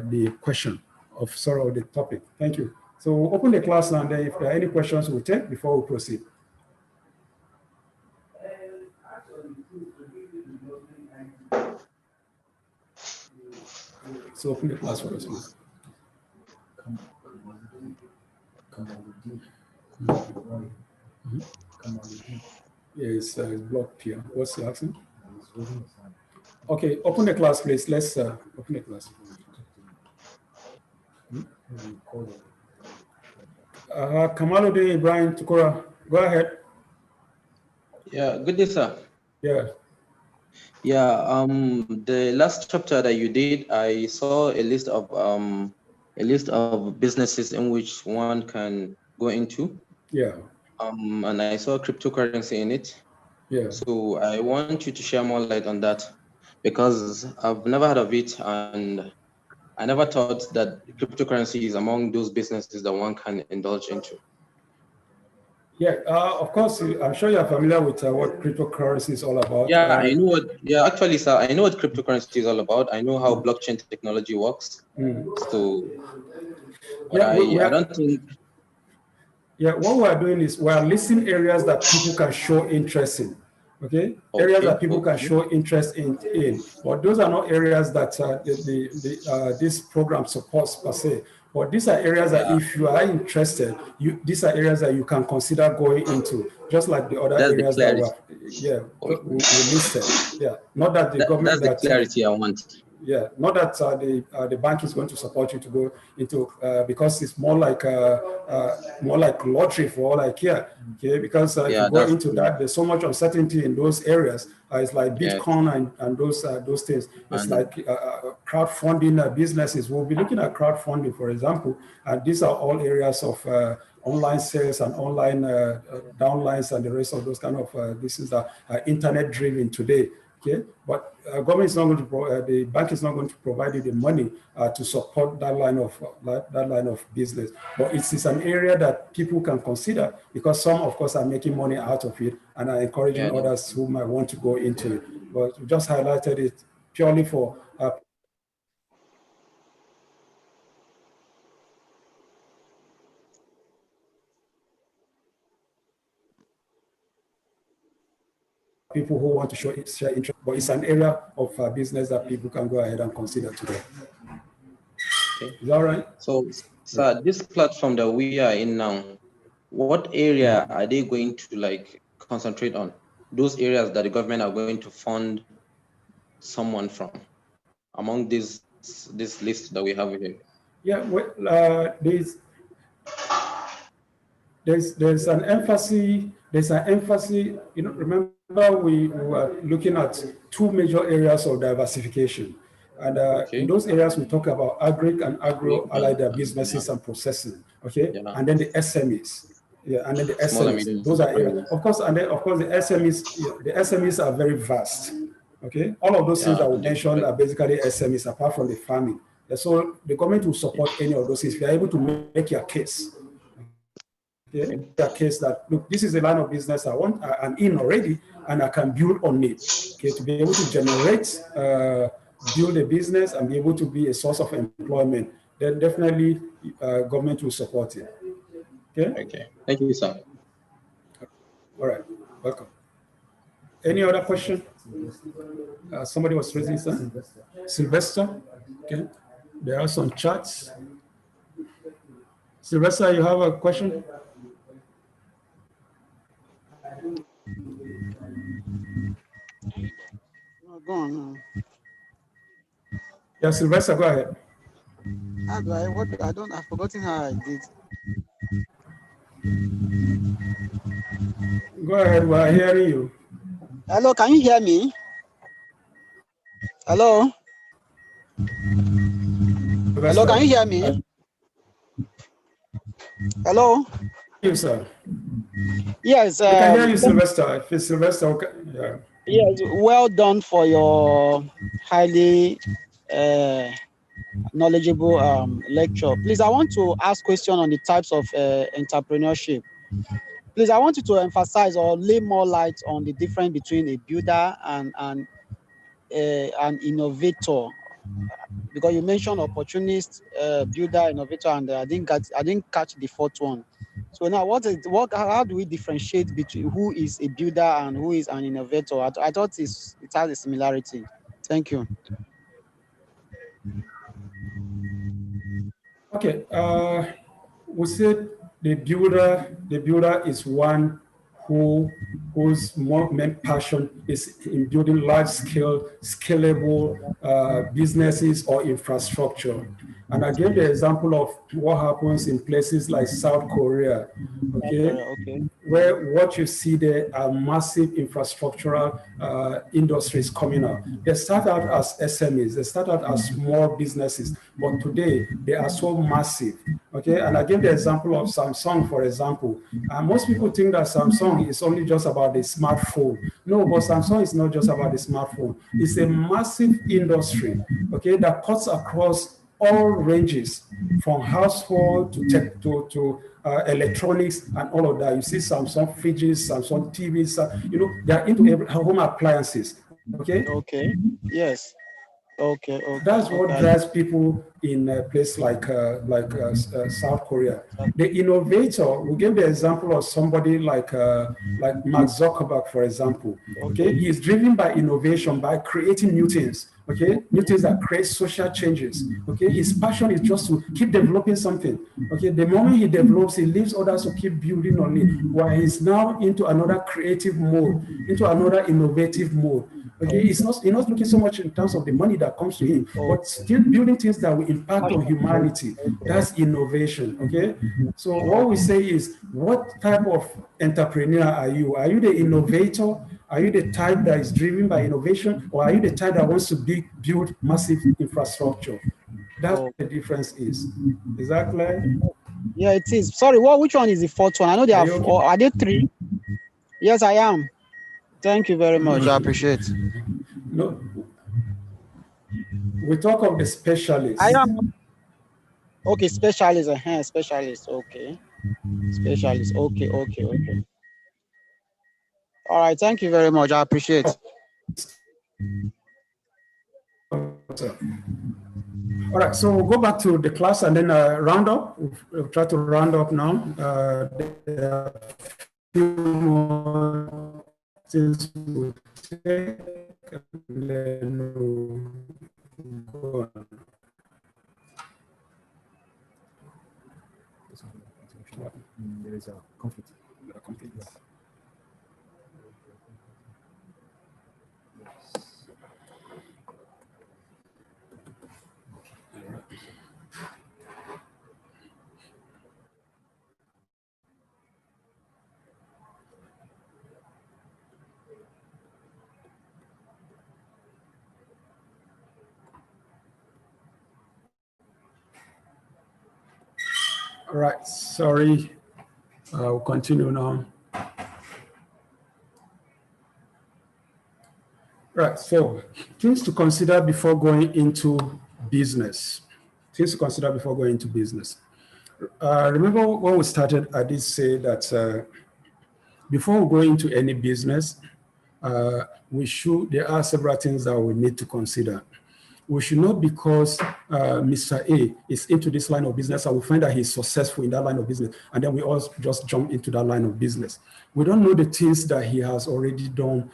the question of the topic. Thank you. So we'll open the class now, and then if there are any questions, we'll take before we proceed. So open the class for us, please. Yeah, it's blocked here. What's the accent? Okay, open the class, please. Let's open the class. Kamaluddin Ibrahim Tukura, go ahead. Yeah, good day, sir. Yeah. Yeah, the last chapter that you did, I saw a list of businesses in which one can go into. Yeah. And I saw cryptocurrency in it. Yeah. So I want you to share more light on that, because I've never heard of it, and I never thought that cryptocurrency is among those businesses that one can indulge into. Yeah, of course, I'm sure you're familiar with what cryptocurrency is all about. Yeah, I know what, yeah, actually, sir, I know what cryptocurrency is all about. I know how blockchain technology works. So, but yeah, I don't think. Yeah, what we're doing is we're listing areas that people can show interest in. Okay, areas that people can show interest in. But those are not areas that this program supports per se. But these are areas that if you are interested, these are areas that you can consider going into, just like the other areas that we listed. Yeah, not that the government. That's the clarity I want. Yeah, not that the bank is going to support you to go into because it's more like lottery for all I care. Okay, because if you go into that, there's so much uncertainty in those areas. It's like Bitcoin and those things. It's like crowdfunding businesses. We'll be looking at crowdfunding, for example, and these are all areas of online sales and online downlines and the rest of those kind of this is internet driven today. Okay, but government is not going to the bank is not going to provide you the money to support that line of business. But it is an area that people can consider because some, of course, are making money out of it and are encouraging others who might want to go into it. But we just highlighted it purely for people who want to share interest, but it's an area of business that people can go ahead and consider today. Okay. Is that right? So, sir, this platform that we are in now, what area are they going to concentrate on? Those areas that the government are going to fund someone from among this list that we have here? Yeah, well, there's an emphasis. You know, remember we were looking at two major areas of diversification, and in those areas we talk about agri and agro-allied businesses and processing. Okay, Yeah. and then the SMEs. Yeah, and then the Small and SMEs. medium Those are areas, enterprises. of course, and then of course the SMEs. The SMEs are very vast. Okay, all of those things that we mentioned are basically SMEs, apart from the farming. So the government will support any of those if you are able to make your case. Okay, a case that, look, this is a line of business I'm in already, and I can build on it. Okay, to be able to generate, build a business and be able to be a source of employment, then definitely government will support it. Okay. Okay. Thank you, sir. All right. Welcome. Any other question? Somebody was raising his hand. Sylvester. Okay. There are some chats. Sylvester, you have a question? Go on. Yeah, Sylvester, go ahead. How do I've forgotten how I did. Go ahead, we're hearing you. Hello, can you hear me? Hello? Hello, can you hear me? Hello? You, sir. Yes. We can hear you, Sylvester. If it's Sylvester, okay. Yeah. Yes, well done for your highly knowledgeable lecture. Please, I want to ask question on the types of entrepreneurship. Please, I want you to emphasize or lay more light on the difference between a builder and an innovator, because you mentioned opportunist, builder, innovator, and I didn't catch the fourth one. So now, how do we differentiate between who is a builder and who is an innovator? I thought it has a similarity. Thank you. Okay. We said the builder is one whose main passion is in building large-scale, scalable businesses or infrastructure. And I gave the example of what happens in places like South Korea, okay, where what you see there are massive infrastructural industries coming up. They start out as SMEs, they start out as small businesses, but today they are so massive. Okay, and I gave the example of Samsung, for example. Most people think that Samsung is only just about the smartphone. No, but Samsung is not just about the smartphone. It's a massive industry, okay, that cuts across all ranges, from household to tech to electronics and all of that. You see Samsung fridges, Samsung TVs, you know, they're into home appliances, okay? Okay, yes. Okay. That's what drives people in a place like South Korea. The innovator, we gave the example of somebody like Mark Zuckerberg, for example. Okay, he is driven by innovation, by creating new things. Okay, new things that create social changes. Okay, his passion is just to keep developing something. Okay, the moment he develops, he leaves others to keep building on it, while he's now into another creative mode, into another innovative mode. Okay, he's not looking so much in terms of the money that comes to him, but still building things that will impact on humanity. That's innovation. Okay, so what we say is, what type of entrepreneur are you? Are you the innovator? Are you the type that is driven by innovation, or are you the type that wants to build massive infrastructure? That's what the difference is. Is that clear? Yeah, it is. Sorry, which one is the fourth one? I know there are there three? Yes, I am. Thank you very much. I appreciate it. No, we talk of the specialists. I am. Okay, specialist. Specialist. Okay. Specialist. Okay. All right. Thank you very much. I appreciate it. All right, so we'll go back to the class and then round up. We'll try to round up now. There are a few more things we'll take, and then we'll go on. There is a conflict. All right, sorry. I'll continue now. Right, so things to consider before going into business. Things to consider before going into business. Remember when we started, I did say that before we go into any business, there are several things that we need to consider. We should not, because Mr. A is into this line of business and we find that he's successful in that line of business, and then we all just jump into that line of business. We don't know the things that he has already done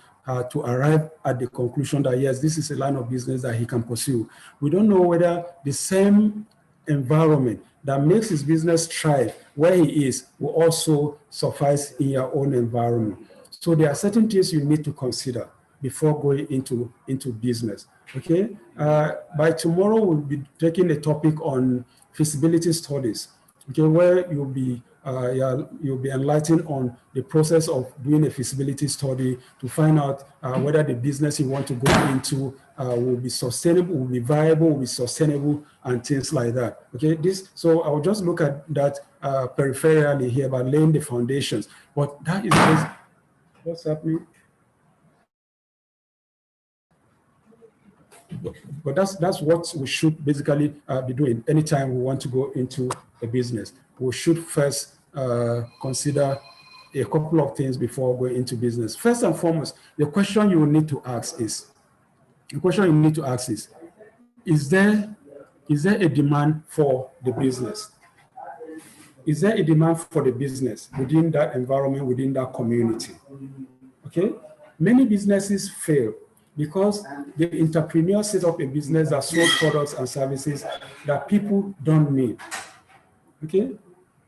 to arrive at the conclusion that, yes, this is a line of business that he can pursue. We don't know whether the same environment that makes his business thrive where he is will also suffice in your own environment. So there are certain things you need to consider before going into business. Okay, by tomorrow we'll be taking a topic on feasibility studies. Okay, where you'll be enlightened on the process of doing a feasibility study to find out whether the business you want to go into will be sustainable, will be viable, will be sustainable, and things like that. Okay, so I'll just look at that peripherally here by laying the foundations. But that is what's happening. But that's what we should basically be doing anytime we want to go into a business. We should first consider a couple of things before going into business. First and foremost, the question you will need to ask is, is there a demand for the business? Is there a demand for the business within that environment, within that community? Okay, many businesses fail because the entrepreneur set up a business that sold products and services that people don't need. Okay,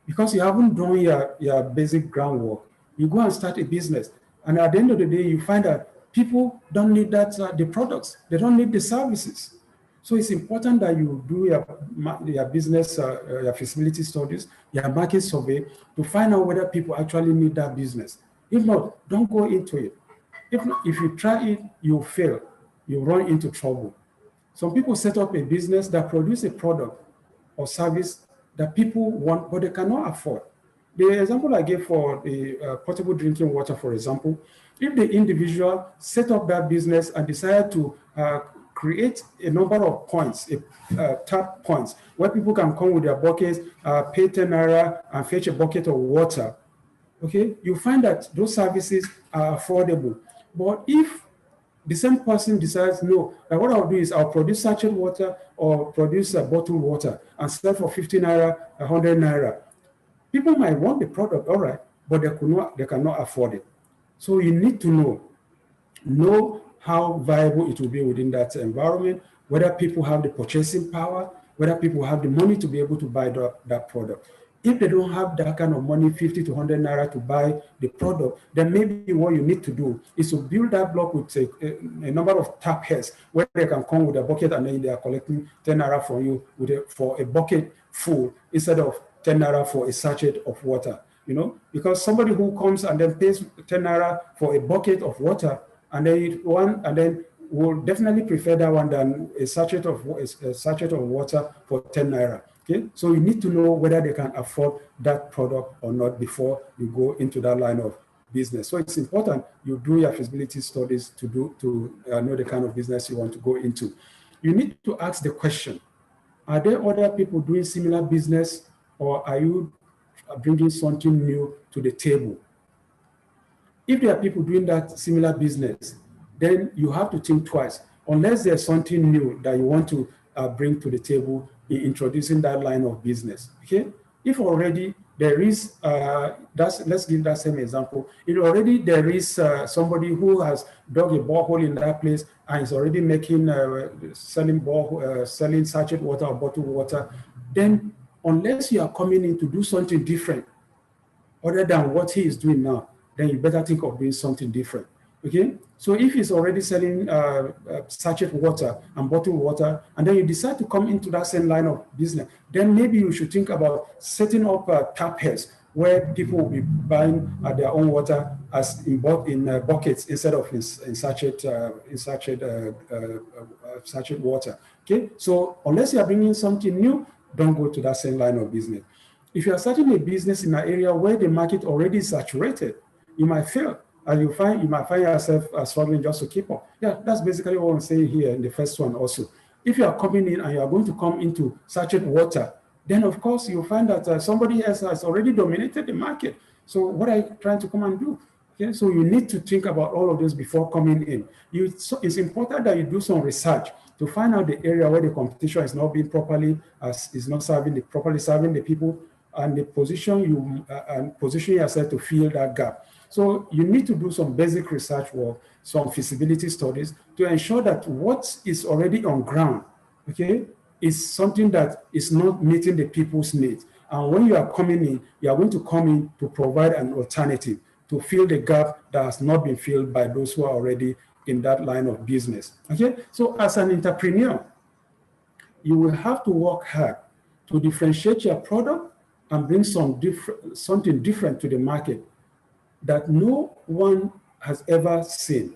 because you haven't done your basic groundwork, you go and start a business, and at the end of the day, you find that people don't need the products, they don't need the services. So it's important that you do your business, your feasibility studies, your market survey to find out whether people actually need that business. If not, don't go into it. If you try it, you'll fail. You'll run into trouble. Some people set up a business that produces a product or service that people want, but they cannot afford. The example I gave for the portable drinking water, for example, if the individual set up that business and decided to create a number of points, tap points, where people can come with their buckets, pay 10 naira and fetch a bucket of water, okay, you find that those services are affordable. But if the same person decides, no, what I'll do is I'll produce sachet water or produce bottled water and sell for 50 naira, 100 naira, people might want the product, all right, but they cannot afford it. So you need to know how viable it will be within that environment, whether people have the purchasing power, whether people have the money to be able to buy that product. If they don't have that kind of money, 50 to 100 naira to buy the product, then maybe what you need to do is to build that block with a number of tap heads where they can come with a bucket and then they are collecting 10 naira from you for a bucket full instead of 10 naira for a sachet of water. You know, because somebody who comes and then pays 10 naira for a bucket of water and then will definitely prefer that one than a sachet of water for 10 naira. Okay, so you need to know whether they can afford that product or not before you go into that line of business. So it's important you do your feasibility studies to know the kind of business you want to go into. You need to ask the question: are there other people doing similar business, or are you bringing something new to the table? If there are people doing that similar business, then you have to think twice, unless there's something new that you want to bring to the table in introducing that line of business. Okay, if already there is let's give that same example. If already there is somebody who has dug a borehole in that place and is already making selling sachet water or bottled water, then unless you are coming in to do something different other than what he is doing now, then you better think of doing something different. Okay, so if he's already selling sachet water and bottled water, and then you decide to come into that same line of business, then maybe you should think about setting up tap heads where people will be buying their own water as in buckets instead of in sachet water. Okay, so unless you are bringing something new, don't go to that same line of business. If you are starting a business in an area where the market already is saturated, you might fail, and you might find yourself struggling just to keep up. Yeah, that's basically what I'm saying here in the first one also. If you are coming in and you are going to come into saturated water, then of course you'll find that somebody else has already dominated the market. So what are you trying to come and do? Okay, so you need to think about all of this before coming in. It's important that you do some research to find out the area where the competition is not being properly, is not properly serving the people, and the position and position yourself to fill that gap. So you need to do some basic research work, some feasibility studies to ensure that what is already on ground, okay, is something that is not meeting the people's needs. And when you are coming in, you are going to come in to provide an alternative to fill the gap that has not been filled by those who are already in that line of business. Okay, so as an entrepreneur, you will have to work hard to differentiate your product and bring something different to the market that no one has ever seen.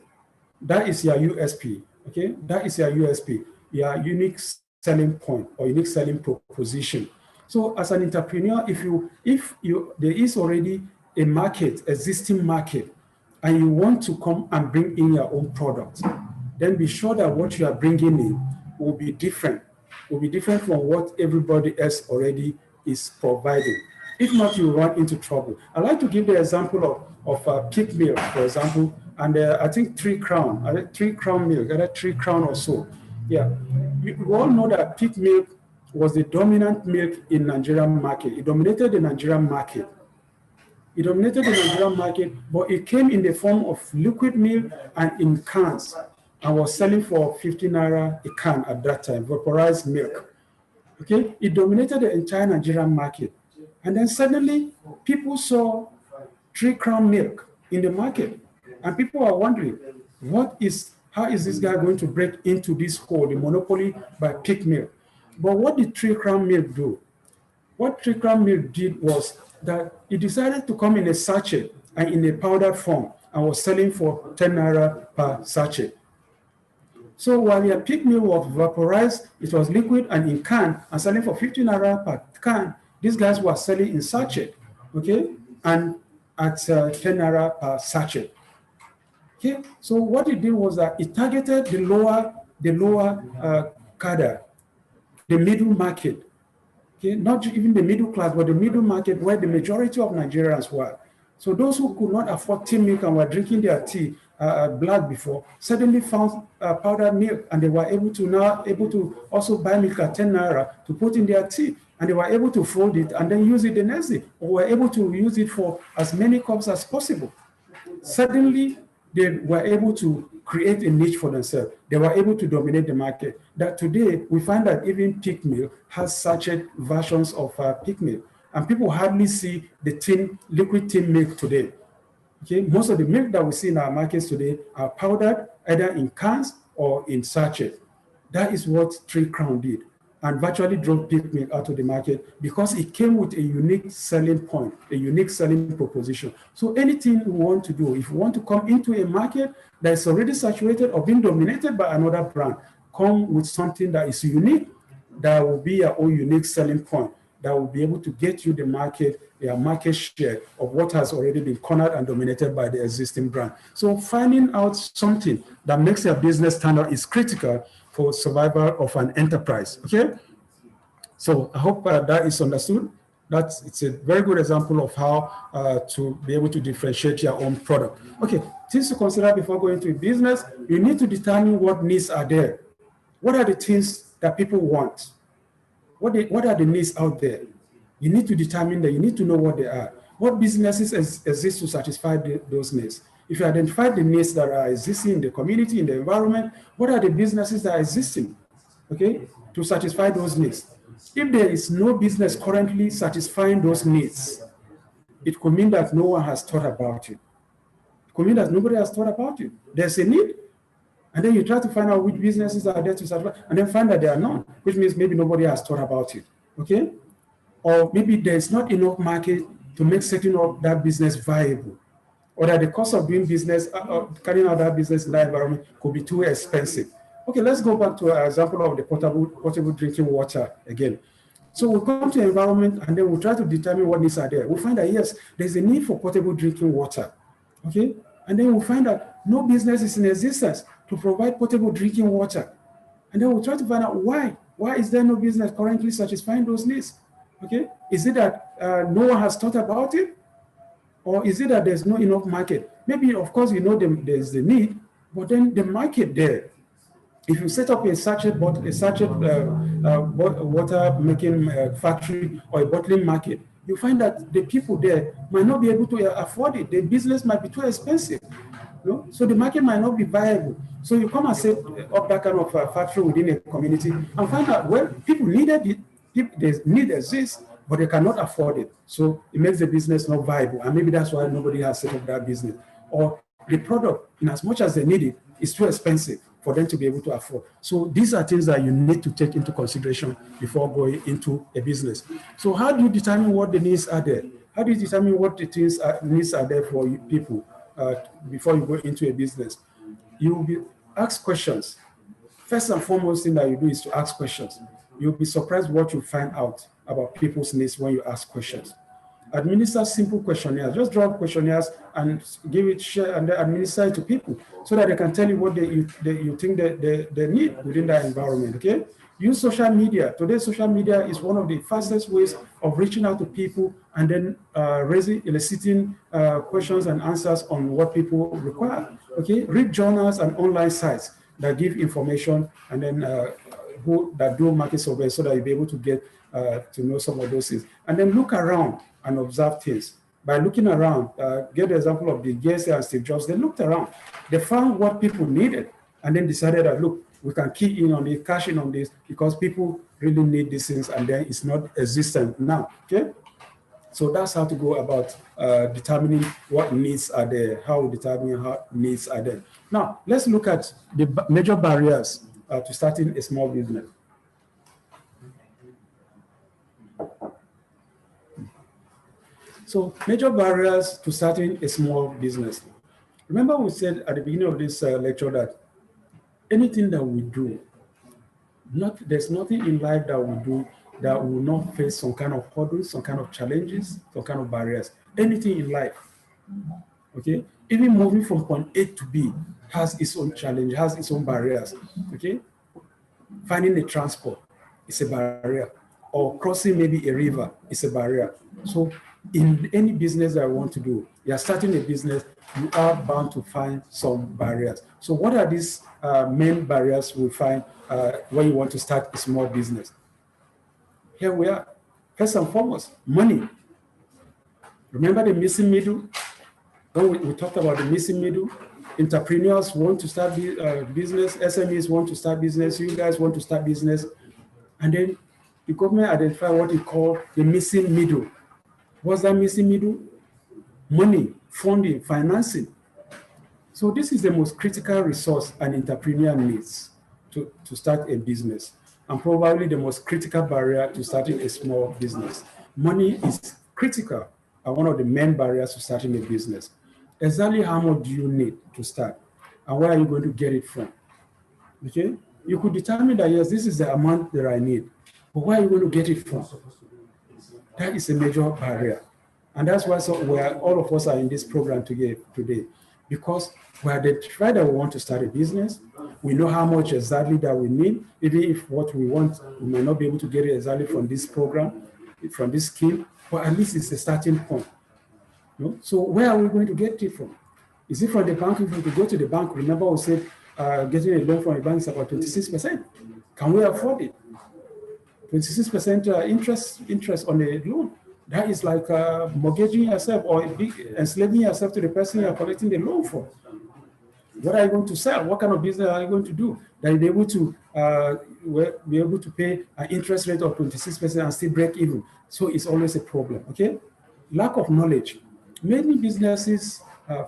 That is your USP. Okay, that is your USP, your unique selling point or unique selling proposition. So as an entrepreneur, if there is already a market, existing market, and you want to come and bring in your own product, then be sure that what you are bringing in will be different from what everybody else already is providing. If not, you run into trouble. I like to give the example of peak milk, for example, and I think 3 Crown milk, 3 Crown or so. Yeah, we all know that peak milk was the dominant milk in Nigerian market. It dominated the Nigerian market. But it came in the form of liquid milk and in cans, and was selling for 50 naira a can at that time, vaporized milk. Okay, it dominated the entire Nigerian market. And then suddenly, people saw 3 Crown milk in the market, and people are wondering, how is this guy going to break into this hole, the monopoly by peak milk? But what did 3 Crown milk do? What 3 Crown milk did was that it decided to come in a sachet and in a powdered form and was selling for 10 naira per sachet. So while your peak milk was vaporized, it was liquid and in can and selling for 50 naira per can, these guys were selling in sachet, okay, and at 10 naira per sachet. Okay, so what it did was that it targeted the lower cadre, the middle market. Okay, not even the middle class, but the middle market where the majority of Nigerians were. So those who could not afford tea milk and were drinking their tea black before suddenly found powdered milk, and they were able to also buy milk at 10 naira to put in their tea, and they were able to fold it and then use it the next day, or were able to use it for as many cups as possible. Suddenly, they were able to create a niche for themselves. They were able to dominate the market. That today, we find that even peak milk has sachet versions of peak milk. And people hardly see the liquid tin milk today. Okay, most of the milk that we see in our markets today are powdered, either in cans or in sachet. That is what 3 Crown did, and virtually drove peak milk out of the market because it came with a unique selling point, a unique selling proposition. So anything we want to do, if we want to come into a market that is already saturated or being dominated by another brand, come with something that is unique, that will be your own unique selling point, that will be able to get you the market, your market share of what has already been cornered and dominated by the existing brand. So finding out something that makes your business stand out is critical for survival of an enterprise, okay? So I hope that is understood. It's a very good example of how to be able to differentiate your own product. Okay, things to consider before going to a business: you need to determine what needs are there. What are the things that people want? What are the needs out there? You need to determine that. You need to know what they are. What businesses exist to satisfy those needs? If you identify the needs that are existing in the community, in the environment, what are the businesses that are existing, okay, to satisfy those needs? If there is no business currently satisfying those needs, it could mean that no one has thought about it. It could mean that nobody has thought about it. There's a need, and then you try to find out which businesses are there to satisfy, and then find that there are none, which means maybe nobody has thought about it, okay? Or maybe there's not enough market to make setting up that business viable, or that the cost of doing business, carrying out that business in that environment could be too expensive. Okay, let's go back to an example of the portable drinking water again. So we'll come to environment and then we'll try to determine what needs are there. We'll find that, yes, there's a need for potable drinking water, okay? And then we'll find that no business is in existence to provide potable drinking water. And then we'll try to find out why. Why is there no business currently satisfying those needs, okay? Is it that no one has thought about it? Or is it that there's not enough market? Maybe, of course, there's the need, but then the market there, if you set up a sachet water making factory or a bottling market, you find that the people there might not be able to afford it. The business might be too expensive. So the market might not be viable. So you come and set up that kind of factory within a community and find out, well, people needed it, the need exists, but they cannot afford it. So it makes the business not viable. And maybe that's why nobody has set up that business. Or the product, in as much as they need it, is too expensive for them to be able to afford. So these are things that you need to take into consideration before going into a business. So how do you determine what the needs are there? How do you determine what the needs are there for people before you go into a business? You will be asked questions. First and foremost thing that you do is to ask questions. You'll be surprised what you find out about people's needs when you ask questions. Administer simple questionnaires. Just draw questionnaires and share and administer it to people so that they can tell you what you think they need within that environment, okay? Use social media. Today, social media is one of the fastest ways of reaching out to people and then eliciting questions and answers on what people require, okay? Read journals and online sites that give information and then that do market surveys so that you'll be able to get to know some of those things. And then look around and observe things. By looking around, get the example of the GSA and Steve Jobs, they looked around. They found what people needed and then decided that, look, we can key in on it, cash in on this because people really need these things and then it's not existent now, okay? So that's how to go about determining what needs are there, how we determine how needs are there. Now, let's look at the major barriers to starting a small business. So major barriers to starting a small business. Remember we said at the beginning of this lecture that anything that we do, there's nothing in life that we do that will not face some kind of hurdles, some kind of challenges, some kind of barriers. Anything in life, okay? Even moving from point A to B has its own challenge, has its own barriers, okay? Finding a transport is a barrier, or crossing maybe a river is a barrier. So in any business that I want to do, you're starting a business, you are bound to find some barriers. So what are these main barriers we find when you want to start a small business? Here we are. First and foremost, money. Remember the missing middle? When we talked about the missing middle, entrepreneurs want to start business, SMEs want to start business, you guys want to start business, and then the government identify what we call the missing middle. What's that missing middle? Money, funding, financing. So this is the most critical resource an entrepreneur needs to start a business, and probably the most critical barrier to starting a small business. Money is critical and one of the main barriers to starting a business. Exactly how much do you need to start, and where are you going to get it from? Okay, you could determine that, yes, this is the amount that I need, but where are you going to get it from? That is a major barrier. And that's why all of us are in this program today, because we identify that we want to start a business. We know how much exactly that we need, even if what we want, we may not be able to get it exactly from this program, from this scheme, but at least it's a starting point. So where are we going to get it from? Is it from the bank? If we go to the bank, remember we said getting a loan from a bank is about 26%. Can we afford it? 26% interest on a loan. That is like mortgaging yourself or enslaving yourself to the person you are collecting the loan for. What are you going to sell? What kind of business are you going to do that you'll be able to pay an interest rate of 26% and still break even? So it's always a problem, okay? Lack of knowledge. Many businesses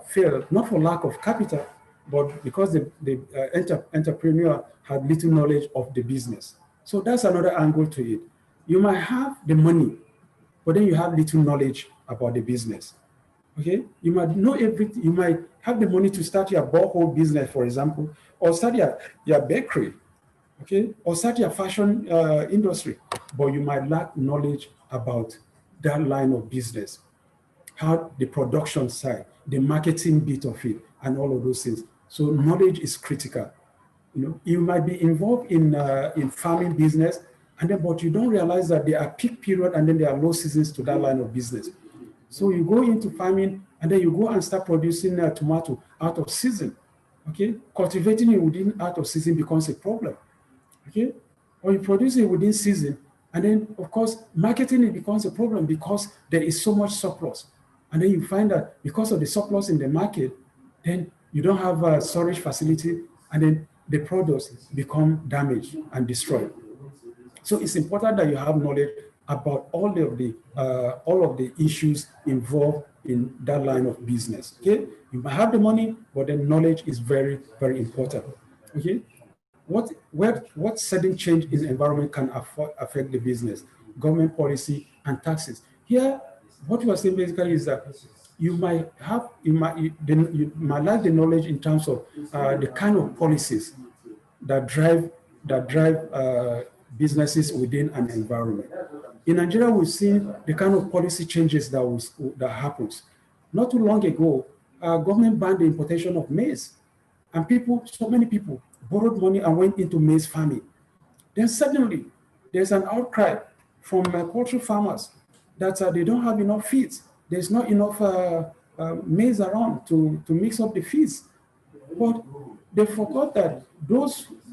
fail, not for lack of capital, but because the entrepreneur had little knowledge of the business. So that's another angle to it. You might have the money, but then you have little knowledge about the business. Okay, you might know everything. You might have the money to start your borehole business, for example, or start your bakery, okay, or start your fashion industry. but you might lack knowledge about that line of business, how the production side, the marketing bit of it, and all of those things. So knowledge is critical. You might be involved in farming business, and then but you don't realize that there are peak period and then there are low seasons to that line of business. So you go into farming and then you go and start producing tomato out of season. Okay, cultivating it within out of season becomes a problem. Okay, or you produce it within season, and then of course marketing it becomes a problem because there is so much surplus, and then you find that because of the surplus in the market, then you don't have a storage facility, and then the products become damaged and destroyed. So it's important that you have knowledge about all of the issues involved in that line of business. Okay, you might have the money, but the knowledge is very, very important. Okay, what sudden change in the environment can affect the business? Government policy and taxes. Here, what you are saying basically is that you might lack the knowledge in terms of the kind of policies that drive businesses within an environment. In Nigeria, we've seen the kind of policy changes that happens. Not too long ago, government banned the importation of maize, and so many people borrowed money and went into maize farming. Then suddenly, there's an outcry from poultry farmers that they don't have enough feeds. There's not enough maize around to mix up the feeds. But they forgot that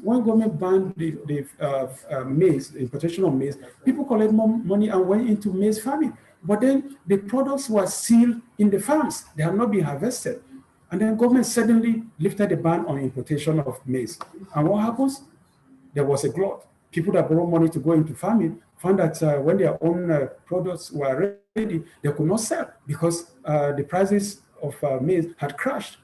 when government banned the maize, the importation of maize, people collect more money and went into maize farming. But then the products were sealed in the farms. They have not been harvested. And then government suddenly lifted the ban on importation of maize. And what happens? There was a glut. People that borrow money to go into farming found that when their own products were ready, they could not sell because the prices of maize had crashed.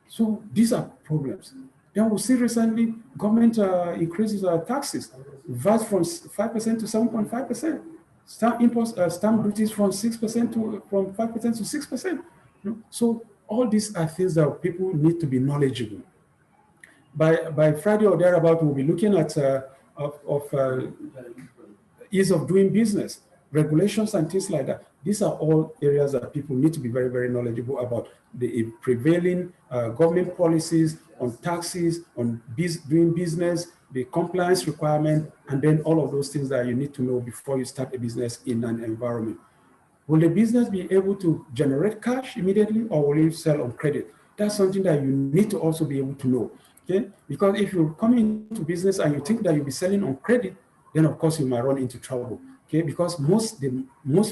So these are problems. Then we see recently government increases taxes, VAT from 5% to 7.5%, stamp duties from 6% to 5% to 6%. So all these are things that people need to be knowledgeable. By Friday or thereabout, we'll be looking at ease of doing business, regulations and things like that. These are all areas that people need to be very, very knowledgeable about. The prevailing government policies on taxes, on doing business, the compliance requirement, and then all of those things that you need to know before you start a business in an environment. Will the business be able to generate cash immediately, or will you sell on credit? That's something that you need to also be able to know. Okay? Because if you come into business and you think that you'll be selling on credit, then of course you might run into trouble. Okay? Because most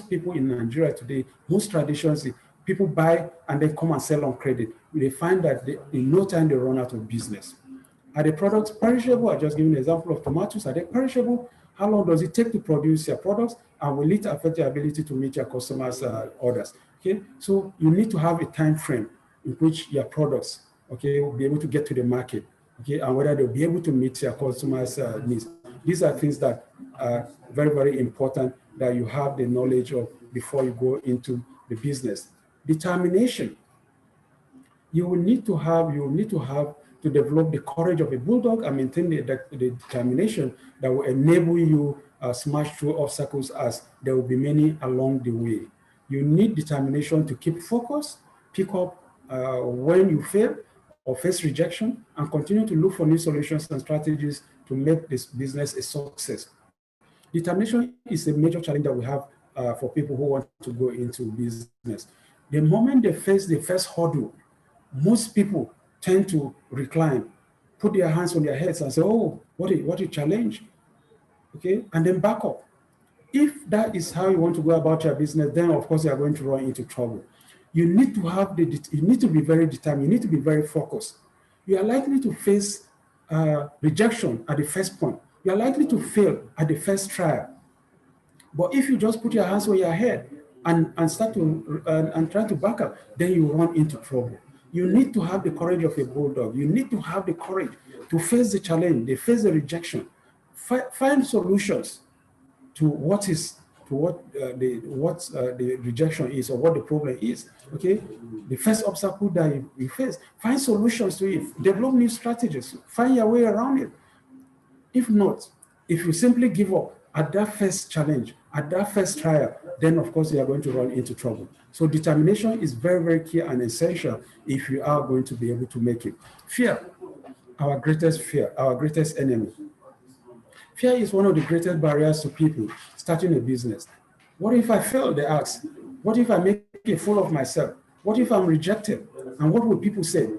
people in Nigeria today, most traditions, people buy and then come and sell on credit. They find that in no time they run out of business. Are the products perishable? I just give you an example of tomatoes. Are they perishable? How long does it take to produce your products? And will it affect your ability to meet your customers' orders? Okay, so you need to have a time frame in which your products, okay, will be able to get to the market, okay, and whether they'll be able to meet your customers' needs. These are things that are very, very important that you have the knowledge of before you go into the business. Determination. You will need to have to develop the courage of a bulldog and maintain the determination that will enable you smash through obstacles, as there will be many along the way. You need determination to keep focus, pick up when you fail or face rejection, and continue to look for new solutions and strategies to make this business a success. Determination is a major challenge that we have for people who want to go into business. The moment they face the first hurdle, most people tend to recline, put their hands on their heads and say, oh, what a challenge, okay? And then back up. If that is how you want to go about your business, then of course you are going to run into trouble. You need to be very determined, you need to be very focused. You are likely to face rejection at the first point. You are likely to fail at the first trial. But if you just put your hands on your head and start to and try to back up, then you run into trouble. You need to have the courage of a bulldog. You need to have the courage to face the challenge, to face the rejection, find solutions to what the rejection is or what the problem is. Okay, the first obstacle that you face, find solutions to it. Develop new strategies. Find your way around it. If not, if you simply give up at that first challenge, at that first trial, then of course you are going to run into trouble. So determination is very, very key and essential if you are going to be able to make it. Fear, our greatest fear, our greatest enemy. Fear is one of the greatest barriers to people starting a business. What if I fail, they ask? What if I make a fool of myself? What if I'm rejected? And what will people say?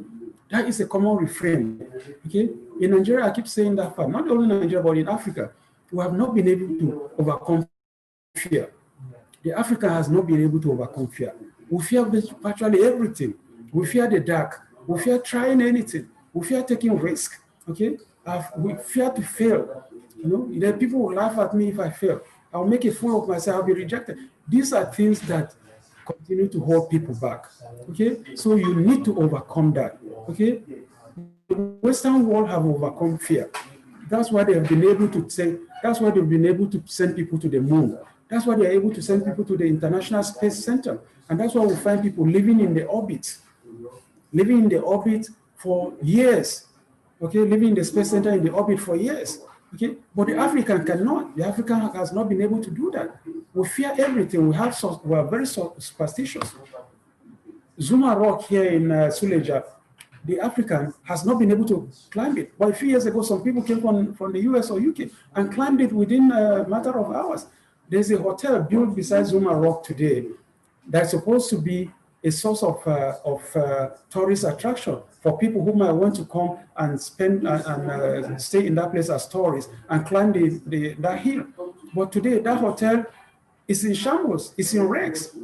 That is a common refrain, okay? In Nigeria, I keep saying that fact, not only in Nigeria, but in Africa, we have not been able to overcome fear. The African has not been able to overcome fear. We fear virtually everything. We fear the dark. We fear trying anything. We fear taking risk, okay? We fear to fail. You know, there are people who laugh at me if I fail. I'll make a fool of myself, I'll be rejected. These are things that continue to hold people back, okay? So you need to overcome that, okay? The Western world have overcome fear. That's why they have been able to say, that's why they've been able to send people to the moon. That's why they're able to send people to the International Space Center. And that's why we find people living in the orbit for years, okay? Living in the Space Center in the orbit for years. Okay, but the African cannot. The African has not been able to do that. We fear everything. We are very superstitious. Zuma Rock here in Suleja, the African has not been able to climb it. But a few years ago, some people came from the US or UK and climbed it within a matter of hours. There's a hotel built beside Zuma Rock today that's supposed to be a source of tourist attraction for people who might want to come and spend and stay in that place as tourists and climb that hill. But today, that hotel is in shambles, it's in wrecks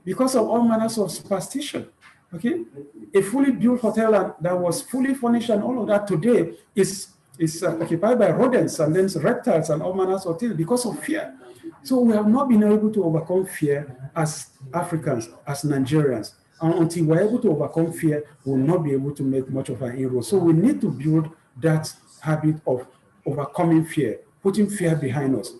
because of all manners of superstition. Okay, a fully built hotel that was fully furnished and all of that today is occupied by rodents and then reptiles and all manners of things because of fear. So we have not been able to overcome fear as Africans, as Nigerians. And until we're able to overcome fear, we'll not be able to make much of an inroad. So we need to build that habit of overcoming fear, putting fear behind us.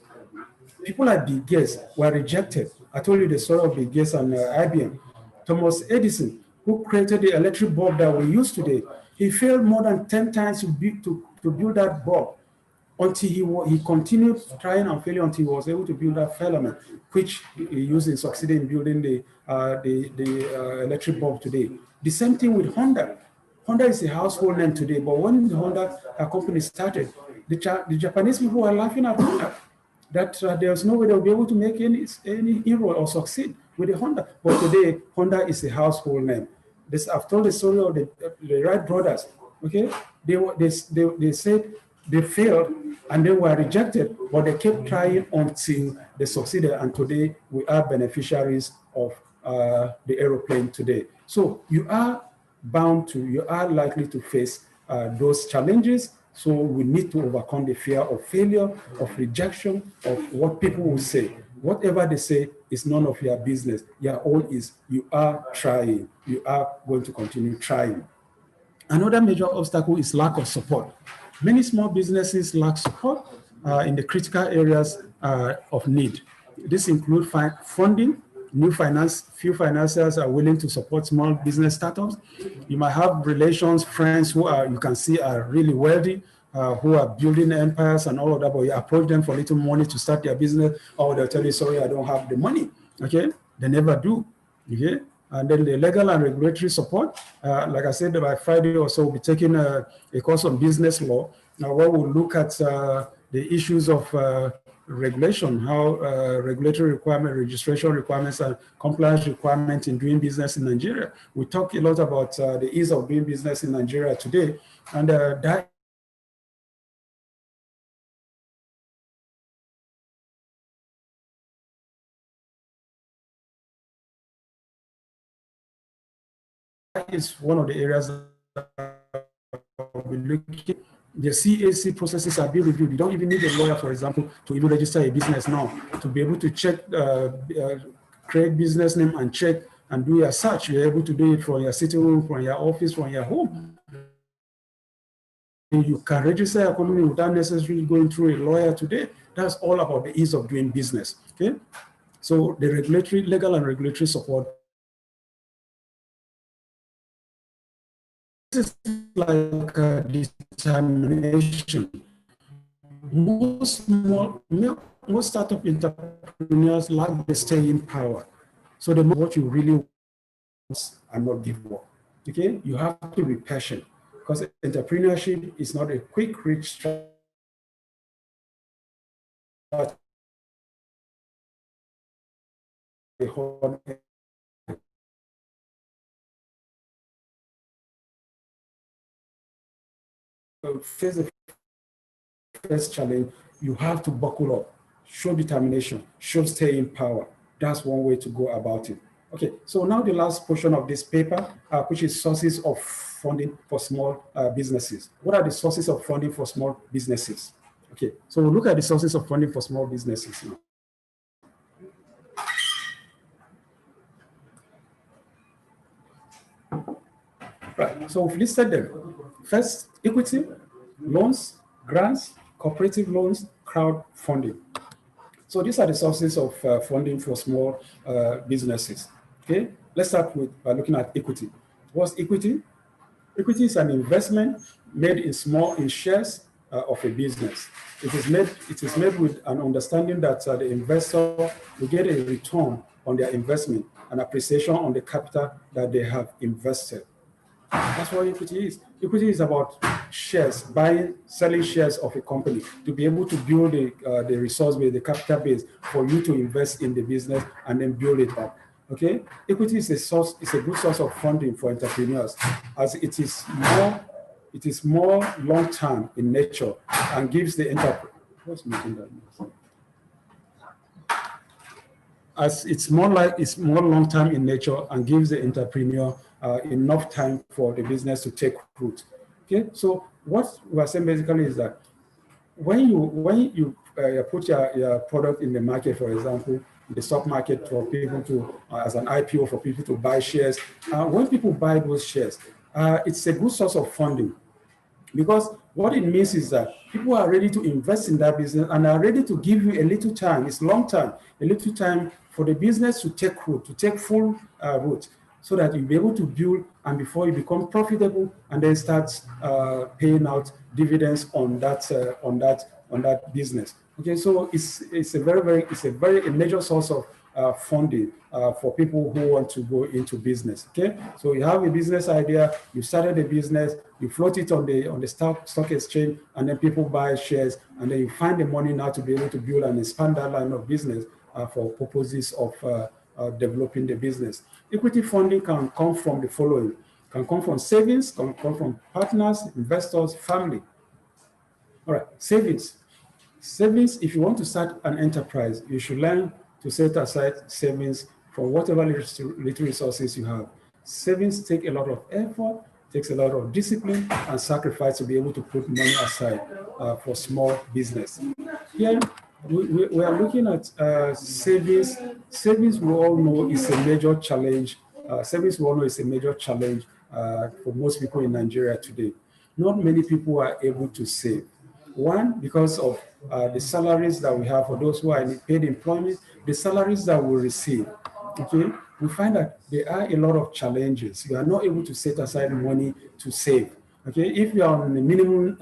People like Bill Gates were rejected. I told you the story of Bill Gates and IBM. Thomas Edison, who created the electric bulb that we use today, he failed more than 10 times to build that bulb until he continued trying and failing until he was able to build that filament, which he used and succeeded in building the electric bulb today. The same thing with Honda. Honda is a household name today, but when the Honda company started, the Japanese people were laughing at Honda, that there's no way they'll be able to make any inroad or succeed with the Honda. But today, Honda is a household name. I've told the story of the Wright brothers. Okay, they said they failed and they were rejected, but they kept trying until they succeeded. And today, we are beneficiaries of the aeroplane today. So you are likely to face those challenges. So we need to overcome the fear of failure, of rejection, of what people will say. Whatever they say is none of your business. Your own is you are trying. You are going to continue trying. Another major obstacle is lack of support. Many small businesses lack support in the critical areas of need. This includes funding. Few financiers are willing to support small business startups. You might have relations, friends who you can see are really wealthy, who are building empires and all of that, but you approach them for little money to start their business, or they'll tell you, sorry, I don't have the money, okay? They never do, okay? And then the legal and regulatory support, like I said, by Friday or so, we'll be taking a course on business law, where we'll look at the issues of regulation, how regulatory requirement, registration requirements, and compliance requirements in doing business in Nigeria. We talk a lot about the ease of doing business in Nigeria today, and that is one of the areas that we're looking. The CAC processes are being reviewed. You don't even need a lawyer, for example, to even register a business now, to be able to check, create business name and check and do your search. You're able to do it from your sitting room, from your office, from your home. You can register a company without necessarily going through a lawyer today. That's all about the ease of doing business, okay? So the legal and regulatory support. This is like a determination. Most most startup entrepreneurs lack the staying power. So the more what you really want and not give up. Okay, you have to be patient because entrepreneurship is not a quick rich strategy. Face the first challenge, you have to buckle up, show determination, show staying power. That's one way to go about it. Okay, so now the last portion of this paper, which is sources of funding for small businesses. What are the sources of funding for small businesses? Okay, so we'll look at the sources of funding for small businesses now. Right, so we've listed them. First, equity, loans, grants, cooperative loans, crowdfunding. So these are the sources of funding for small businesses. Okay, let's start with by looking at equity. What's equity? Equity is an investment made in shares of a business. It is made with an understanding that the investor will get a return on their investment, an appreciation on the capital that they have invested. That's what equity is. Equity is about shares, selling shares of a company to be able to build the resource base, the capital base for you to invest in the business and then build it up. Okay, equity is a good source of funding for entrepreneurs, as it is more long-term in nature and gives the entrepreneur. What's making that noise? As it's more long-term in nature and gives the entrepreneur enough time for the business to take root. Okay, so what we're saying basically is that when you put your product in the market, for example, the stock market for people to, as an IPO for people to buy shares, when people buy those shares, it's a good source of funding. Because what it means is that people are ready to invest in that business and are ready to give you a little time, it's long term, a little time for the business to take root, to take full root, so that you'll be able to build and before you become profitable and then start paying out dividends on that business. Okay, so it's a major source of funding for people who want to go into business. Okay, so you have a business idea, you started a business, you float it on the stock exchange, and then people buy shares, and then you find the money now to be able to build and expand that line of business for purposes of developing the business. Equity funding can come from the following: can come from savings, can come from partners, investors, family. All right, savings. Savings, if you want to start an enterprise, you should learn to set aside savings for whatever little resources you have. Savings take a lot of effort, takes a lot of discipline and sacrifice to be able to put money aside for small business. Here, we are looking at savings. Savings, we all know, is a major challenge. Savings, we all know, is a major challenge for most people in Nigeria today. Not many people are able to save. One, because of the salaries that we have for those who are in paid employment, the salaries that we receive. Okay, we find that there are a lot of challenges. You are not able to set aside money to save. Okay, if you are on the minimum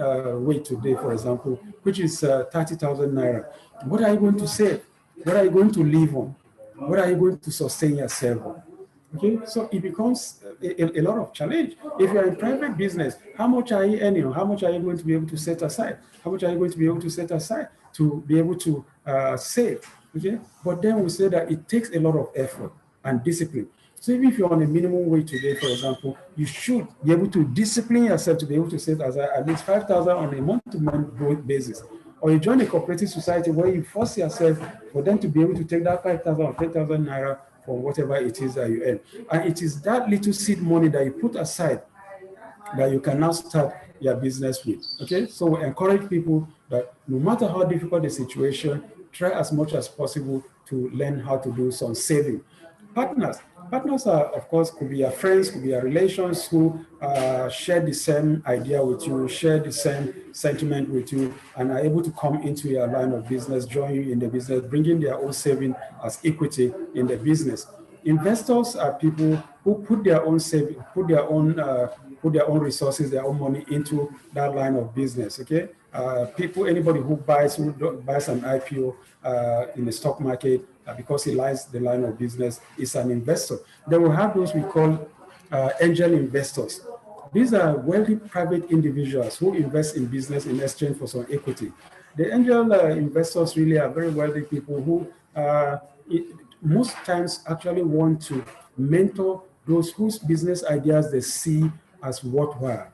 wage today, for example, which is 30,000 naira, what are you going to save? What are you going to live on? What are you going to sustain yourself on? Okay, so it becomes a lot of challenge. If you're in private business, how much are you earning? How much are you going to be able to set aside? How much are you going to be able to set aside to be able to save? Okay, but then we say that it takes a lot of effort and discipline. So even if you're on a minimum wage today, for example, you should be able to discipline yourself to be able to set aside at least 5,000 on a month-to-month basis. Or you join a cooperative society where you force yourself for them to be able to take that 5,000 or 10,000 naira for whatever it is that you earn. And it is that little seed money that you put aside that you can now start your business with. Okay, so we encourage people that no matter how difficult the situation, try as much as possible to learn how to do some saving. Partners are, of course, could be your friends, could be your relations who share the same idea with you, share the same sentiment with you, and are able to come into your line of business, join you in the business, bringing their own saving as equity in the business. Investors are people who put their own resources, their own money into that line of business. Okay, anybody who buys an IPO in the stock market because he likes the line of business is an investor. Then we have those we call angel investors. These are wealthy private individuals who invest in business in exchange for some equity. The angel investors really are very wealthy people who most times actually want to mentor those whose business ideas they see as worthwhile.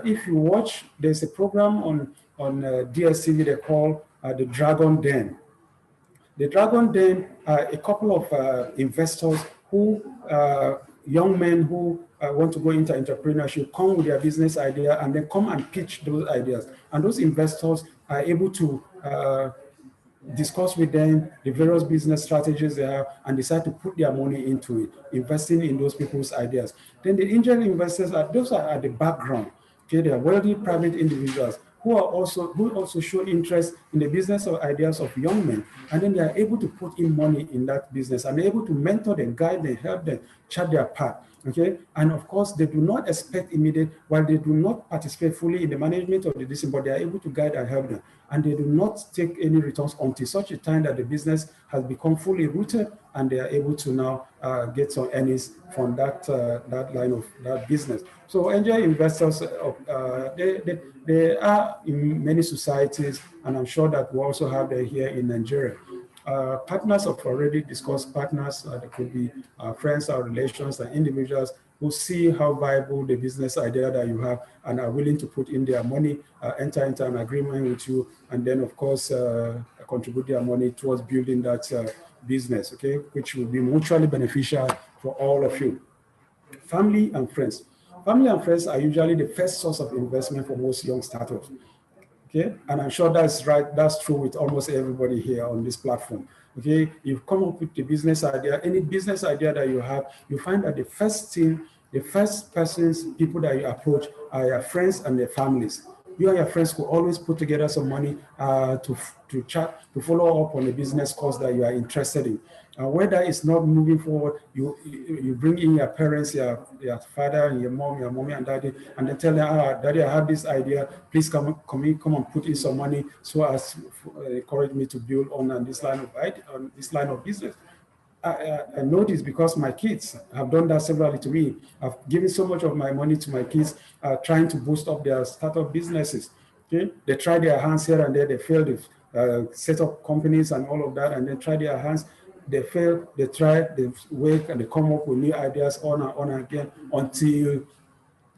If you watch, there's a program on DSTV they call the Dragon Den. The Dragon Den are a couple of investors who, young men who want to go into entrepreneurship, come with their business idea and then come and pitch those ideas. And those investors are able to discuss with them the various business strategies they have and decide to put their money into it, investing in those people's ideas. Then the angel investors those are at the background. Okay, they are wealthy private individuals who also show interest in the business or ideas of young men, and then they are able to put in money in that business and able to mentor them, guide them, help them, chart their path. Okay, and of course they do not expect immediate, while they do not participate fully in the management of the business, but they are able to guide and help them, and they do not take any returns until such a time that the business has become fully rooted and they are able to now get some earnings from that line of that business. So angel investors, they are in many societies, and I'm sure that we also have them here in Nigeria. Partners have already discussed partners. There could be friends or relations and individuals who see how viable the business idea that you have and are willing to put in their money, enter into an agreement with you, and then of course contribute their money towards building that business, okay, which will be mutually beneficial for all of you. Family and friends. Family and friends are usually the first source of investment for most young startups. Okay, and I'm sure that's right. That's true with almost everybody here on this platform. Okay, you've come up with the business idea, any business idea that you have, you find that the first people that you approach are your friends and their families. You and your friends will always put together some money to follow up on the business course that you are interested in. Whether it's not moving forward, you bring in your parents, your father and your mommy and daddy, and then tell them, daddy, I have this idea. Please come and put in some money so as encourage me to build on this line of business. I know this because my kids have done that severally to me. I've given so much of my money to my kids trying to boost up their startup businesses. Okay, they try their hands here and there. They fail. They set up companies and all of that, and then try their hands. They fail. They try. They wait, and they come up with new ideas on and on again until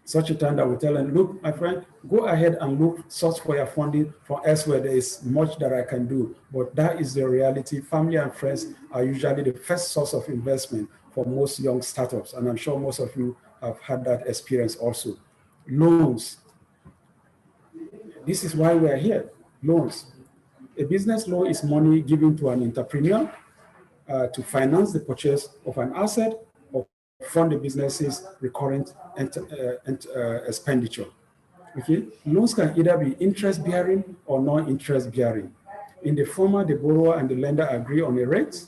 such a time that we tell them, look, my friend, go ahead and search for your funding from elsewhere. There is much that I can do, but that is the reality. Family and friends are usually the first source of investment for most young startups, and I'm sure most of you have had that experience also. Loans. This is why we are here. Loans. A business loan is money given to an entrepreneur to finance the purchase of an asset or fund the business's recurrent expenditure. Okay, loans can either be interest-bearing or non-interest-bearing. In the former, the borrower and the lender agree on a rate.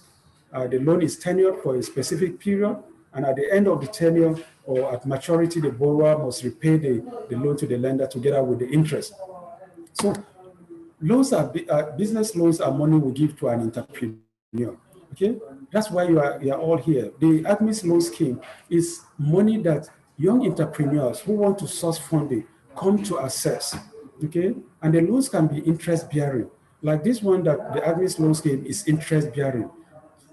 The loan is tenured for a specific period, and at the end of the tenure or at maturity, the borrower must repay the loan to the lender together with the interest. So, loans business loans are money we give to an entrepreneur. Okay, that's why you are all here. The AGSMEIS loan scheme is money that young entrepreneurs who want to source funding come to access. Okay, and the loans can be interest bearing. Like this one, that the AGSMEIS loan scheme is interest bearing.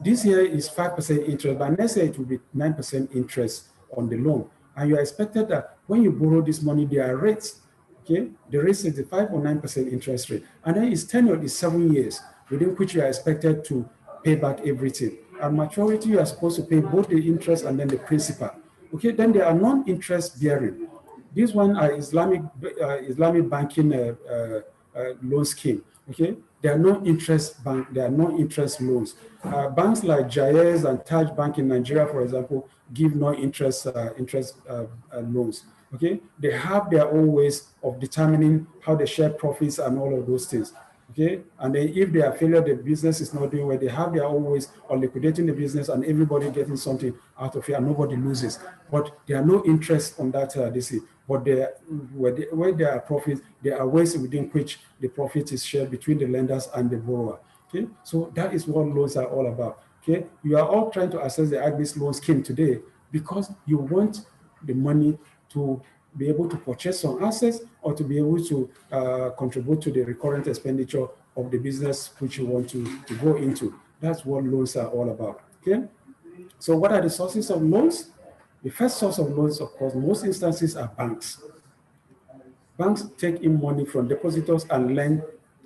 This year is 5% interest, but next year it will be 9% interest on the loan. And you are expected that when you borrow this money, there are rates. Okay, the rate is the 5 or 9% interest rate, and then its tenure is 7 years, within which you are expected to pay back everything. At maturity, you are supposed to pay both the interest and then the principal. Okay, then there are non-interest bearing. This one are Islamic banking loan scheme. Okay, there are no interest loans. Banks like Jaiz and Taj Bank in Nigeria, for example, give no interest loans. Okay, they have their own ways of determining how they share profits and all of those things. Okay, and then if they are failure, the business is not doing well, they have their own ways of liquidating the business and everybody getting something out of it and nobody loses. But there are no interest on that DC. But where there are profits, there are ways within which the profit is shared between the lenders and the borrower. Okay, so that is what loans are all about. Okay, you are all trying to access the AGSMEIS loan scheme today because you want the money to be able to purchase some assets or to be able to contribute to the recurrent expenditure of the business which you want to go into. That's what loans are all about, okay? So what are the sources of loans? The first source of loans, of course, most instances are banks. Banks take in money from depositors and lend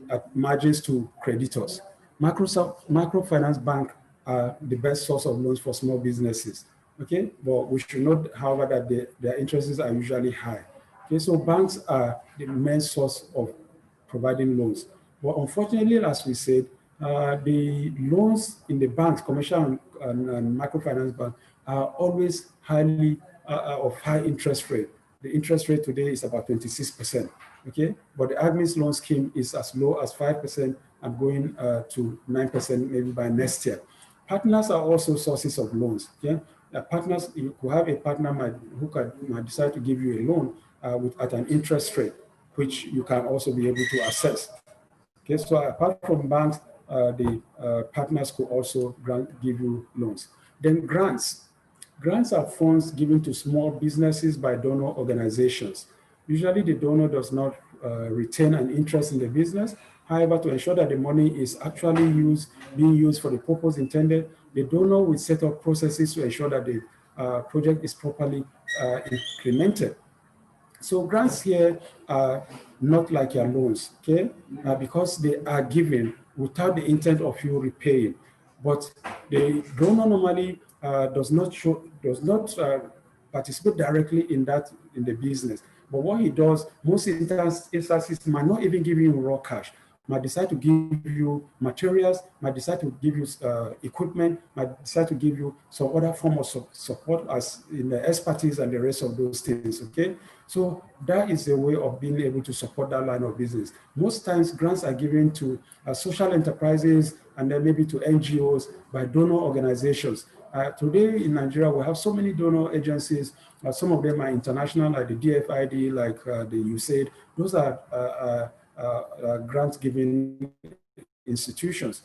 at margins to creditors. Microfinance bank are the best source of loans for small businesses. Okay, but we should note, however, that their interests are usually high. Okay, so banks are the main source of providing loans. But unfortunately, as we said, the loans in the banks, commercial and microfinance bank, are always highly of high interest rate. The interest rate today is about 26%. Okay, but the AGSMEIS loan scheme is as low as 5% and going to 9% maybe by next year. Partners are also sources of loans. Okay, partners, you could have a partner who might decide to give you a loan at an interest rate, which you can also be able to assess. Okay, so apart from banks, the partners could also give you loans. Then grants. Grants are funds given to small businesses by donor organizations. Usually the donor does not retain an interest in the business. However, to ensure that the money is actually being used for the purpose intended, the donor will set up processes to ensure that the project is properly implemented. So grants here are not like your loans, okay? Because they are given without the intent of you repaying. But the donor normally does not participate directly in the business. But what he does, most instances might not even give you raw cash, might decide to give you materials, might decide to give you equipment, might decide to give you some other form of support as in the expertise and the rest of those things, okay? So that is a way of being able to support that line of business. Most times grants are given to social enterprises and then maybe to NGOs by donor organizations. Today in Nigeria, we have so many donor agencies. Some of them are international, like the DFID, like the USAID. Those are grant-giving institutions.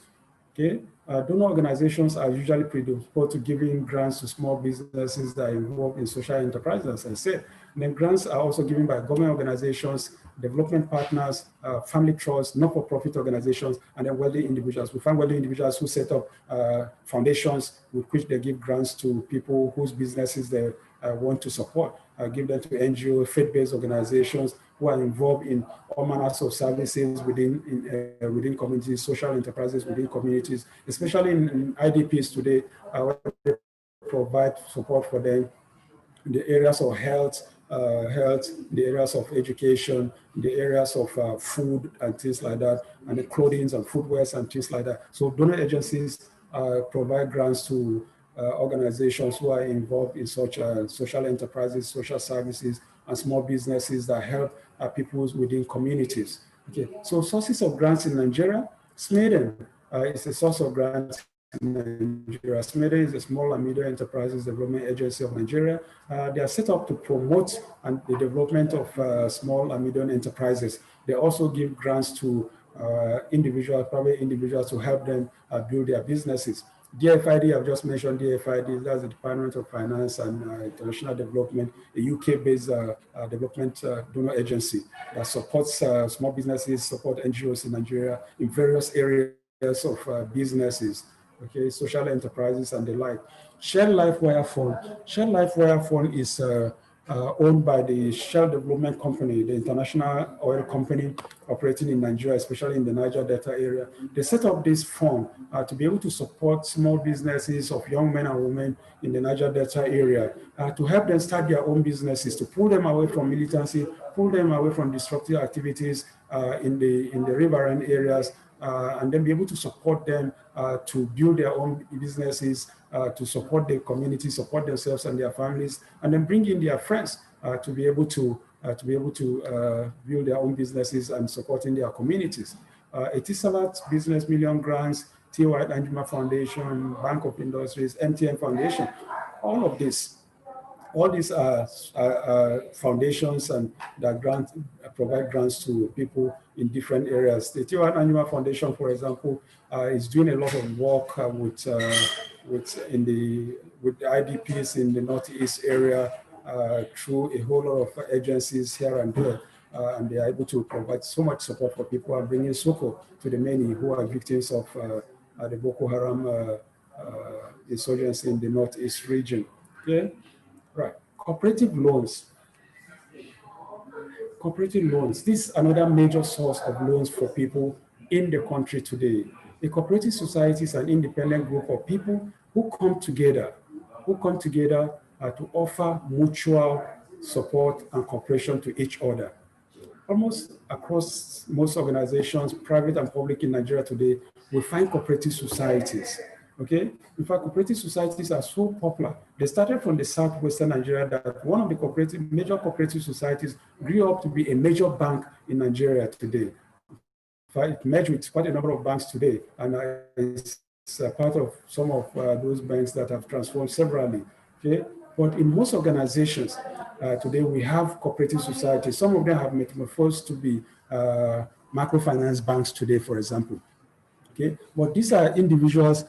Okay, donor organizations are usually predisposed to giving grants to small businesses that are involved in social enterprises, as I said. And then grants are also given by government organizations, development partners, family trusts, not-for-profit organizations, and then wealthy individuals. We find wealthy individuals who set up foundations with which they give grants to people whose businesses they want to support. Give them to NGO, faith-based organizations who are involved in all manners of services within communities, social enterprises within communities, especially in IDPs today, they provide support for them in the areas of health, the areas of education, the areas of food and things like that, and the clothing and footwear and things like that. So donor agencies provide grants to organizations who are involved in such social enterprises, social services, and small businesses that help people within communities. Okay, so sources of grants in Nigeria, SMEIS is a source of grants in Nigeria. SMEIS is a small and medium enterprises development agency of Nigeria. They are set up to promote the development of small and medium enterprises. They also give grants to private individuals to help them build their businesses. DFID, I've just mentioned DFID, that's the Department of Finance and International Development, a UK-based development donor agency that supports small businesses, support NGOs in Nigeria in various areas of businesses, okay, social enterprises and the like. Shell Life Wire Fund. Shell Life Wire Fund is owned by the Shell Development Company, the international oil company operating in Nigeria, especially in the Niger Delta area. They set up this fund to be able to support small businesses of young men and women in the Niger Delta area, to help them start their own businesses, to pull them away from militancy, pull them away from destructive activities in the riverine areas, and then be able to support them to build their own businesses, to support their community, support themselves and their families, and then bring in their friends to be able to build their own businesses and supporting their communities. Etisalat Business Million Grants, T.Y. Danjuma Foundation, Bank of Industries, MTN Foundation, all of this. All these are foundations and that provide grants to people in different areas. The T.Y. Danjuma Foundation, for example, is doing a lot of work with the IDPs in the Northeast area through a whole lot of agencies here and there. And they are able to provide so much support for people and bringing succor to the many who are victims of the Boko Haram insurgency in the Northeast region. Okay, right. Cooperative loans. Cooperative loans. This is another major source of loans for people in the country today. A cooperative society is an independent group of people who come together to offer mutual support and cooperation to each other. Almost across most organizations, private and public in Nigeria today, we find cooperative societies. Okay, in fact, cooperative societies are so popular. They started from the southwestern Nigeria that one of the major cooperative societies grew up to be a major bank in Nigeria today. In fact, it merged with quite a number of banks today, and it's part of some of those banks that have transformed severally. Okay, but in most organizations today, we have cooperative societies. Some of them have metamorphosed to be microfinance banks today, for example. Okay, but these are individuals,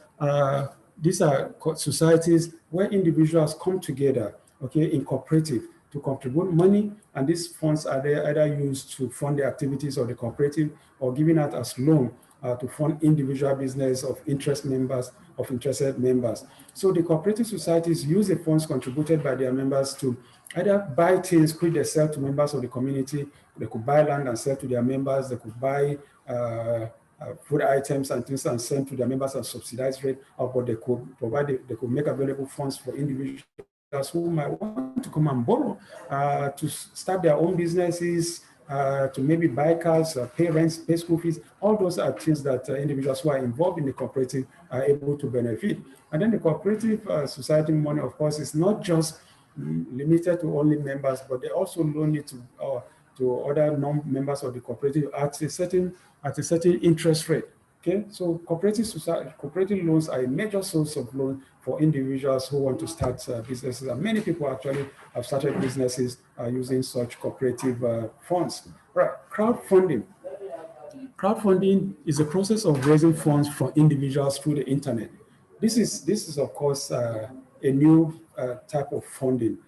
these are societies where individuals come together, okay, in cooperative to contribute money, and these funds are either used to fund the activities of the cooperative or given out as loan to fund individual business of interested members. So the cooperative societies use the funds contributed by their members to either buy things which they sell to members of the community. They could buy land and sell to their members. They could buy food items and things and send to their members at subsidized rate, but they could make available funds for individuals who might want to come and borrow to start their own businesses, to maybe buy cars, pay rents, pay school fees. All those are things that individuals who are involved in the cooperative are able to benefit. And then the cooperative society money, of course, is not just limited to only members, but they also loan it to other non-members of the cooperative at a certain interest rate. Okay, so cooperative loans are a major source of loan for individuals who want to start businesses, and many people actually have started businesses using such cooperative funds. Right, crowdfunding. Crowdfunding is a process of raising funds from individuals through the internet. This is of course a new type of funding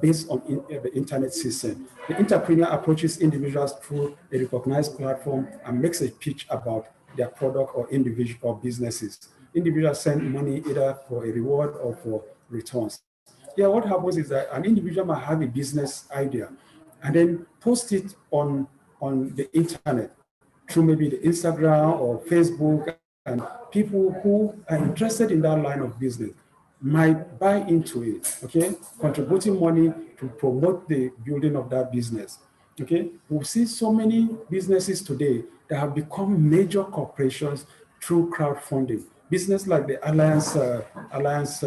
based on the internet system. The entrepreneur approaches individuals through a recognized platform and makes a pitch about their product or individual businesses. Individuals send money either for a reward or for returns. Here, what happens is that an individual might have a business idea and then post it on the internet through maybe the Instagram or Facebook, and people who are interested in that line of business might buy into it, okay, contributing money to promote the building of that business. Okay, we see so many businesses today that have become major corporations through crowdfunding. Business like the Alliance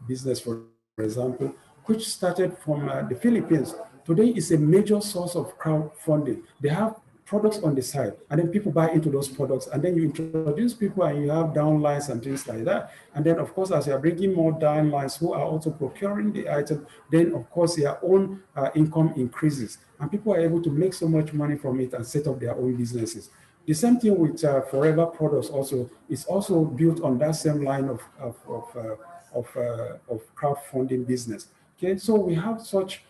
business, for example, which started from the Philippines, today is a major source of crowdfunding. They have products on the side, and then people buy into those products, and then you introduce people and you have downlines and things like that. And then, of course, as you are bringing more downlines who are also procuring the item, then, of course, their own income increases, and people are able to make so much money from it and set up their own businesses. The same thing with Forever Products also is also built on that same line of crowdfunding business. Okay, so we have such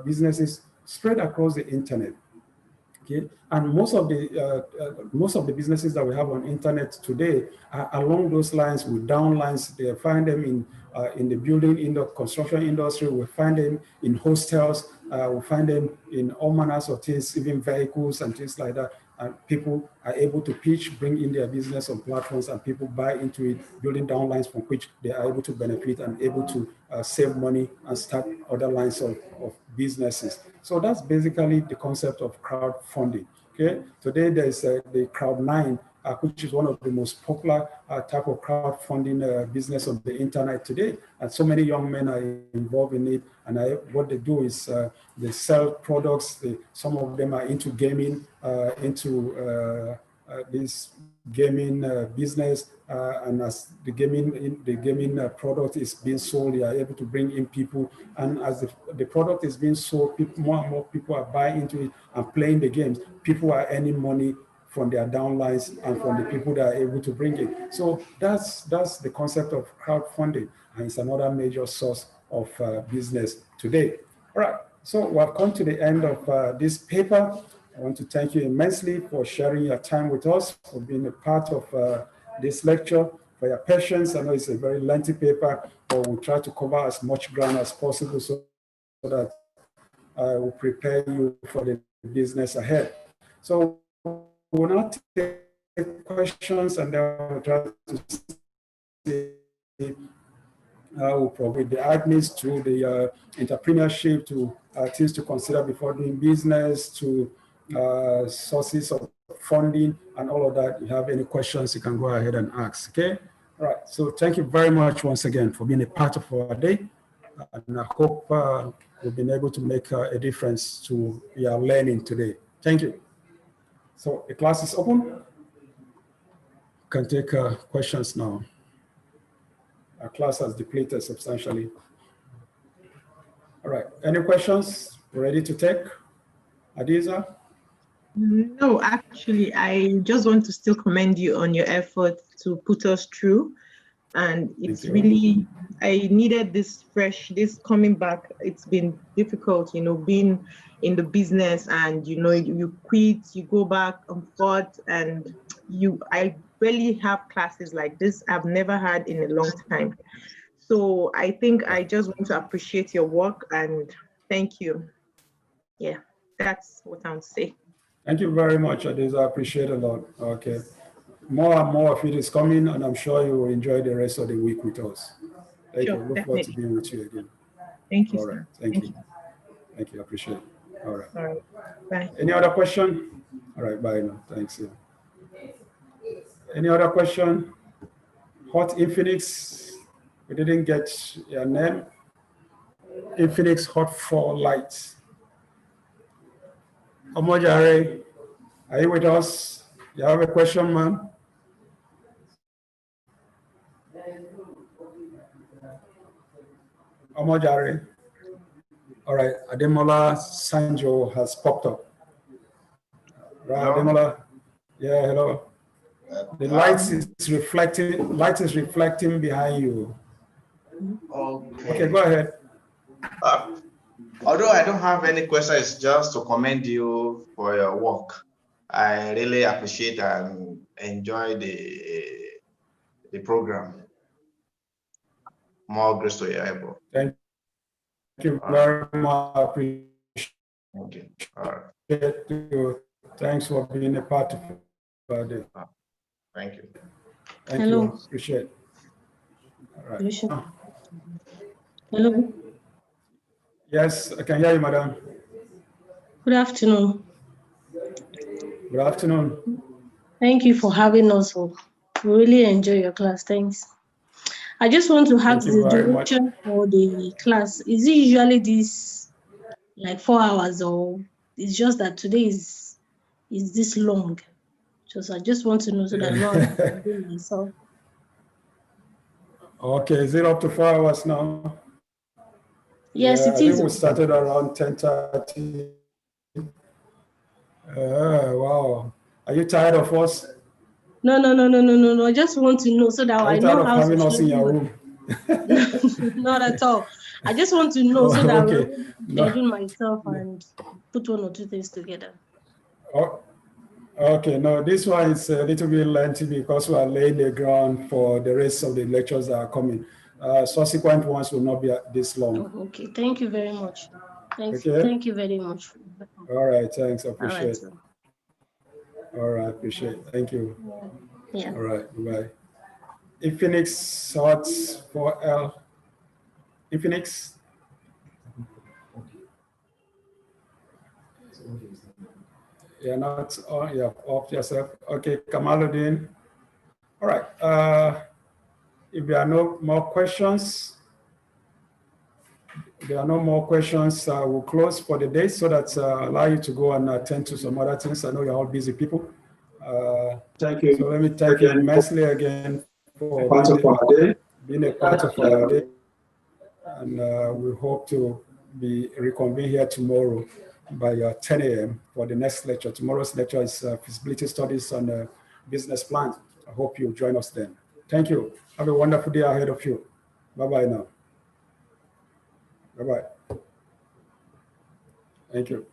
businesses spread across the internet. Okay, and most of the businesses that we have on internet today are along those lines with downlines. They find them in the building, in the construction industry. We find them in hostels. We find them in all manners of things, even vehicles and things like that. And people are able to pitch, bring in their business on platforms, and people buy into it, building downlines from which they are able to benefit and able to save money and start other lines of businesses. So that's basically the concept of crowdfunding. Okay, today there's the Crowd9, which is one of the most popular type of crowdfunding business on the internet today, and so many young men are involved in it. And what they do is they sell products. Some of them are into gaming, into this gaming business, and as the gaming product is being sold, you are able to bring in people, and as the product is being sold, more and more people are buying into it and playing the games. People are earning money from their downlines and from the people that are able to bring it. So that's the concept of crowdfunding, and it's another major source of business today. All right, so we've come to the end of this paper. I want to thank you immensely for sharing your time with us, for being a part of this lecture, for your patience. I know it's a very lengthy paper, but we'll try to cover as much ground as possible so that we'll prepare you for the business ahead. So we'll now take questions, and then we'll try to see we'll provide the AGSMEIS to the entrepreneurship, to things to consider before doing business, to sources of funding, and all of that. If you have any questions, you can go ahead and ask, okay? All right, so thank you very much once again for being a part of our day. And I hope we've been able to make a difference to your learning today. Thank you. So the class is open. You can take questions now. Our class has depleted substantially. All right, any questions? Ready to take? Adiza? No, actually, I just want to still commend you on your effort to put us through. And it's really, I needed this coming back. It's been difficult, being in the business, and, you quit, you go back and forth, and I rarely have classes like this. I've never had in a long time. So I think I just want to appreciate your work and thank you. Yeah, that's what I would say. Thank you very much, Adiza. I appreciate it a lot. Okay. More and more of it is coming, and I'm sure you will enjoy the rest of the week with us. Thank you. Look forward to being with you again. Thank you. All right. Thank you. Thank you. I appreciate it. All right. All right. Bye. Any other question? All right. Bye now. Thanks. Yeah. Any other question? Hot Infinix. We didn't get your name. Infinix Hot 4 Lights. Omojare, are you with us? You have a question, ma'am? Omojare. All right, Ademola Sanjo has popped up. Right, Ademola? Yeah, hello. The light is reflecting behind you. Okay, go ahead. Although I don't have any questions, it's just to commend you for your work. I really appreciate and enjoy the program. More grace to your elbow. Thank you very much. Thank you. All right. Thanks for being a part of it. Thank you. Thank you. Appreciate it. All right. Hello. Yes, I can hear you, madam. Good afternoon. Good afternoon. Thank you for having us. We really enjoy your class. Thanks. I just want to have the duration for the class. Is it usually this like 4 hours, or it's just that today is this long? I just want to know so that I know how to do myself. Okay, is it up to 4 hours now? Yes, yeah, it is. I think we started around 10:30. Wow. Are you tired of us? No. I just want to know so that I know how to having us in your room? Not at all. I just want to know so that I will schedule myself and put 1 or 2 things together. Oh, okay, no, this one is a little bit lengthy because we are laying the ground for the rest of the lectures that are coming. Subsequent ones will not be this long. Oh, okay, thank you very much. Thanks. Okay. Thank you very much. All right, thanks. I appreciate it. All right, appreciate it. Thank you. Yeah. All right, bye. Infinix Hot 4L. Infinix. You're not on, you're off yourself. Okay, Kamaluddin. All right. If there are no more questions, we'll close for the day so that allow you to go and attend to some other things. I know you're all busy people. Thank you. So let me thank you immensely again for being a part of our day. And we hope to be reconvene here tomorrow by 10 a.m. for the next lecture. Tomorrow's lecture is feasibility studies on business plans. I hope you join us then. Thank you. Have a wonderful day ahead of you. Bye-bye now. Bye-bye. Thank you.